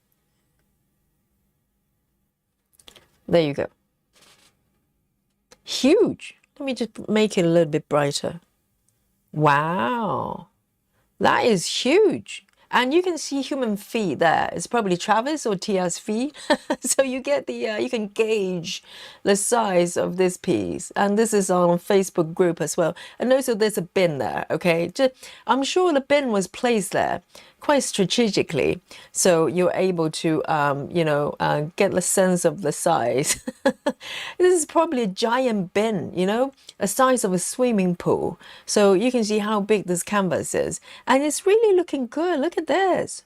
there you go. Huge. Let me just make it a little bit brighter. Wow, that is huge. And you can see human feet there. It's probably Travis or Tia's feet. So you get the, you can gauge the size of this piece. And this is on Facebook group as well. And also there's a bin there, okay? I'm sure the bin was placed there quite strategically. So you're able to, get the sense of the size. This is probably a giant bin, you know, a size of a swimming pool. So you can see how big this canvas is. And it's really looking good. Look at this.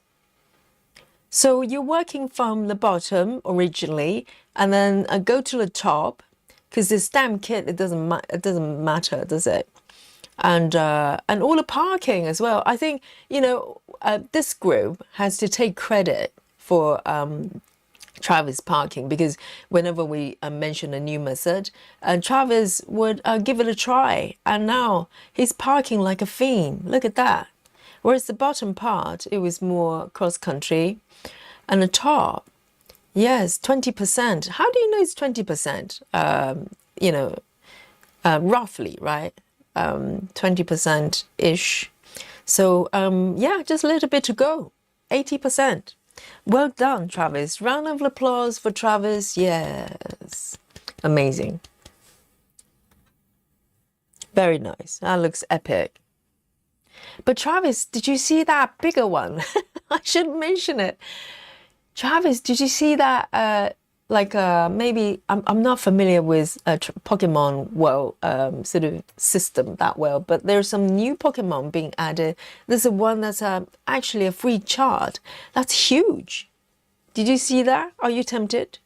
So you're working from the bottom originally, and then go to the top, because the stamp kit, it doesn't matter, does it? And all the parking as well. I think, you know, this group has to take credit for Travis parking, because whenever we mention a new method, Travis would give it a try, and now he's parking like a fiend. Look at that. Whereas the bottom part, it was more cross-country, and the top, yes, 20%. How do you know it's 20%? Roughly, right? 20%-ish. So yeah, just a little bit to go. 80%. Well done, Travis. Round of applause for Travis. Yes. Amazing. Very nice. That looks epic. But Travis, did you see that bigger one? I should mention it. Travis, did you see that? Maybe I'm not familiar with Pokemon sort of system that well, but there's some new Pokemon being added. There's a one that's actually a free chart. That's huge. Did you see that? Are you tempted?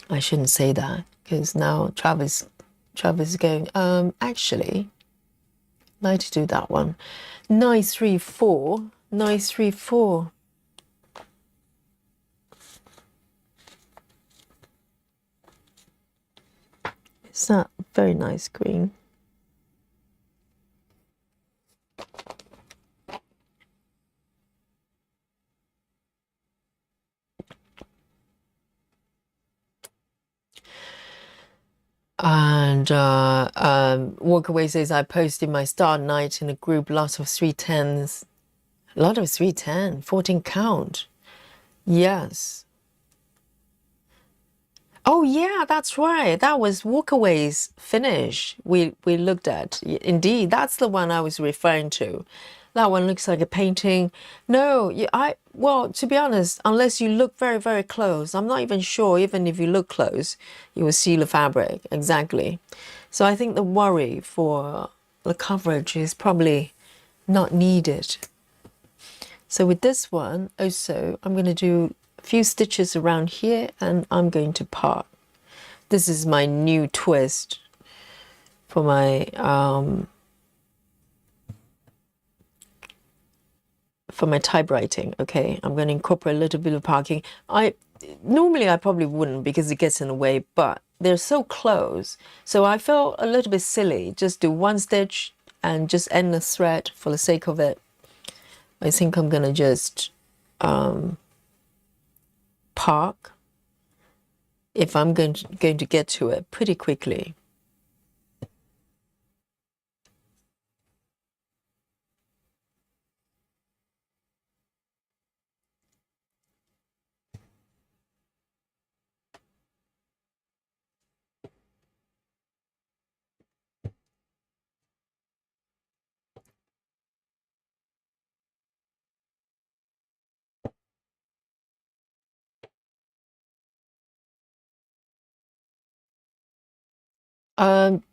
I shouldn't say that because now Travis is going. Actually, I'd like to do that one. 934. 934. It's that very nice green. And Walkaway says, I posted my start night in a group, lots of 310s. A lot of 310, 14 count. Yes. Oh yeah, that's right. That was Walkaway's finish we looked at. Indeed, that's the one I was referring to. That one looks like a painting. No, well, to be honest, unless you look very, very close, I'm not even sure, even if you look close, you will see the fabric, exactly. So I think the worry for the coverage is probably not needed. So with this one, also, I'm going to do a few stitches around here, and I'm going to part. This is my new twist for my for my typewriting. Okay, I'm going to incorporate a little bit of parking. Normally I probably wouldn't because it gets in the way, but they're so close, so I felt a little bit silly. Just do one stitch and just end the thread for the sake of it. I think I'm going to just park if I'm going to get to it pretty quickly.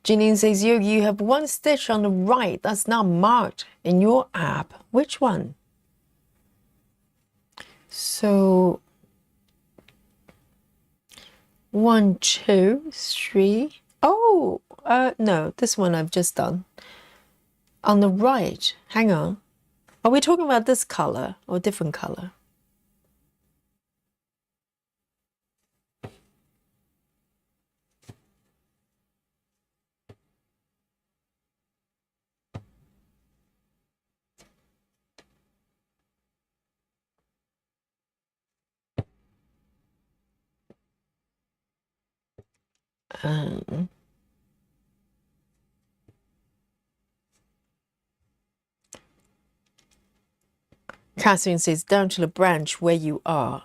Janine says, Yogi, you have one stitch on the right that's not marked in your app. Which one? So 1, 2, 3. Oh, no, this one I've just done. On the right, hang on. Are we talking about this color or different color? Catherine says, down to the branch where you are.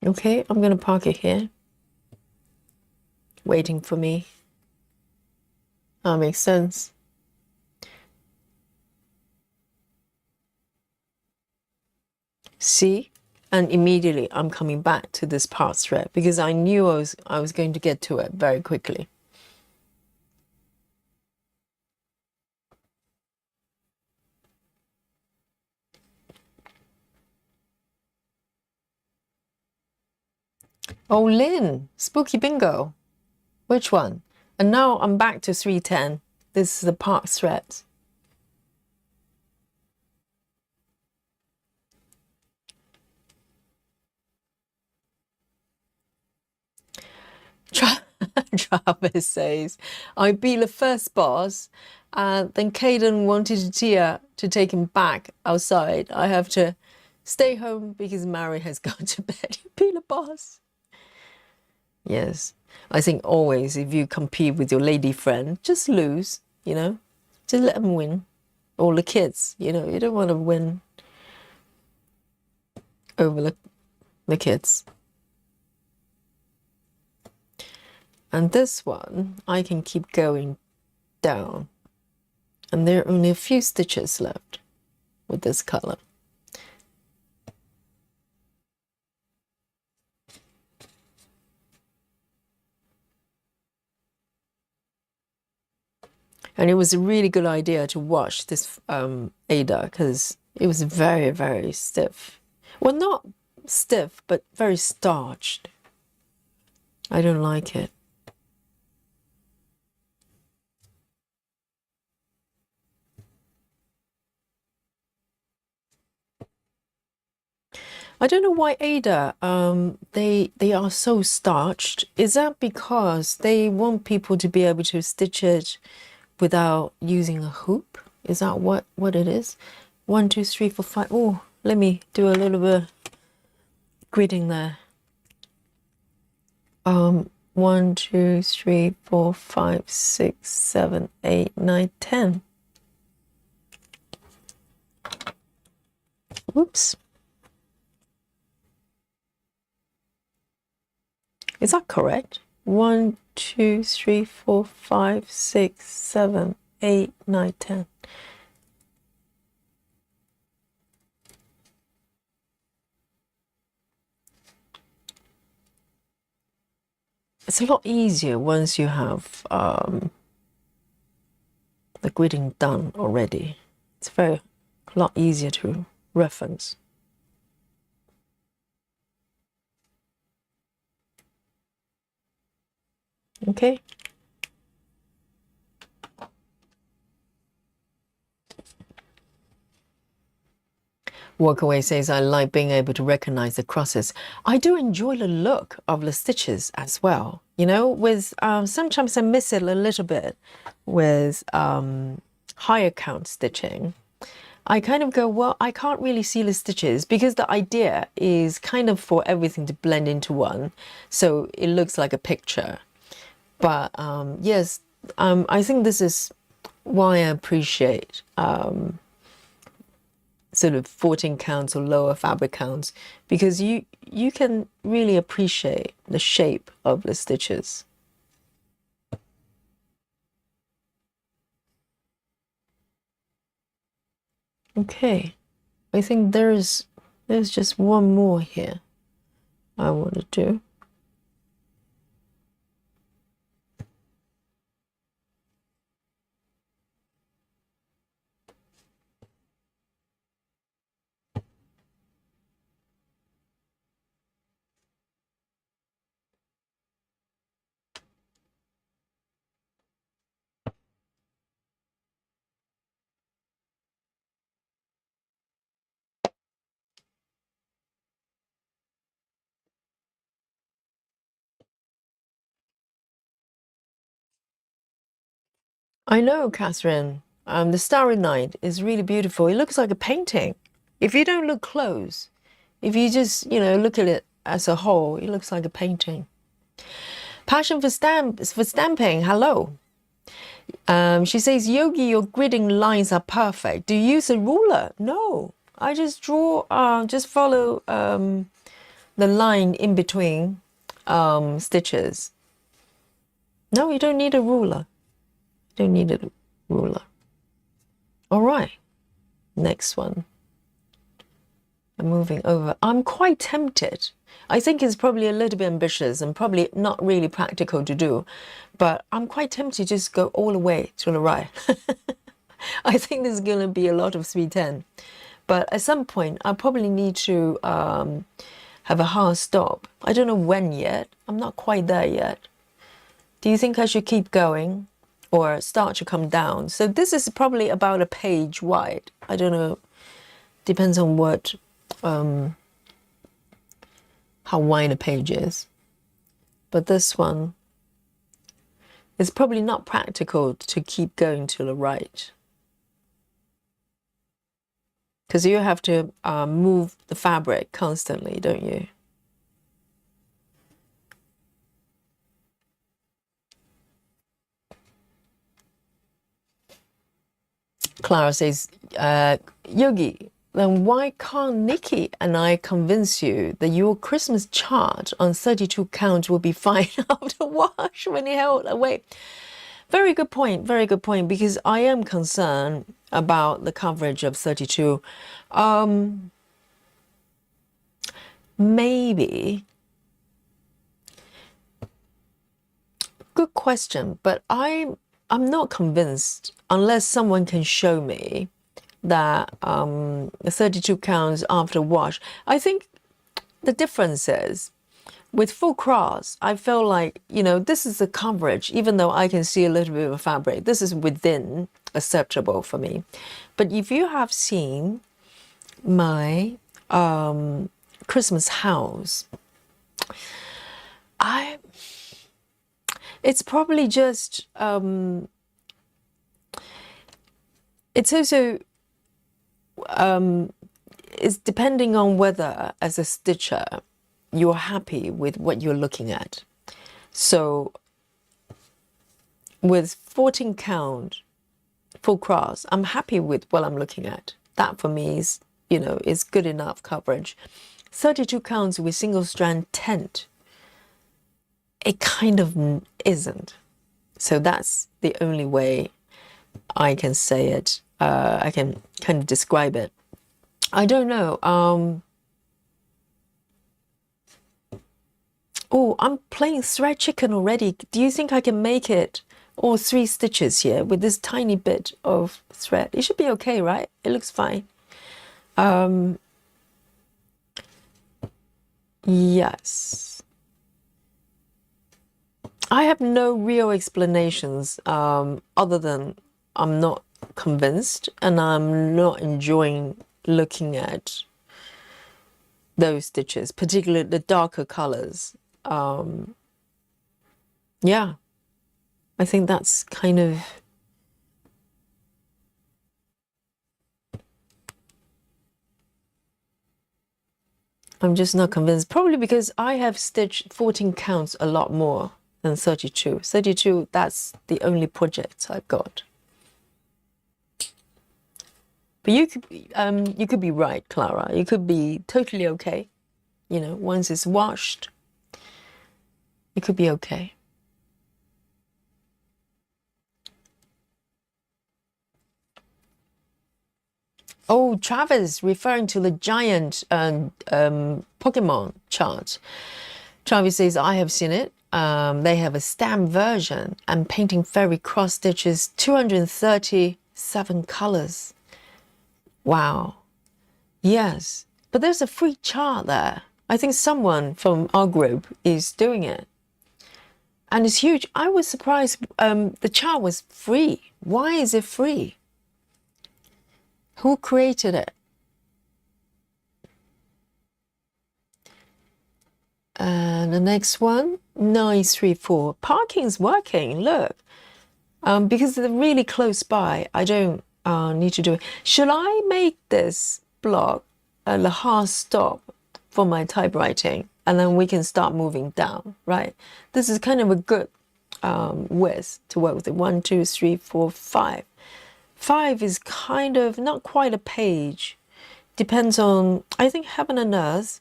Okay, I'm going to park it here. Waiting for me. That makes sense. See? And immediately I'm coming back to this part thread because I knew I was going to get to it very quickly. Oh, Lynn, spooky bingo. Which one? And now I'm back to 310. This is the part thread. Travis says, I beat the first boss, and then Caden wanted Tia to take him back outside. I have to stay home because Mary has gone to bed. You beat the boss. Yes, I think always if you compete with your lady friend, just lose, you know, just let them win. Or the kids, you know, you don't want to win over the kids. And this one, I can keep going down. And there are only a few stitches left with this color. And it was a really good idea to wash this Ada because it was very, very stiff. Well, not stiff, but very starched. I don't like it. I don't know why Ada, they are so starched. Is that because they want people to be able to stitch it without using a hoop? Is that what it is? 1, 2, 3, 4, 5. Oh, let me do a little bit of gridding there. 1, 2, 3, 4, 5, 6, 7, 8, 9, 10. Whoops. Is that correct? 1, 2, 3, 4, 5, 6, 7, 8, 9, 10. It's a lot easier once you have the gridding done already. It's a lot easier to reference. Okay. Walkaway says, I like being able to recognize the crosses. I do enjoy the look of the stitches as well. You know, with sometimes I miss it a little bit with higher count stitching. I kind of go, well, I can't really see the stitches because the idea is kind of for everything to blend into one. So it looks like a picture. But yes, I think this is why I appreciate sort of 14 counts or lower fabric counts, because you can really appreciate the shape of the stitches. Okay, I think there's just one more here I want to do. I know, Catherine. The Starry Night is really beautiful. It looks like a painting. If you don't look close, if you just, look at it as a whole, it looks like a painting. Passion for stamping. Hello. She says, Yogi, your gridding lines are perfect. Do you use a ruler? No, I just draw, just follow the line in between stitches. No, you don't need a ruler. You don't need a ruler. All right, next one. I'm moving over. I'm quite tempted. I think it's probably a little bit ambitious and probably not really practical to do, but I'm quite tempted to just go all the way to the right. I think there's going to be a lot of 310. But at some point, I probably need to have a hard stop. I don't know when yet. I'm not quite there yet. Do you think I should keep going or start to come down? So this is probably about a page wide. I don't know. Depends on what, how wide a page is. But this one is probably not practical to keep going to the right, because you have to move the fabric constantly, don't you? Clara says, Yogi, then why can't Nikki and I convince you that your Christmas chart on 32 count will be fine after wash when you held away? Very good point, because I am concerned about the coverage of 32. Maybe. Good question, but I'm not convinced unless someone can show me that 32 counts after wash. I think the difference is with full cross, I feel like, this is the coverage, even though I can see a little bit of fabric, this is within acceptable for me. But if you have seen my Christmas house, it's probably just, it's also, it's depending on whether, as a stitcher, you're happy with what you're looking at. So with 14 count full cross, I'm happy with what I'm looking at. That for me is, is good enough coverage. 32 counts with single strand tent, it kind of isn't. So that's the only way I can say it. I can kind of describe it. I don't know. Oh, I'm playing thread chicken already. Do you think I can make it all 3 stitches here with this tiny bit of thread? It should be okay, right? It looks fine. Yes. I have no real explanations other than I'm not convinced and I'm not enjoying looking at those stitches, particularly the darker colors. Yeah, I think that's kind of... I'm just not convinced, probably because I have stitched 14 counts a lot more than 32. 32, that's the only project I've got. But you could be right, Clara. You could be totally okay. You know, once it's washed, it could be okay. Oh, Travis, referring to the giant Pokemon chart. Travis says, I have seen it. They have a stamp version and painting fairy cross stitches, 237 colors. Wow. Yes, but there's a free chart there. I think someone from our group is doing it. And it's huge. I was surprised the chart was free. Why is it free? Who created it? And the next one, 934. Parking's working, look. Because they're really close by, I don't need to do it. Should I make this block the hard stop for my typewriting? And then we can start moving down, right? This is kind of a good width to work with. 1, 2, 3, 4, 5. 5 is kind of not quite a page. Depends on, I think, heaven and earth.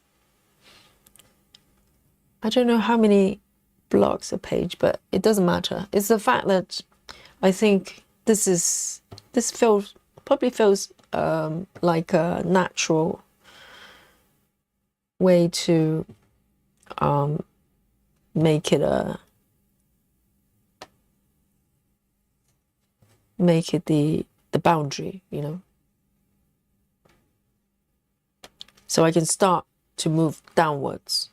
I don't know how many blocks a page, but it doesn't matter. It's the fact that I think this probably feels like a natural way to make it the boundary, you know. So I can start to move downwards.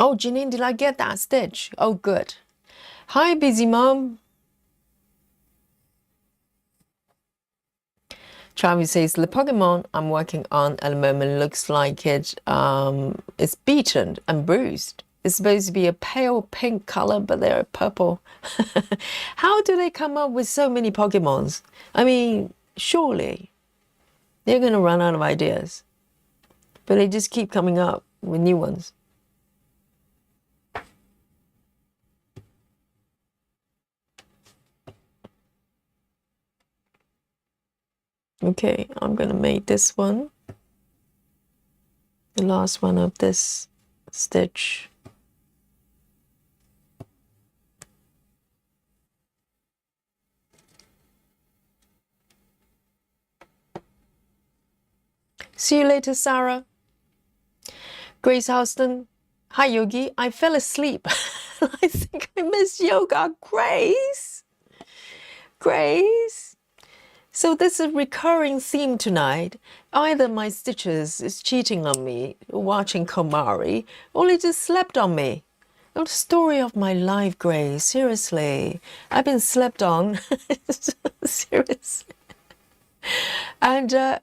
Oh, Janine, did I get that stitch? Oh, good. Hi, busy mom. Travis says, the Pokemon I'm working on at the moment looks like it's beaten and bruised. It's supposed to be a pale pink color, but they're purple. How do they come up with so many Pokemons? I mean, surely they're going to run out of ideas. But they just keep coming up with new ones. Okay, I'm going to make this one the last one of this stitch. See you later, Sarah. Grace Houston. Hi, Yogi. I fell asleep. I think I missed yoga. Grace. Grace. So this is a recurring theme tonight. Either my stitches is cheating on me, watching Komari, or they just slept on me. Oh, the story of my life, Grace. Seriously. I've been slept on. Seriously. And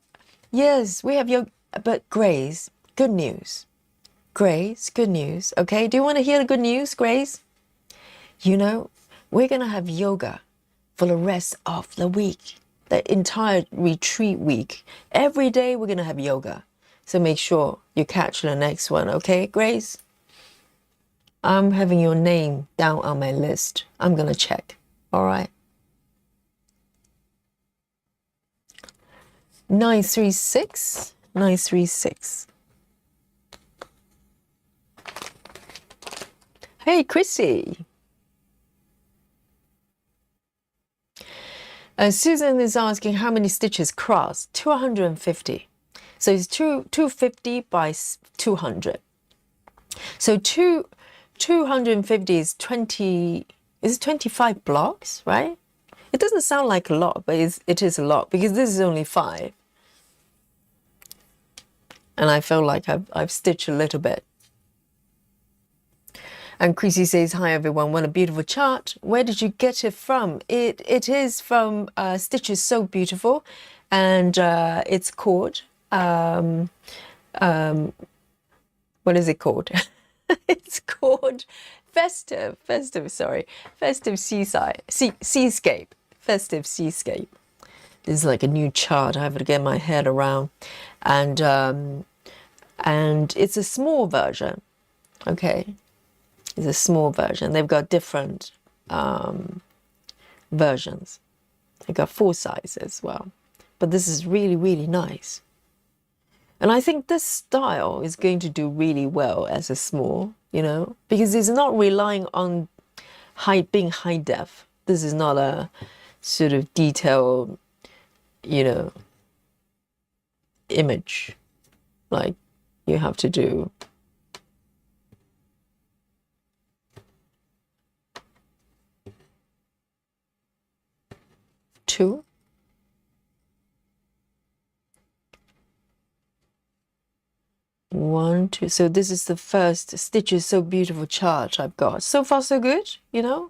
yes, we have yoga. But Grace, good news. Grace, good news. Okay, do you want to hear the good news, Grace? You know, we're going to have yoga for the rest of the week. The entire retreat week. Every day we're going to have yoga. So make sure you catch the next one, okay, Grace? I'm having your name down on my list. I'm going to check, all right? 936, 936. Hey, Chrissy. Susan is asking how many stitches cross. 250. So it's 250 by 200. So 250 is 20, is it 25 blocks, right? It doesn't sound like a lot, but it is a lot because this is only 5. And I feel like I've stitched a little bit. And Chrissy says, hi everyone, what a beautiful chart. Where did you get it from? It is from Stitches So Beautiful, and it's called, what is it called? It's called Festive, Festive Seascape, Festive Seascape. This is like a new chart I have to get my head around. And it's a small version, okay? It's a small version. They've got different versions. They've got 4 sizes as well. But this is really, really nice. And I think this style is going to do really well as a small, you know, because it's not relying on being high def. This is not a sort of detailed, you know, image like you have to do. Two. One, two. So this is the first Stitches So Beautiful chart I've got. So far, so good, you know.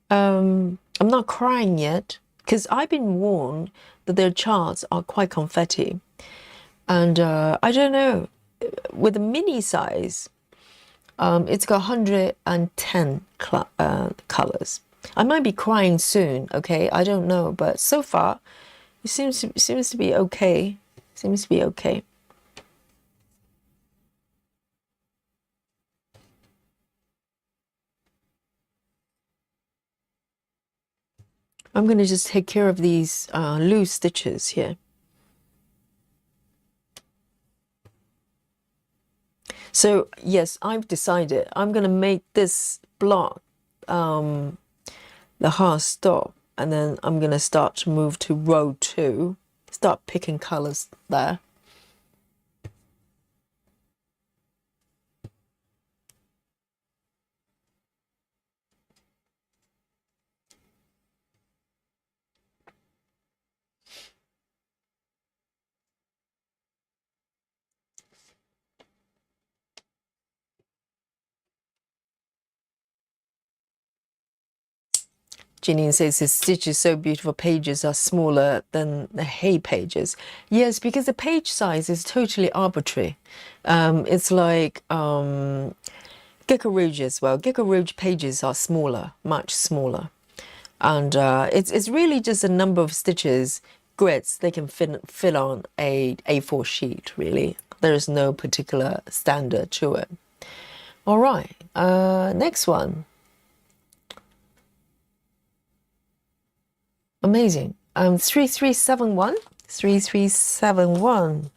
I'm not crying yet because I've been warned that their charts are quite confetti. And I don't know, with the mini size, it's got 110 colors. I might be crying soon, okay? I don't know, but so far, it seems to be okay. Seems to be okay. I'm going to just take care of these loose stitches here. So yes, I've decided I'm going to make this block the hard stop, and then I'm going to start to move to row 2, start picking colors there. Janine says his Stitches So Beautiful pages are smaller than the Hay pages. Yes, because the page size is totally arbitrary. It's like Gecko Rouge as well. Gecko Rouge pages are smaller, much smaller. And it's really just a number of stitches, grids, they can fit on a A4 sheet, really. There is no particular standard to it. All right, next one. Amazing. 3371. 3371.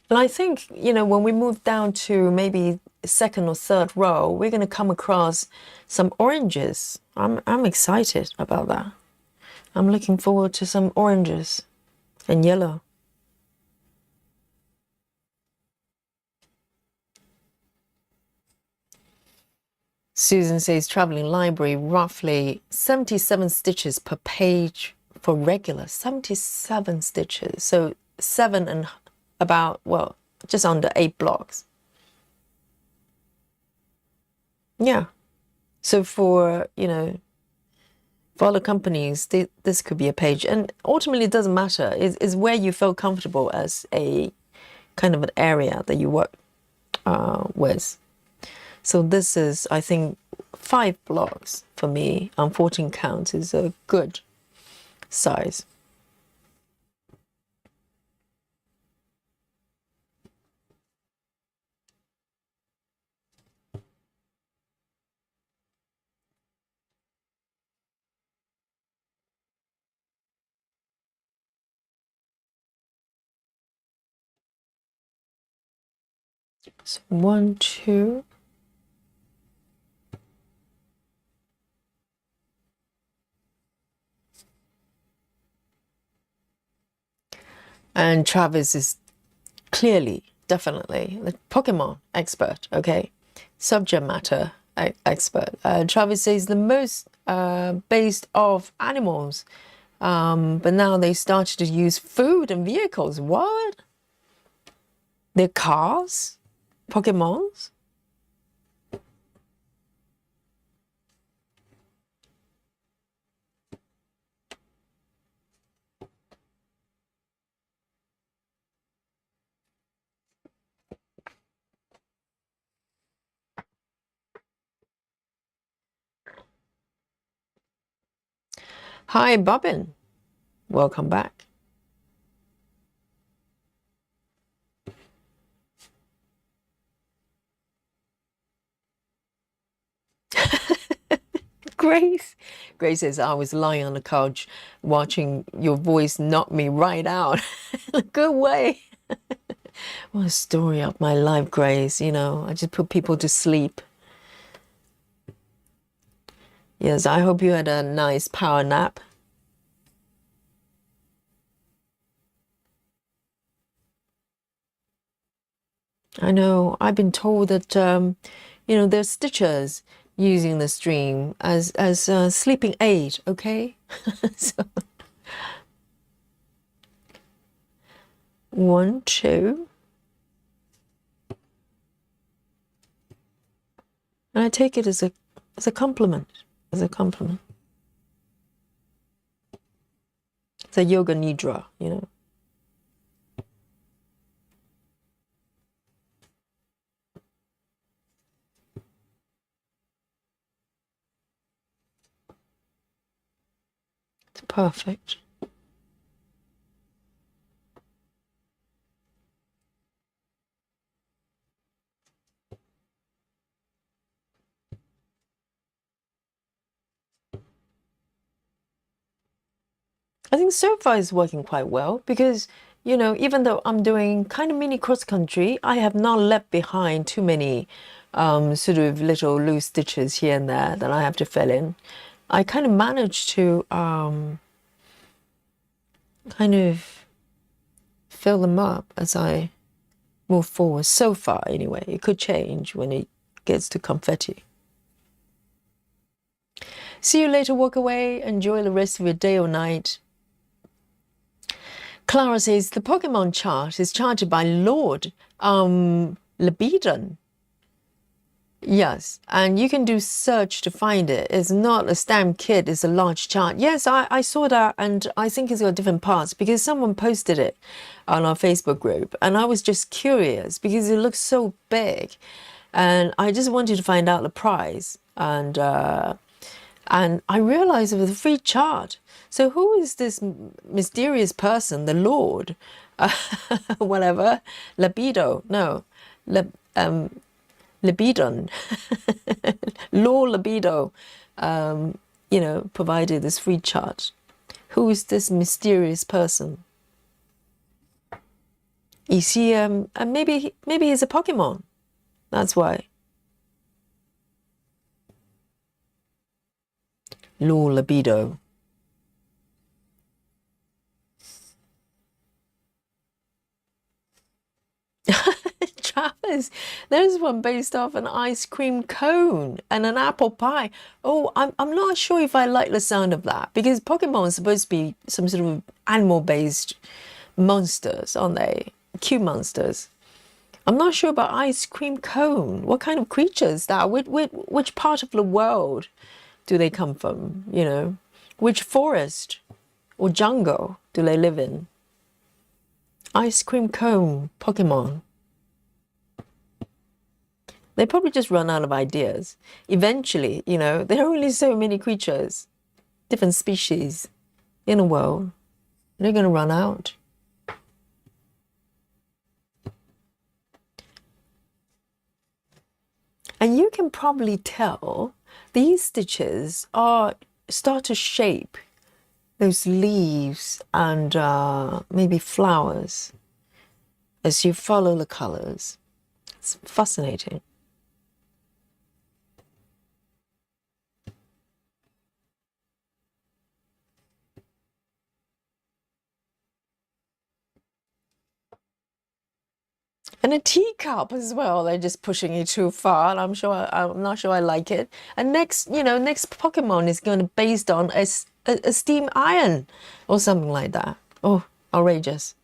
And I think, you know, when we move down to maybe second or third row, we're going to come across some oranges. I'm excited about that. I'm looking forward to some oranges and yellow. Susan says traveling library, roughly 77 stitches per page for regular. 77 stitches. So 7 and about, well, just under 8 blocks. Yeah. So for, you know, for other companies, this could be a page. And ultimately, it doesn't matter. It's where you feel comfortable as a kind of an area that you work with. So this is, I think, 5 blocks for me on 14 counts is a good size. So 1, 2. And Travis is clearly, definitely, the Pokemon expert, okay? Subject matter expert. Travis says the most based off animals, but now they started to use food and vehicles. What? They're cars? Pokemons? Hi, Bobbin. Welcome back. Grace. Grace says, I was lying on the couch watching your voice knock me right out. In a good way. What a story of my life, Grace. You know, I just put people to sleep. Yes, I hope you had a nice power nap. I know, I've been told that, you know, there's stitchers using the stream as a sleeping aid, okay? So, 1, 2. And I take it as a compliment, as a compliment. It's a yoga nidra, you know. It's perfect. I think so far it's working quite well because, you know, even though I'm doing kind of mini cross country, I have not left behind too many sort of little loose stitches here and there that I have to fill in. I kind of managed to kind of fill them up as I move forward so far anyway. It could change when it gets to confetti. See you later, walk away, enjoy the rest of your day or night. Clara says the Pokemon chart is charted by Lord Lebedon. Yes, and you can do search to find it. It's not a stamp kit, it's a large chart. Yes, I saw that, and I think it's got different parts because someone posted it on our Facebook group, and I was just curious because it looks so big, and I just wanted to find out the price, and I realized it was a free chart. So who is this mysterious person, the Lord, whatever, libido? No, libidon, law libido, you know, provided this free chart. Who is this mysterious person? Is he, maybe he's a Pokemon. That's why. Law libido. Travis, there's one based off an ice cream cone and an apple pie. Oh, I'm not sure if I like the sound of that because Pokemon is supposed to be some sort of animal-based monsters, aren't they? Cute monsters. I'm not sure about ice cream cone. What kind of creatures is that? Which part of the world do they come from? You know, which forest or jungle do they live in? Ice cream cone, Pokemon. They probably just run out of ideas. Eventually, you know, there are only so many creatures, different species in the world. They're going to run out. And you can probably tell these stitches start to shape those leaves and maybe flowers as you follow the colors. It's fascinating. And a teacup as well. They're just pushing it too far. And I'm not sure I like it. And next, next Pokemon is going to be based on a steam iron or something like that. Oh, outrageous.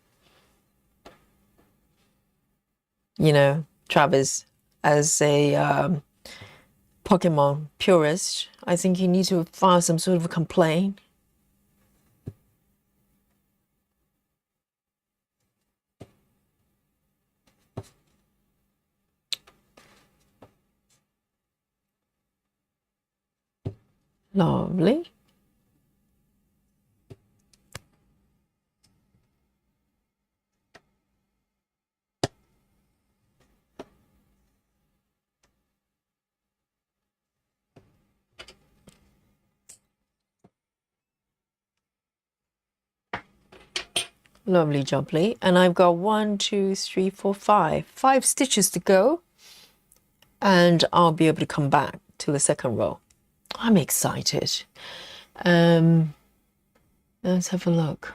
Travis, as a Pokemon purist, I think you need to file some sort of a complaint. Lovely. Lovely jubbly. And I've got 1, 2, 3, 4, 5 stitches to go. And I'll be able to come back to the second row. I'm excited. Let's have a look.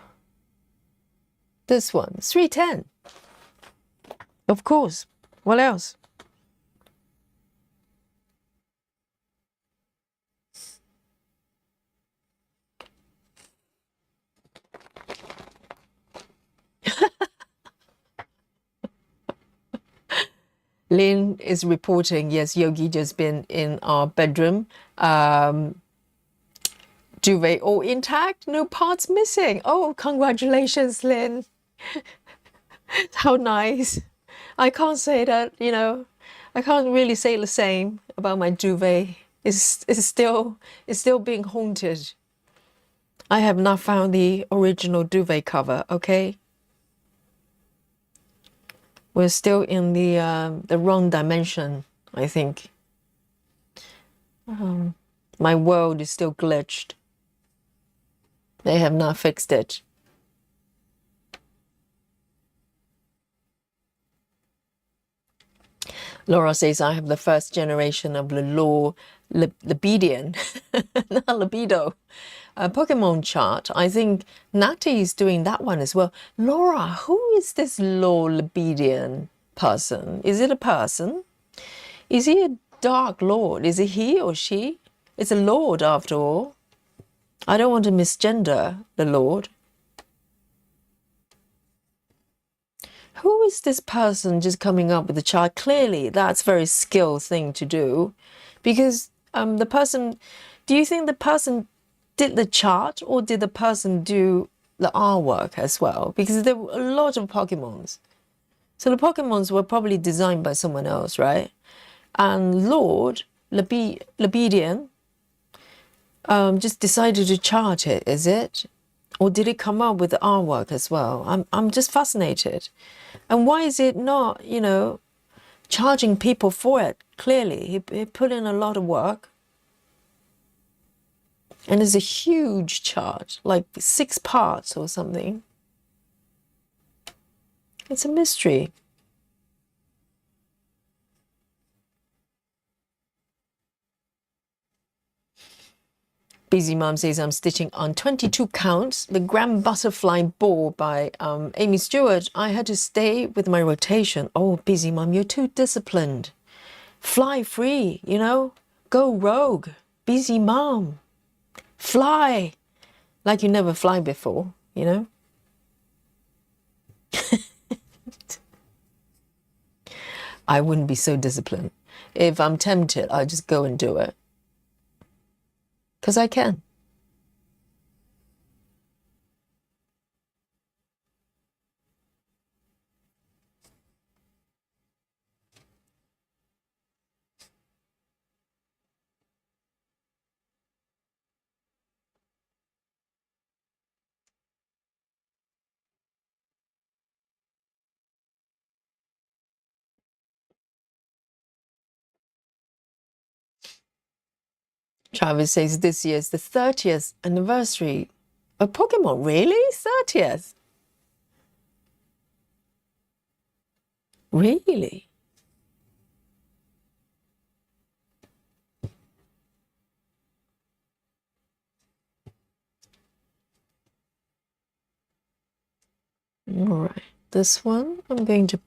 This one, 310. Of course. What else? Lynn is reporting, yes, Yogi just been in our bedroom. Duvet all intact, no parts missing. Oh, congratulations, Lynn. How nice. I can't say that, I can't really say the same about my duvet. It's still being haunted. I have not found the original duvet cover, okay? We're still in the wrong dimension, I think. My world is still glitched. They have not fixed it. Laura says, I have the first generation of the law Libidian, not libido, Pokemon chart. I think Natty is doing that one as well. Laura, who is this law Libidian person? Is it a person? Is he a dark lord? Is it he or she? It's a lord after all. I don't want to misgender the lord. Who is this person just coming up with the chart? Clearly, that's a very skilled thing to do, because the person, do you think the person did the chart or did the person do the artwork as well? Because there were a lot of Pokemons. So the Pokemons were probably designed by someone else, right? And Lord Libidian just decided to chart it, is it? Or did it come up with the artwork as well? I'm just fascinated. And why is it not, charging people for it? Clearly, he put in a lot of work. And it's a huge chart, like 6 parts or something. It's a mystery. Busy Mom says, I'm stitching on 22 counts, the Grand Butterfly Ball by Amy Stewart. I had to stay with my rotation. Oh, Busy Mom, you're too disciplined. Fly free, Go rogue. Busy Mom. Fly. Like you never fly before, I wouldn't be so disciplined. If I'm tempted, I'll just go and do it. Because I can. Travis says this year's the 30th anniversary of Pokemon. Really? 30th? Really? All right, this one I'm going to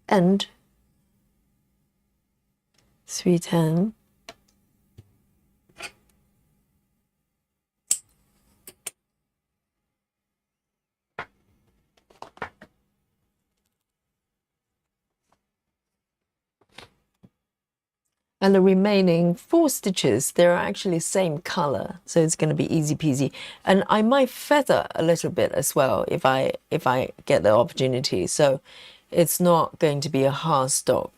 end 310. And the remaining 4 stitches, they're actually same color, so it's going to be easy peasy. And I might feather a little bit as well if I get the opportunity, so it's not going to be a hard stop.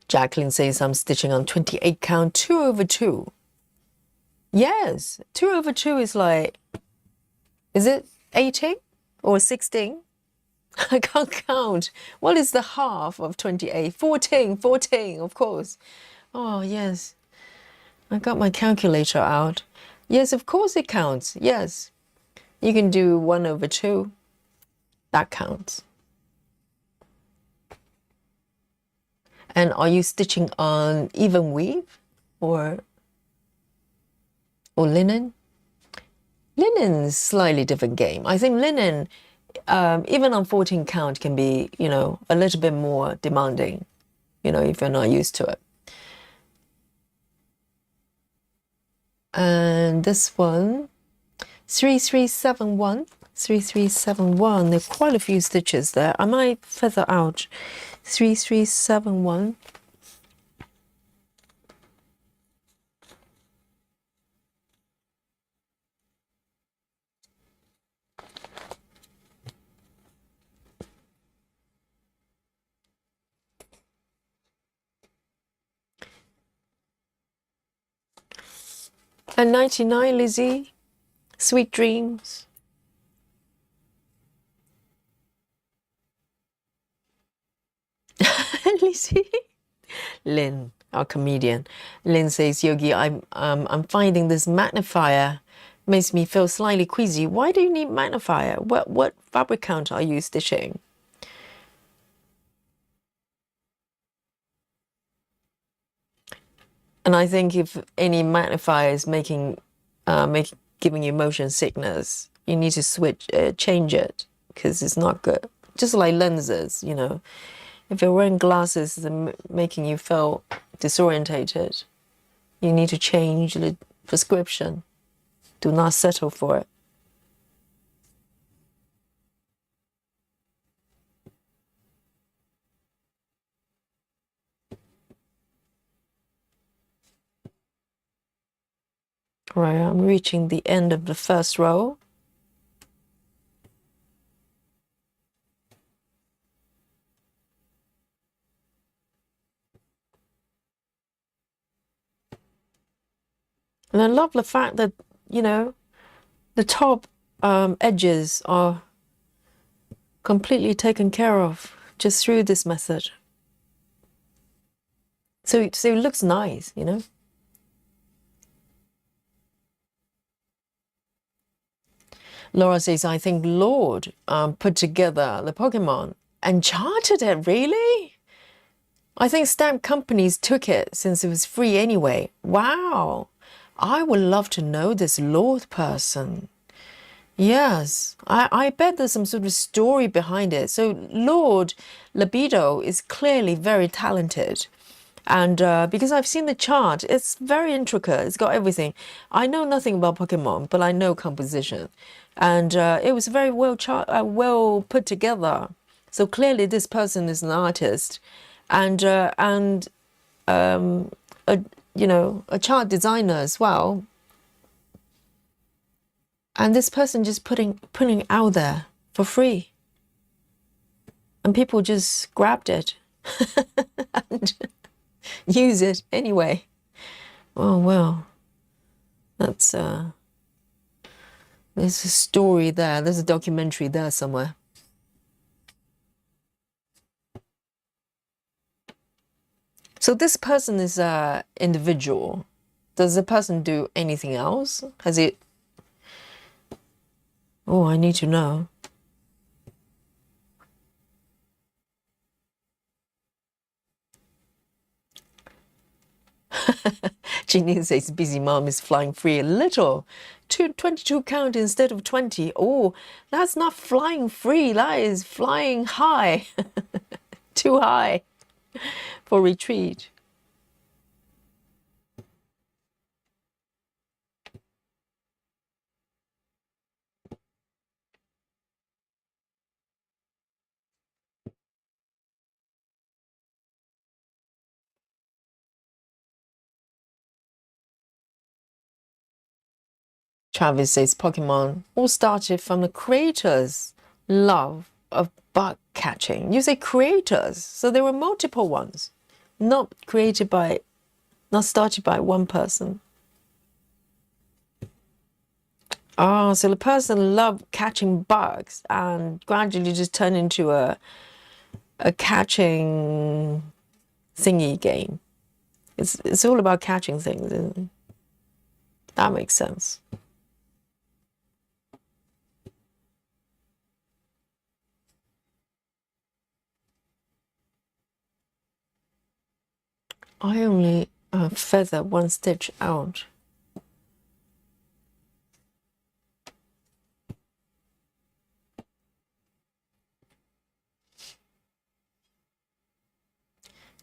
Jacqueline says I'm stitching on 28 count 2/2. Yes, 2/2 is like, is it 18 or 16? I can't count. What is the half of 28? 14, 14, of course. Oh, yes. I got my calculator out. Yes, of course it counts. Yes. You can do 1/2. That counts. And are you stitching on even weave or linen? Linen's slightly different game. I think linen, even on 14 count, can be, a little bit more demanding, if you're not used to it. And this one, 3371, 3371. There are quite a few stitches there. I might feather out 3371. And 99, Lizzie. Sweet dreams. Lizzie. Lynn, our comedian. Lynn says, Yogi, I'm finding this magnifier makes me feel slightly queasy. Why do you need magnifier? What fabric count are you stitching? And I think if any magnifier is giving you motion sickness, you need to change it, because it's not good. Just like lenses, if you're wearing glasses that making you feel disorientated, you need to change the prescription. Do not settle for it. Right, I'm reaching the end of the first row. And I love the fact that, the top edges are completely taken care of just through this method. So it looks nice, Laura says, I think Lord put together the Pokemon and charted it, really? I think stamp companies took it since it was free anyway. Wow. I would love to know this Lord person. Yes, I bet there's some sort of story behind it. So Lord Libido is clearly very talented. And because I've seen the chart, it's very intricate. It's got everything. I know nothing about Pokemon, but I know composition. And it was very well put together. So clearly this person is an artist. And a chart designer as well. And this person just putting it out there for free. And people just grabbed it and use it anyway. Oh, well, that's, there's a story there. There's a documentary there somewhere. So this person is an individual. Does the person do anything else? Has it? Oh, I need to know. Janine says busy mom is flying free a little. 22 count instead of 20. Oh, that's not flying free. That is flying high. Too high for retreat. Travis says Pokemon all started from the creators' love of bug catching. You say creators, so there were multiple ones, not started by one person. Oh, so the person loved catching bugs and gradually just turned into a catching thingy game. It's all about catching things, isn't it? That makes sense. I only feather one stitch out.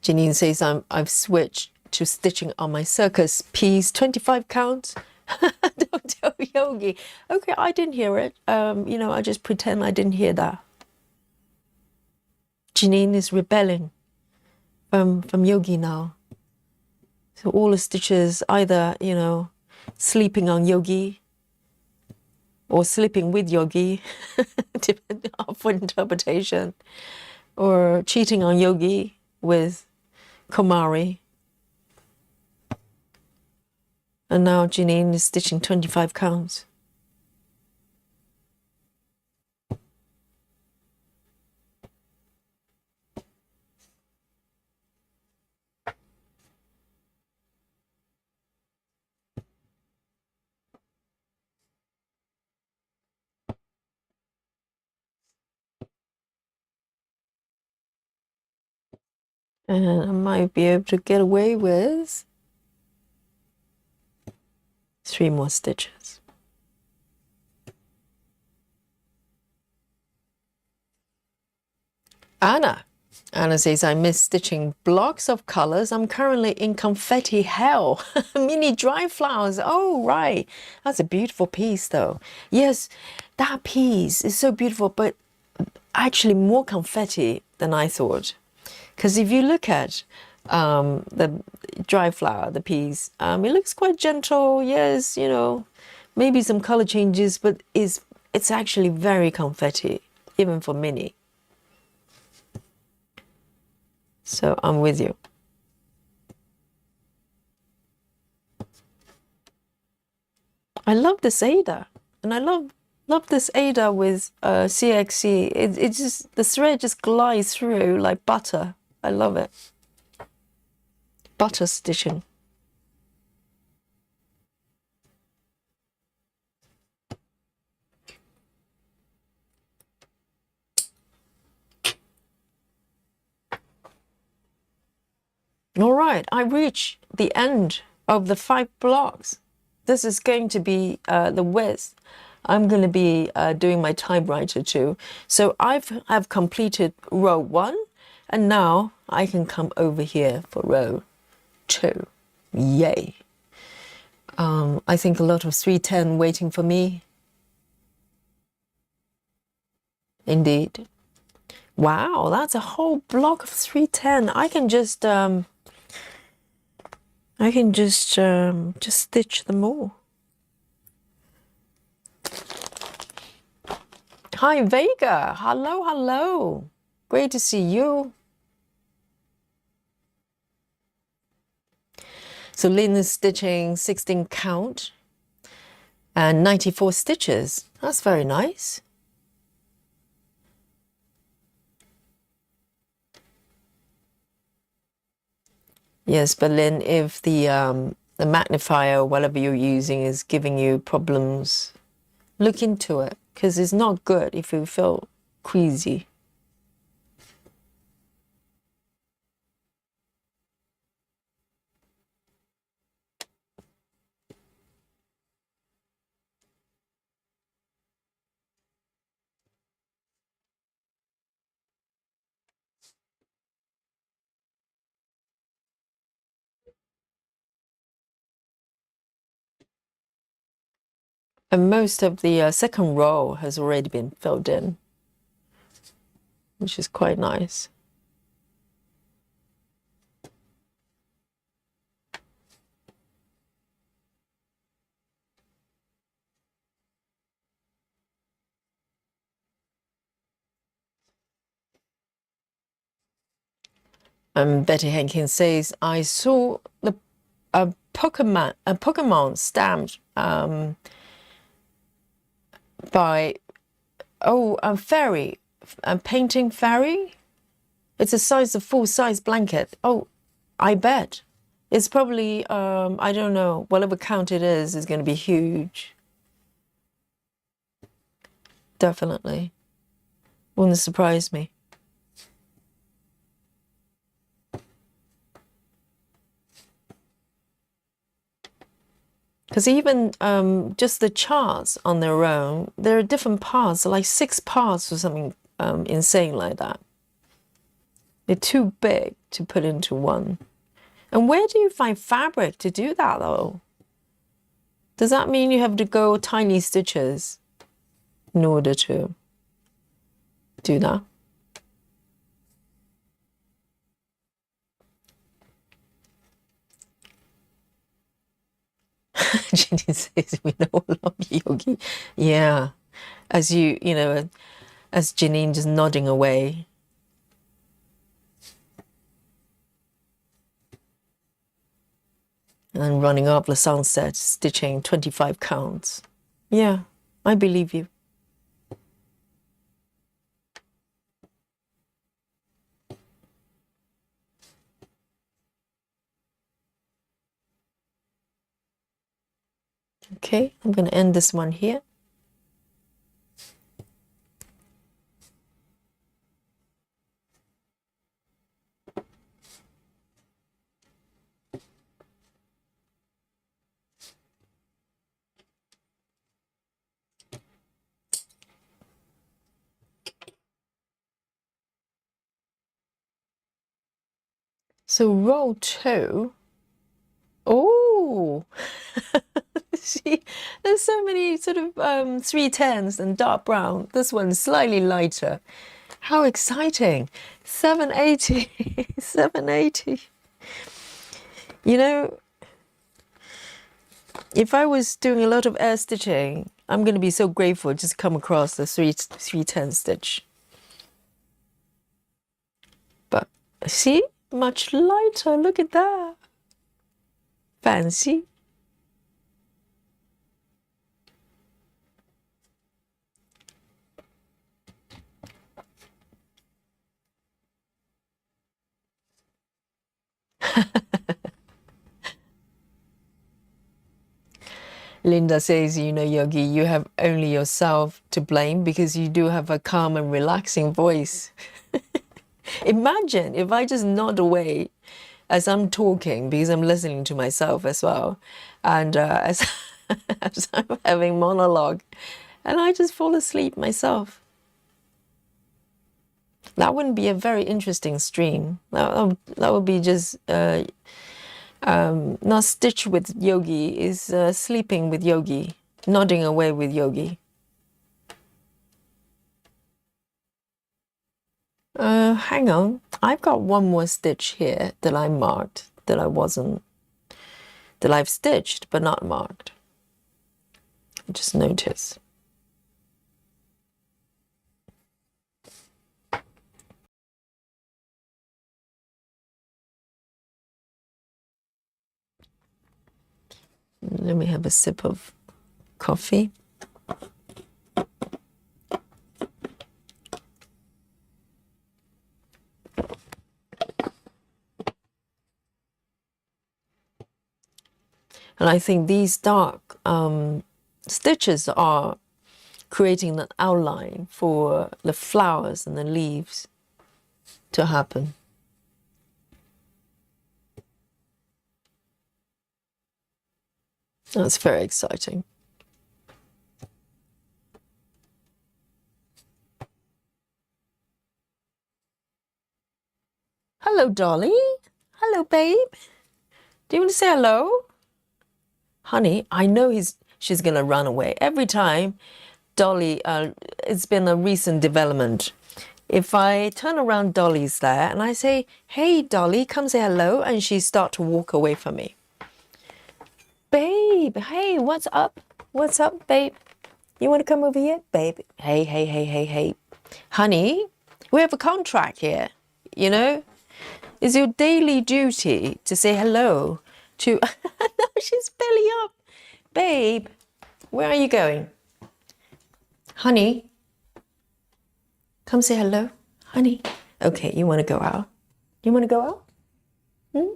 Janine says I've switched to stitching on my circus piece. 25 counts. Don't tell Yogi. Okay, I didn't hear it. I just pretend I didn't hear that. Janine is rebelling from Yogi now. So all the stitches either, sleeping on Yogi or sleeping with Yogi, depending on interpretation, or cheating on Yogi with Komari. And now Janine is stitching 25 counts. And I might be able to get away with 3 more stitches. Anna says, I miss stitching blocks of colors. I'm currently in confetti hell. Mini dry flowers. Oh, right. That's a beautiful piece, though. Yes, that piece is so beautiful, but actually more confetti than I thought. Because if you look at the dry flower, the piece, it looks quite gentle. Yes, maybe some color changes, but it's actually very confetti, even for mini. So I'm with you. I love this Ada, and I love this Ada with CXC. It just, the thread just glides through like butter. I love it. Butter stitching. All right, I reach the end of the 5 blocks. This is going to be the width. I'm going to be doing my typewriter too. So I've completed row 1, and now I can come over here for row 2. Yay! I think a lot of 310 waiting for me. Indeed. Wow, that's a whole block of 310. I can just stitch them all. Hi, Vega. Hello, hello. Great to see you. So Lynn is stitching 16 count and 94 stitches. That's very nice. Yes, but Lynn, if the magnifier or whatever you're using is giving you problems, look into it, because it's not good if you feel queasy. And most of the second row has already been filled in, which is quite nice. And Betty Hankins says, I saw a Pokemon stamped by a fairy, a painting fairy. It's a full-size blanket. Oh, I bet. It's probably, I don't know, whatever count it is going to be huge. Definitely. Wouldn't surprise me. Because even just the charts on their own, there are different parts, like 6 parts or something insane like that. They're too big to put into one. And where do you find fabric to do that, though? Does that mean you have to go tiny stitches in order to do that? Ginny says we know a lot of yogi. Yeah. As as Janine just nodding away. And running up the sunset, stitching 25 counts. Yeah, I believe you. Okay, I'm going to end this one here. So row 2. Oh, see, there's so many sort of 310s and dark brown. This one's slightly lighter. How exciting. 780, 780. You know, if I was doing a lot of air stitching, I'm going to be so grateful just come across the 310 stitch. But see, much lighter. Look at that. Fancy. Linda says, Yogi, you have only yourself to blame because you do have a calm and relaxing voice. Imagine if I just nod away as I'm talking because I'm listening to myself as well. And as I'm having monologue and I just fall asleep myself. That wouldn't be a very interesting stream. That would be just... not stitch with yogi, is sleeping with yogi, nodding away with yogi. Hang on, I've got one more stitch here that I marked that I've stitched but not marked. Just notice. Let me have a sip of coffee. And I think these dark stitches are creating an outline for the flowers and the leaves to happen. That's very exciting. Hello, Dolly. Hello, babe. Do you want to say hello? Honey, I know she's going to run away. Every time, Dolly, it's been a recent development. If I turn around, Dolly's there, and I say, hey, Dolly, come say hello, and she starts to walk away from me. Babe, hey, what's up? What's up, babe? You want to come over here? Babe, hey, hey, hey, hey, hey. Honey, we have a contract here, you know? It's your daily duty to say hello to... No, she's belly up. Babe, where are you going? Honey, come say hello. Honey. Okay, you want to go out? You want to go out? Hmm?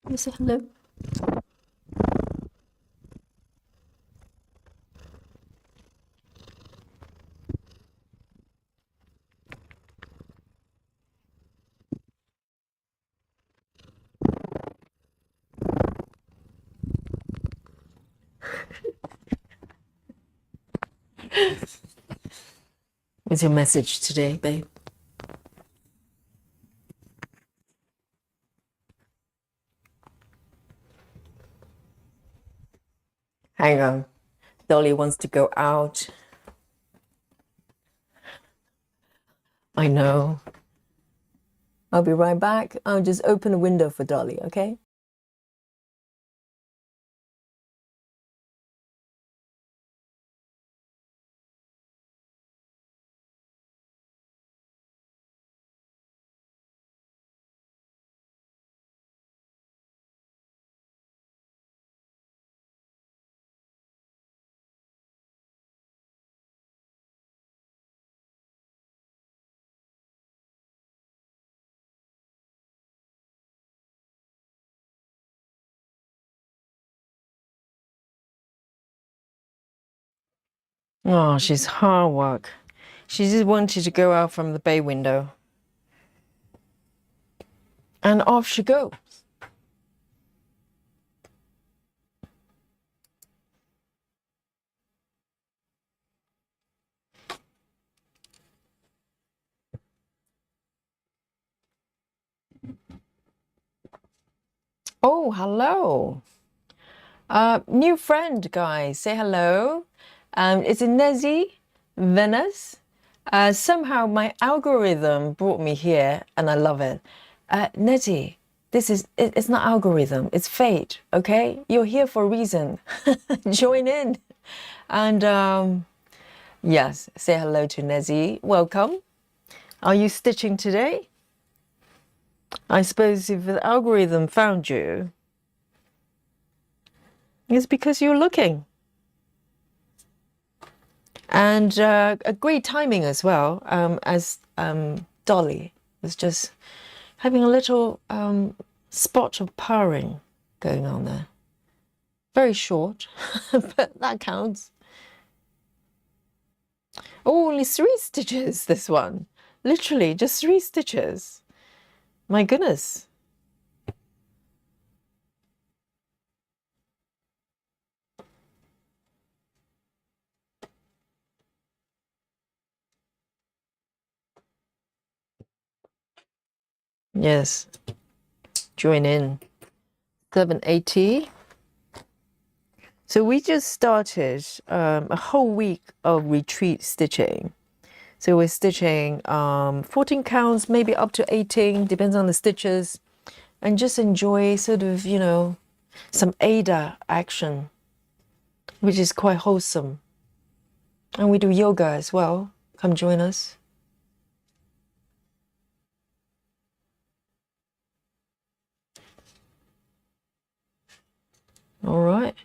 You say hello. What's your message today, babe? Hang on. Dolly wants to go out. I know. I'll be right back. I'll just open a window for Dolly, okay? Oh, she's hard work. She just wanted to go out from the bay window. And off she goes. Oh, hello. New friend, guys. Say hello. It's Inezi Venice. Somehow my algorithm brought me here and I love it. Nezzy, it's not algorithm, it's fate, okay? You're here for a reason. Join in. And yes, say hello to Nezzy. Welcome. Are you stitching today? I suppose if the algorithm found you, it's because you're looking. And a great timing as well, as Dolly was just having a little spot of purring going on there. Very short, but that counts. Oh, only 3 stitches, this one. Literally, just 3 stitches. My goodness. Yes. Join in. 780. So we just started a whole week of retreat stitching. So we're stitching 14 counts, maybe up to 18, depends on the stitches. And just enjoy sort of, you know, some Ada action, which is quite wholesome. And we do yoga as well. Come join us. All right.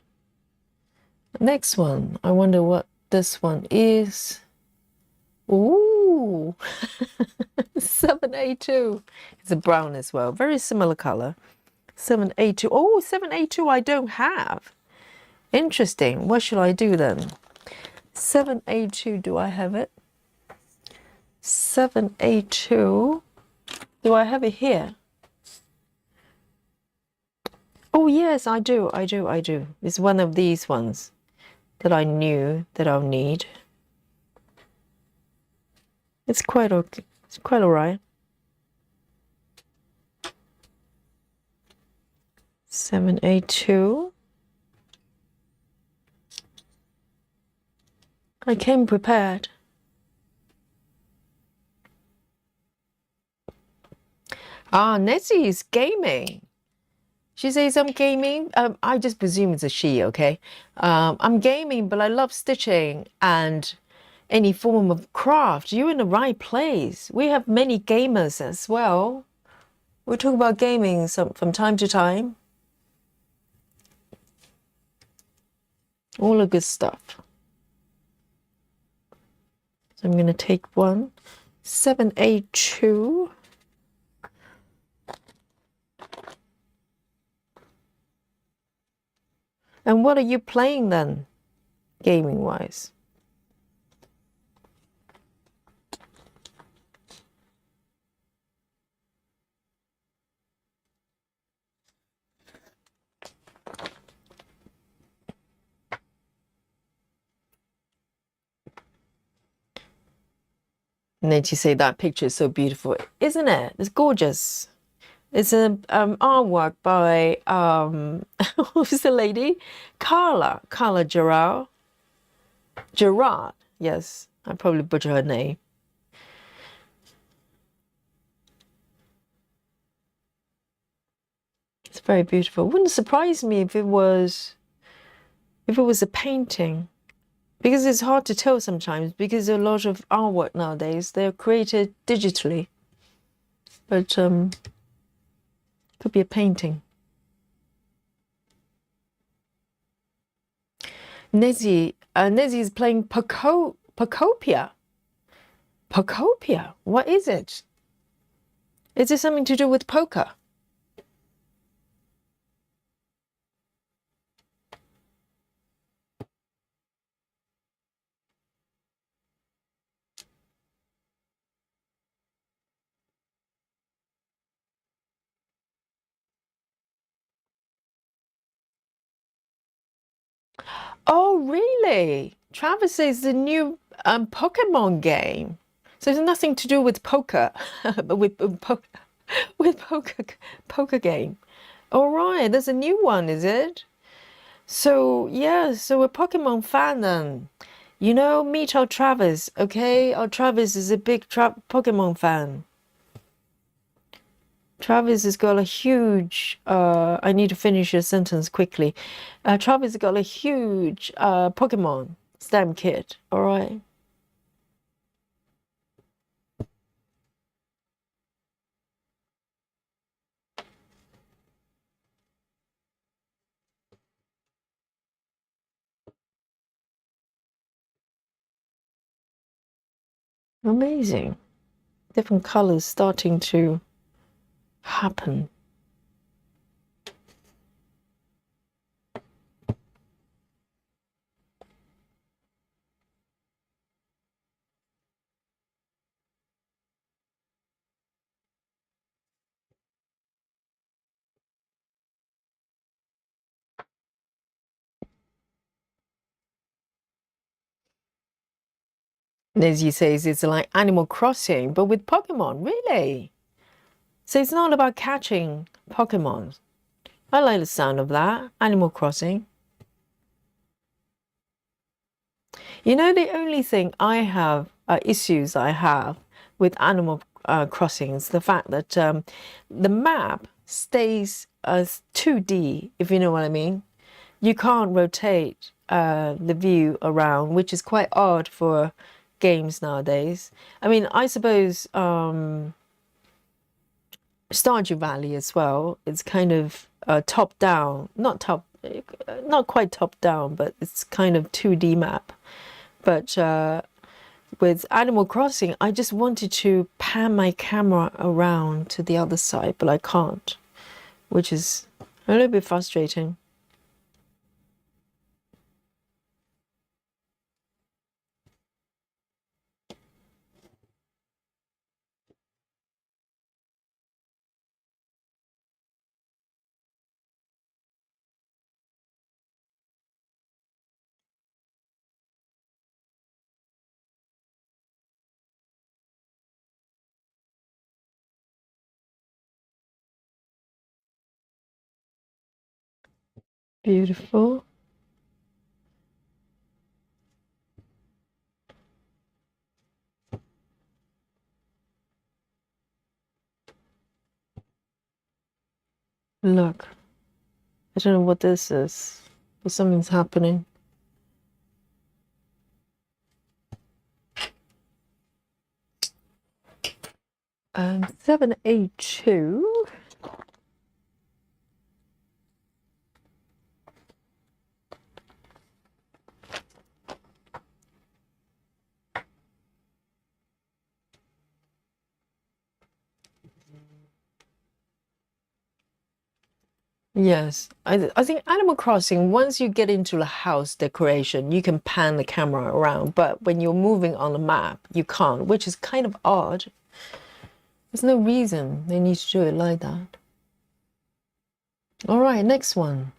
Next one. I wonder what this one is. Ooh, 7A2. It's a brown as well. Very similar color. 7A2. Oh, 7A2 I don't have. Interesting. What should I do then? 7A2, do I have it? 7A2. Do I have it here? Oh, yes, I do. It's one of these ones that I knew that I'll need. It's quite okay. It's quite all right. 782. I came prepared. Ah, Nessie is gaming. She says I'm gaming. I just presume it's a she, okay? I'm gaming, but I love stitching and any form of craft. You're in the right place. We have many gamers as well. We talk about gaming from time to time. All the good stuff. So I'm going to take one. 782. And what are you playing then, gaming-wise? And then you say that picture is so beautiful, isn't it? It's gorgeous. It's an artwork by who's the lady? Karla Gerard. Gerard, yes, I probably butcher her name. It's very beautiful. Wouldn't surprise me if it was a painting, because it's hard to tell sometimes because a lot of artwork nowadays they're created digitally, but could be a painting. Nezzy is playing Pocopia. Pocopia, what is it? Is it something to do with poker? Oh, really? Travis says the new Pokemon game. So it's nothing to do with poker, but with poker game. All right, there's a new one, is it? So yeah, so a Pokemon fan then. You know, meet our Travis, okay? Our Travis is a big Pokemon fan. Travis has got a huge, I need to finish your sentence quickly. Travis has got a huge Pokemon stamp kit, all right? Amazing. Different colors starting to happen. And as you say, it's like Animal Crossing, but with Pokemon, really? So it's not about catching Pokemon. I like the sound of that. Animal Crossing. You know, the only thing I have, issues I have with Animal Crossing is the fact that the map stays as 2D, if you know what I mean. You can't rotate the view around, which is quite odd for games nowadays. I mean, I suppose Stardew Valley as well. It's kind of top down, not quite top down, but it's kind of 2D map. But with Animal Crossing, I just wanted to pan my camera around to the other side, but I can't, which is a little bit frustrating. Beautiful. Look, I don't know what this is, but something's happening. 7A2. Yes, I think Animal Crossing, once you get into the house decoration, you can pan the camera around, but when you're moving on the map, you can't, which is kind of odd. There's no reason they need to do it like that. All right, next one.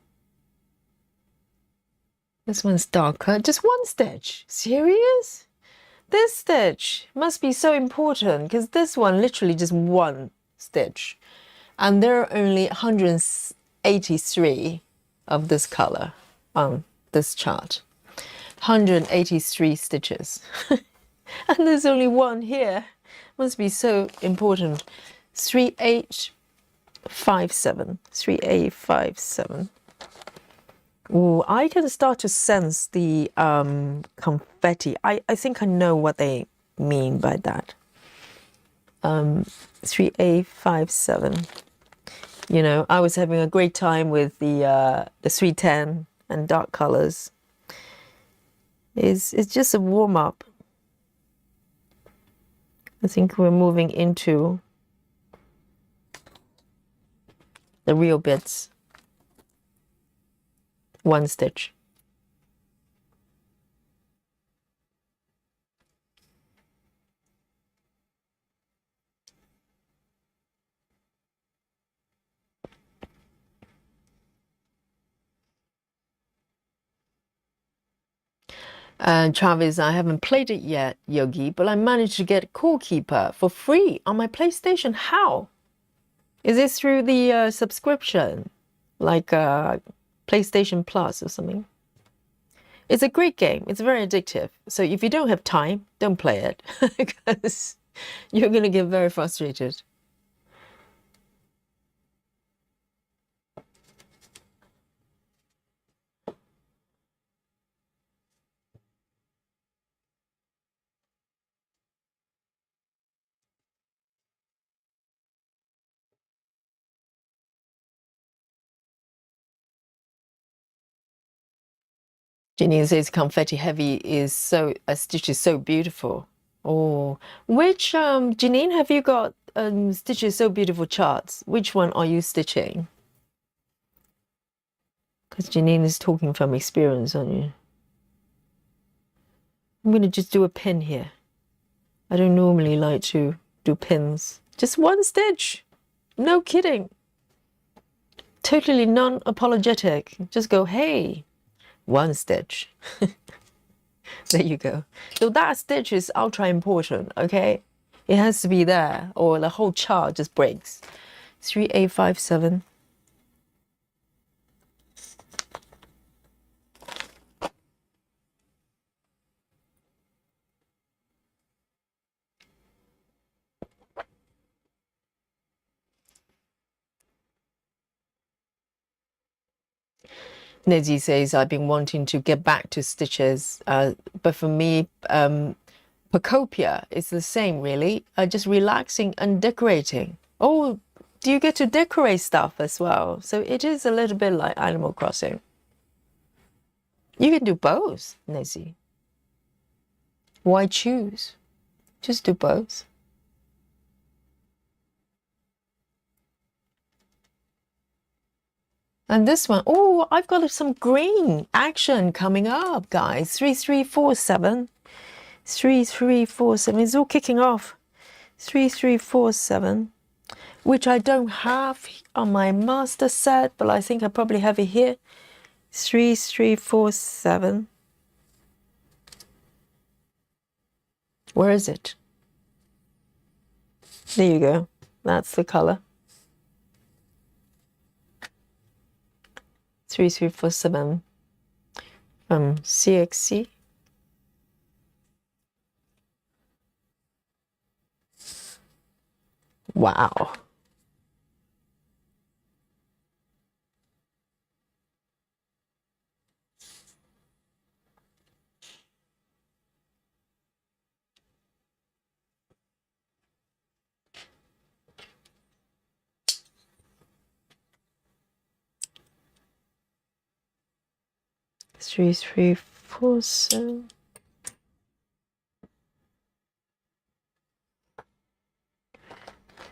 This one's darker. Just one stitch. Serious? This stitch must be so important because this one literally just one stitch. And there are only 183 of this color on this chart. 183 stitches. And there's only one here. Must be so important. 3857. 3857. Ooh, I can start to sense the confetti. I think I know what they mean by that. 3857. You know, I was having a great time with the 310 and dark colors. It's just a warm up. I think we're moving into the real bits. One stitch. And Travis, I haven't played it yet, Yogi, but I managed to get Core Keeper for free on my PlayStation. How? Is it through the subscription, like PlayStation Plus or something? It's a great game. It's very addictive. So if you don't have time, don't play it because you're going to get very frustrated. Janine says Confetti Heavy is so, a stitch is so beautiful. Oh, which, Janine, have you got Stitches So Beautiful charts? Which one are you stitching? Because Janine is talking from experience, aren't you? I'm going to just do a pin here. I don't normally like to do pins. Just one stitch. No kidding. Totally non-apologetic. Just go, hey, one stitch. There you go. So that stitch is ultra important, okay? It has to be there or the whole chart just breaks. 3857. Nezzy says, I've been wanting to get back to stitches, but for me, Pacopia is the same, really. Just relaxing and decorating. Oh, do you get to decorate stuff as well? So it is a little bit like Animal Crossing. You can do both, Nezzy. Why choose? Just do both. And this one, oh, I've got some green action coming up, guys. 3347. 3347. It's all kicking off. 3347, which I don't have on my master set, but I think I probably have it here. 3347. Where is it? There you go. That's the color. 3347 from CXC. Wow. Three, three, four, seven.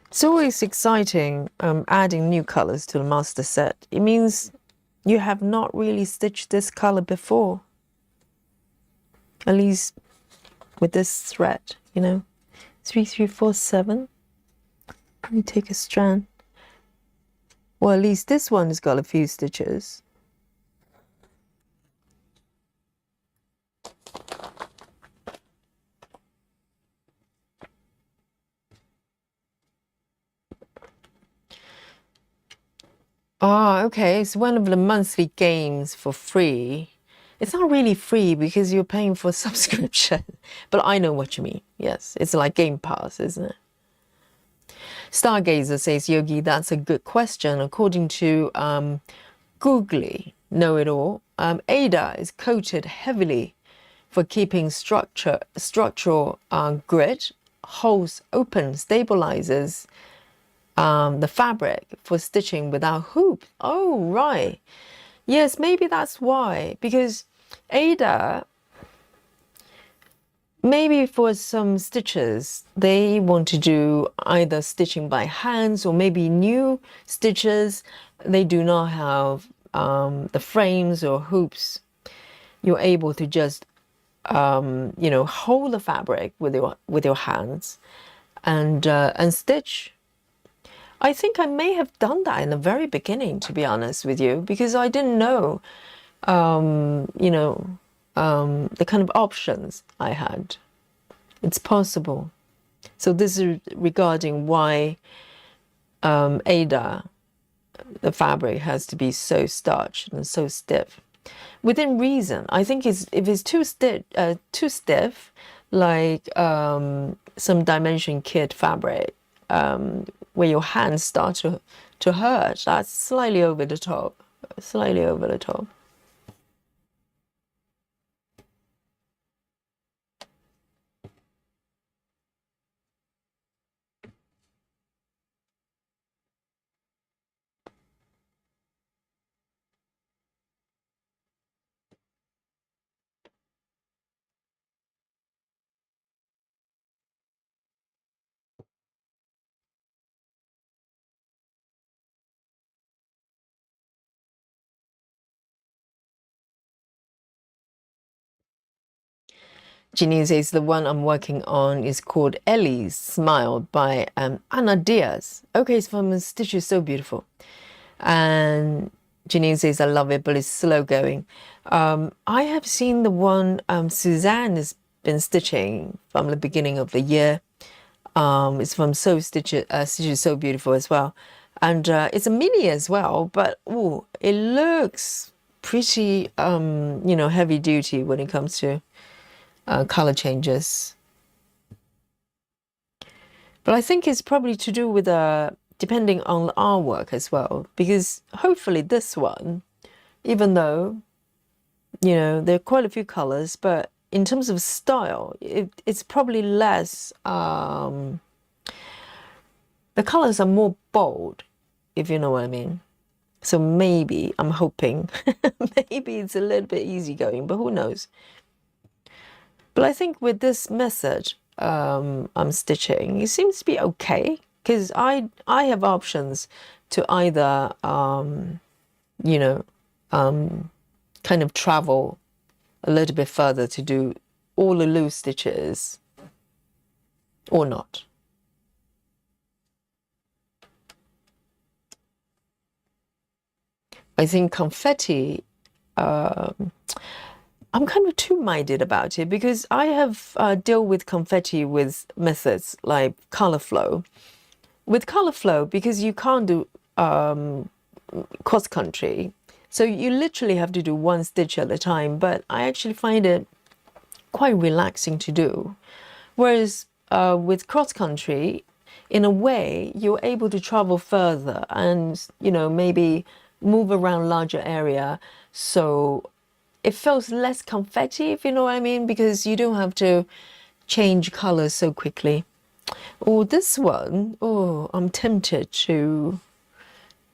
It's always exciting adding new colors to the master set. It means you have not really stitched this color before, at least with this thread, you know. 3, 3, 4, 7. Let me take a strand. Well, at least this one has got a few stitches. Oh, okay. It's one of the monthly games for free. It's not really free because you're paying for a subscription, but I know what you mean. Yes, it's like Game Pass, isn't it? Stargazer says, Yogi, that's a good question. According to Googly Know-It-All, Ada is coated heavily for keeping structural grit, holds open, stabilizes the fabric for stitching without hoop. Oh, right. Yes, maybe that's why. Because Ada, maybe for some stitches, they want to do either stitching by hands or maybe new stitches. They do not have the frames or hoops. You're able to just, you know, hold the fabric with your hands and stitch. I think I may have done that in the very beginning, to be honest with you, because I didn't know, you know, the kind of options I had. It's possible. So this is regarding why Ada, the fabric, has to be so starched and so stiff. Within reason, I think if it's too stiff, like some dimension kit fabric, where your hands start to hurt, that's slightly over the top, slightly over the top. Janine says the one I'm working on is called Ellie's Smile by Anna Diaz. Okay, it's from Stitch is so beautiful. And Janine says I love it, but it's slow going. I have seen the one Suzanne has been stitching from the beginning of the year. It's from Stitch is so beautiful as well. And it's a mini as well, but ooh, it looks pretty, you know, heavy duty when it comes to color changes. But I think it's probably to do with depending on the artwork as well, because hopefully this one, even though, you know, there are quite a few colors, but in terms of style, it's probably less, the colors are more bold, if you know what I mean. So maybe, I'm hoping, maybe it's a little bit easygoing, but who knows. But I think with this method I'm stitching, it seems to be okay, because I have options to either, you know, kind of travel a little bit further to do all the loose stitches or not. I think Confetti, I'm kind of two-minded about it, because I have dealt with Confetti with methods like color flow. With color flow, because you can't do cross country, So you literally have to do one stitch at a time, but I actually find it quite relaxing to do. Whereas with cross country, in a way, you're able to travel further and, you know, maybe move around larger area. So it feels less confetti, if you know what I mean, because you don't have to change colors so quickly. Oh, this one, oh, I'm tempted to,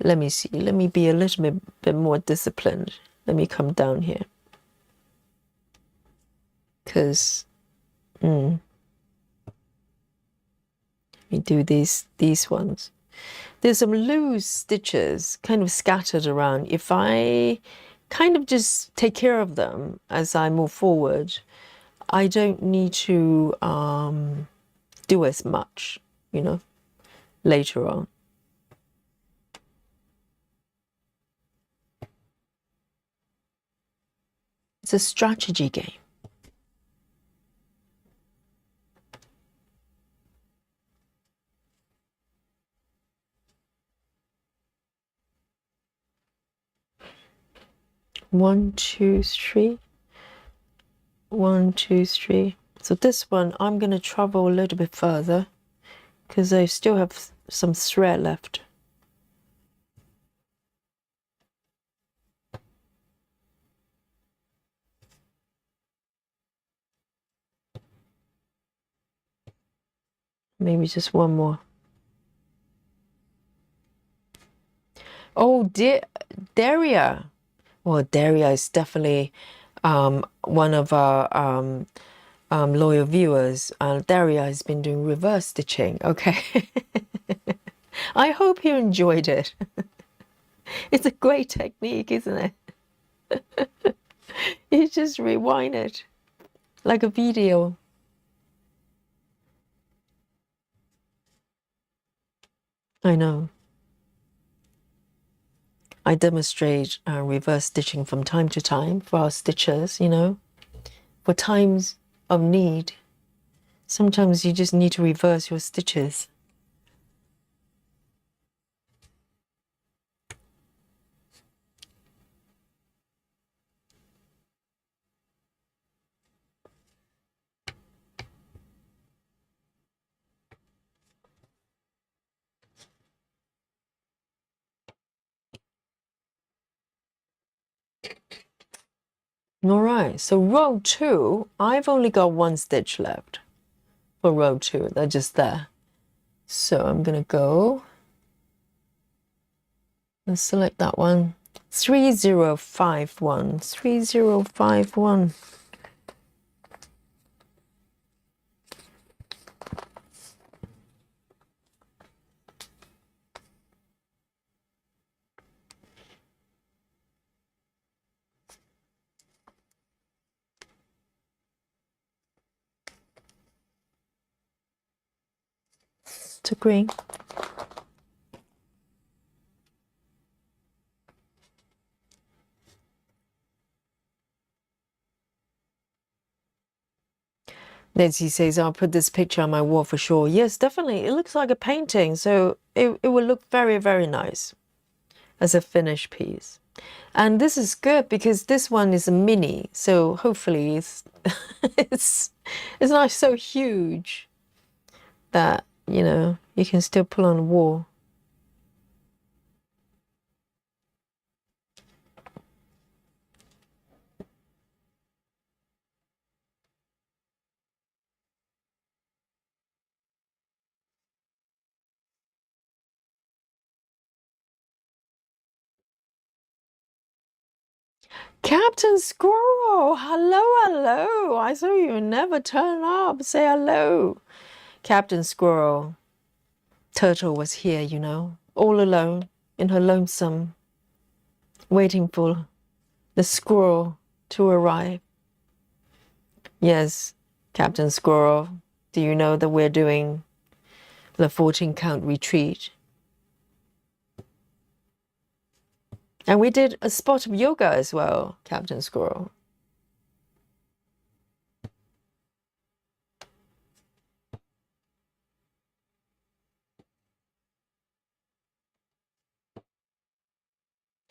let me see, let me be a little bit more disciplined. Let me come down here. Because, let me do these ones. There's some loose stitches kind of scattered around. If I kind of just take care of them as I move forward, I don't need to do as much, you know, later on. It's a strategy game. One, two, three. 1, 2, 3. So this one, I'm going to travel a little bit further because I still have some thread left. Maybe just one more. Oh, Daria. Well, Daria is definitely one of our loyal viewers. Daria has been doing reverse stitching. Okay. I hope you enjoyed it. It's a great technique, isn't it? You just rewind it like a video. I know. I demonstrate reverse stitching from time to time for our stitchers, you know, for times of need. Sometimes you just need to reverse your stitches. All right, so row 2, I've only got one stitch left for row 2. They're just there. So I'm going to go and select that one. 3051, 3051. To green. Nancy says, I'll put this picture on my wall for sure. Yes, definitely. It looks like a painting, so it will look very, very nice as a finished piece. And this is good because this one is a mini, so hopefully it's it's not so huge that, you know, you can still put on the wall. Captain Squirrel, hello, hello. I saw you never turn up. Say hello. Captain Squirrel. Turtle was here, you know, all alone in her lonesome, waiting for the squirrel to arrive. Yes, Captain Squirrel, do you know that we're doing the 14 count retreat? And we did a spot of yoga as well, Captain Squirrel.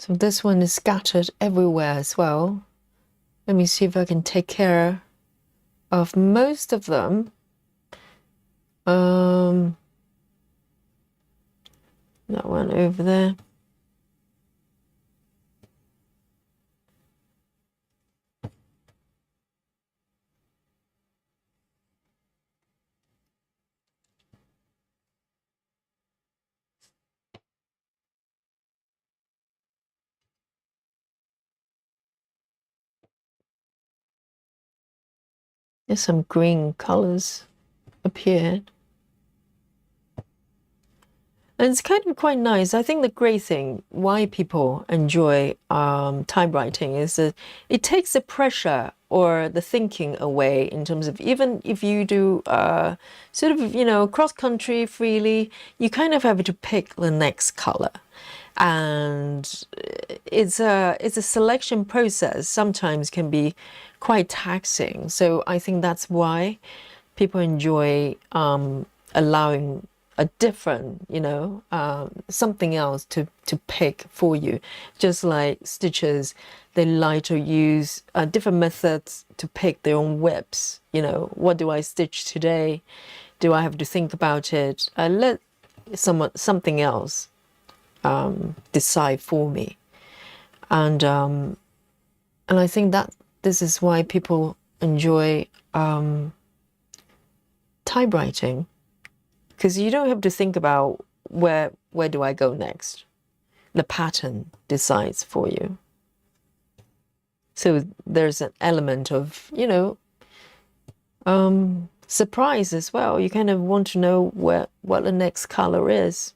So this one is scattered everywhere as well. Let me see if I can take care of most of them. That one over there. There's some green colors appeared. And it's kind of quite nice. I think the great thing why people enjoy typewriting is that it takes the pressure or the thinking away in terms of even if you do sort of, you know, cross country freely, you kind of have to pick the next color. And it's a selection process, sometimes can be quite taxing. So I think that's why people enjoy allowing a different, you know, something else to pick for you. Just like stitchers, they like to use different methods to pick their own whips. You know, what do I stitch today? Do I have to think about it? Let something else decide for me. And I think that this is why people enjoy typewriting, because you don't have to think about where do I go next. The pattern decides for you. So there's an element of, you know, surprise as well. You kind of want to know what the next color is.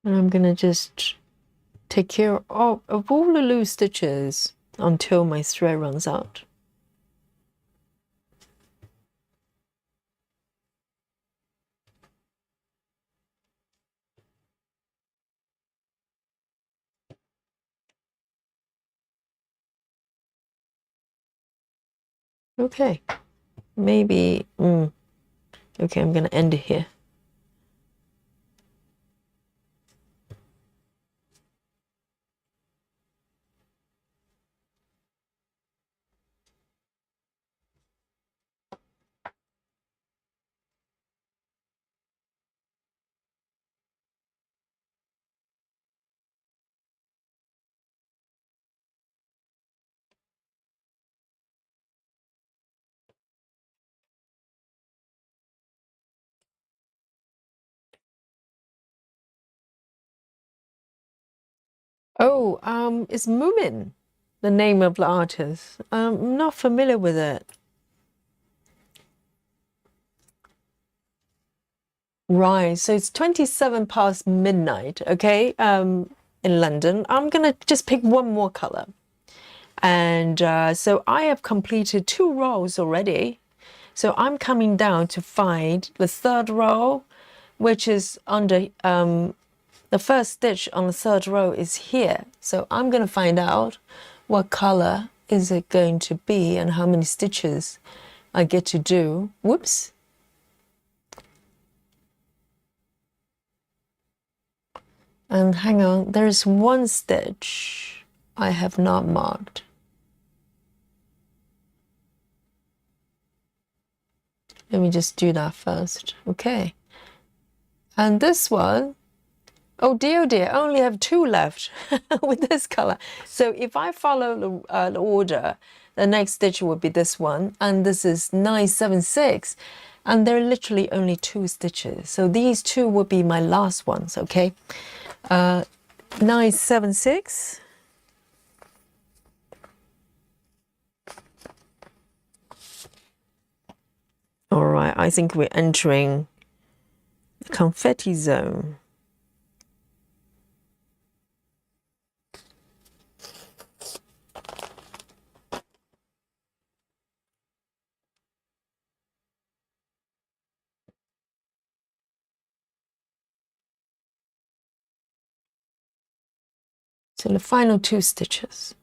And I'm gonna just take care of all the loose stitches until my thread runs out. Okay, maybe, okay, I'm gonna end it here. Oh, it's Moomin, the name of the artist. I'm not familiar with it. Right, so it's 27 past midnight, okay, in London. I'm gonna just pick one more color. And so I have completed 2 rows already. So I'm coming down to find the 3rd row, which is under the first stitch on the 3rd row is here. So I'm going to find out what color is it going to be and how many stitches I get to do. Whoops. And hang on, there's one stitch I have not marked. Let me just do that first. Okay. And this one, oh dear, I only have 2 left with this color. So if I follow the order, the next stitch will be this one, and this is 976, and there are literally only 2 stitches. So these 2 will be my last ones, okay? 976. All right, I think we're entering the confetti zone. to the final 2 stitches.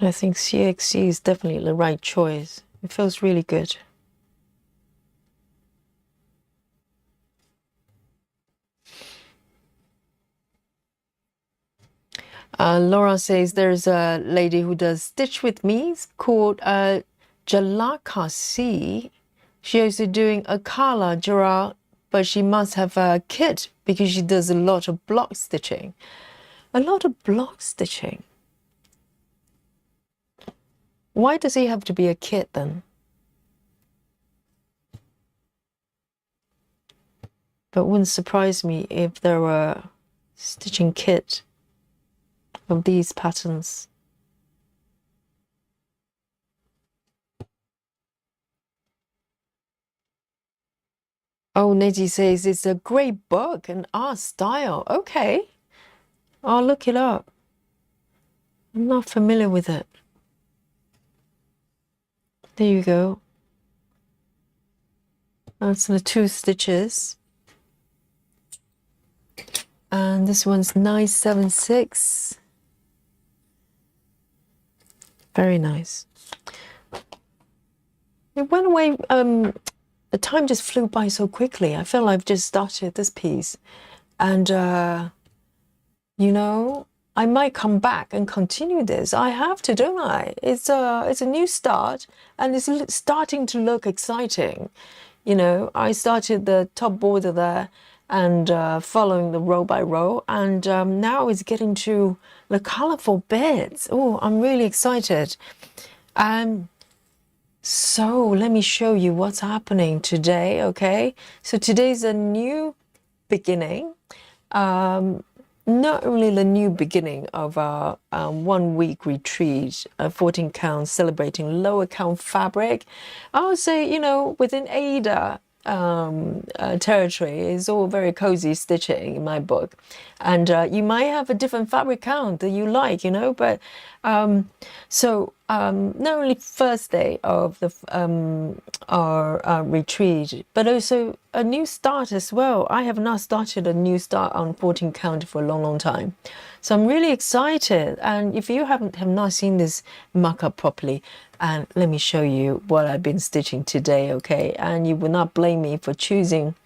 I think CXC is definitely the right choice. It feels really good. Laura says there's a lady who does Stitch with Me. It's called Jalakasi. She's also doing a Karla, Gerard, but she must have a kit because she does a lot of block stitching. A lot of block stitching. Why does he have to be a kit then? But it wouldn't surprise me if there were stitching kit of these patterns. Oh, Neji says it's a great book, an art style. Okay, I'll look it up. I'm not familiar with it. There you go. That's the 2 stitches. And this one's 976. Very nice. It went away, the time just flew by so quickly. I feel I've just started this piece. And, you know, I might come back and continue this. I have to, don't I? It's a new start, and it's starting to look exciting. You know, I started the top border there and following the row by row, and now it's getting to the colorful bits. Oh, I'm really excited. So let me show you what's happening today, okay? So today's a new beginning. Not only the new beginning of our 1-week retreat, 14 count celebrating lower count fabric. I would say, you know, within Ada territory is all very cozy stitching in my book, and you might have a different fabric count that you like, you know, but not only first day of the our retreat, but also a new start as well. I have not started a new start on 14 count for a long time, so I'm really excited. And if you have not seen this mock-up properly, and let me show you what I've been stitching today, okay? And you will not blame me for choosing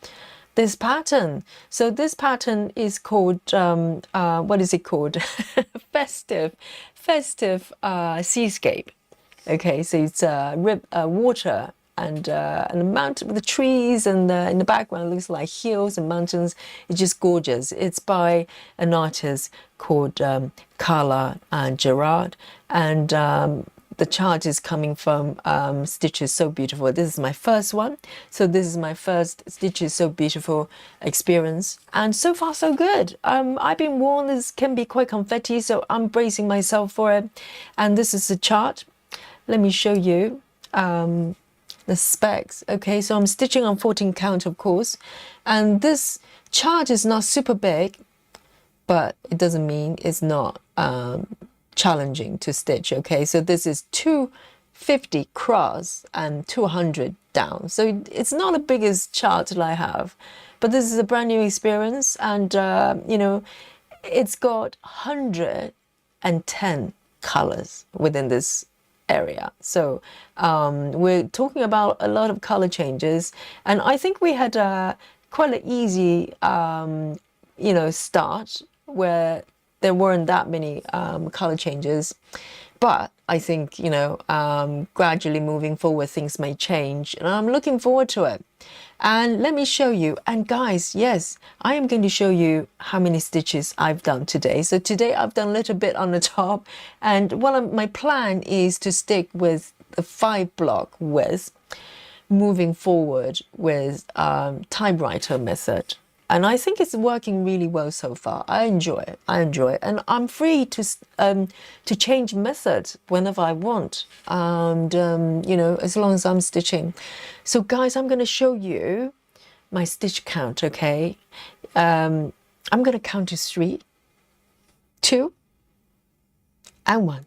this pattern. So this pattern is called, what is it called? Festive Seascape. Okay, so it's water and the mountain, the trees, and in the background it looks like hills and mountains. It's just gorgeous. It's by an artist called Karla and Gerard, and the chart is coming from Stitches So Beautiful. This is my first one. So this is my first Stitches So Beautiful experience. And so far, so good. I've been warned this can be quite confetti, so I'm bracing myself for it. And this is the chart. Let me show you the specs. Okay, so I'm stitching on 14 count, of course. And this chart is not super big, but it doesn't mean it's not challenging to stitch. Okay, so this is 250 cross and 200 down, so it's not the biggest chart that I have, but this is a brand new experience, and you know, it's got 110 colors within this area. So we're talking about a lot of color changes, and I think we had quite an easy you know, start where there weren't that many color changes, but I think, you know, gradually moving forward, things may change, and I'm looking forward to it. And let me show you. And guys, yes, I am going to show you how many stitches I've done today. So today I've done a little bit on the top, and my plan is to stick with the 5 block width, moving forward with typewriter method. And I think it's working really well so far. I enjoy it. I enjoy it. And I'm free to change methods whenever I want. And, you know, as long as I'm stitching. So guys, I'm going to show you my stitch count, okay? I'm going to count to 3, 2, and 1.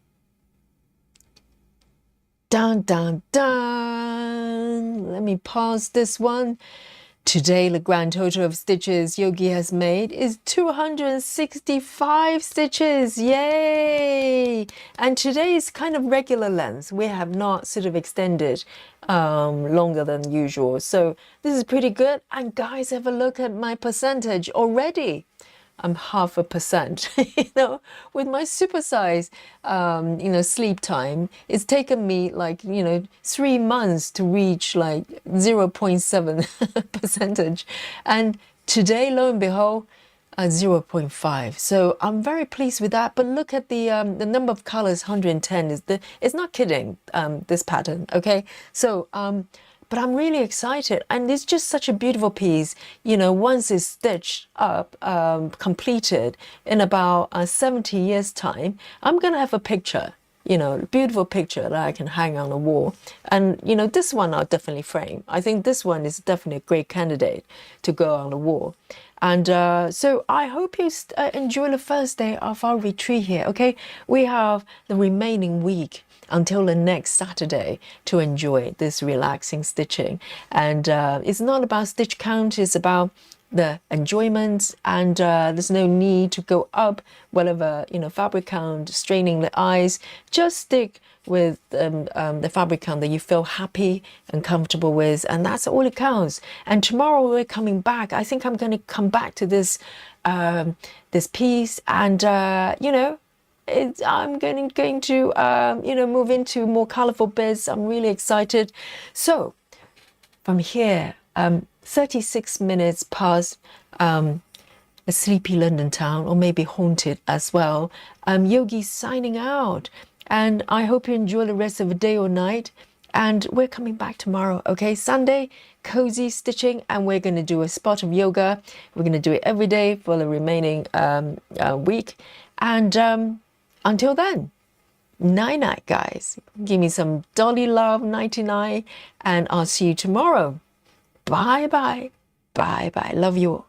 Dun, dun, dun. Let me pause this one. Today, the grand total of stitches Yogi has made is 265 stitches. Yay! And today is kind of regular length. We have not sort of extended longer than usual. So this is pretty good. And guys, have a look at my percentage already. I'm 0.5%, you know, with my supersize, you know, sleep time. It's taken me like, you know, 3 months to reach like 0.7 percentage. And today, lo and behold, 0.5. So I'm very pleased with that. But look at the number of colors, 110 is it's not kidding, this pattern, okay? So, but I'm really excited, and it's just such a beautiful piece. You know, once it's stitched up, completed in about 70 years' time, I'm gonna have a picture, you know, a beautiful picture that I can hang on the wall. And you know, this one I'll definitely frame. I think this one is definitely a great candidate to go on the wall. And so I hope you enjoy the first day of our retreat here, okay? We have the remaining week until the next Saturday to enjoy this relaxing stitching. And it's not about stitch count, it's about the enjoyment, and there's no need to go up whatever, you know, fabric count, straining the eyes. Just stick with the fabric count that you feel happy and comfortable with, and that's all it counts. And tomorrow we're coming back. I think I'm going to come back to this this piece, and you know, I'm going to you know, move into more colorful bits. I'm really excited. So from here, 36 minutes past a sleepy London town, or maybe haunted as well. Yogi signing out, and I hope you enjoy the rest of the day or night. And we're coming back tomorrow, okay? Sunday, cozy stitching, and we're going to do a spot of yoga. We're going to do it every day for the remaining week. And until then, night-night, guys. Give me some dolly love, 99, and I'll see you tomorrow. Bye-bye. Bye-bye. Love you all.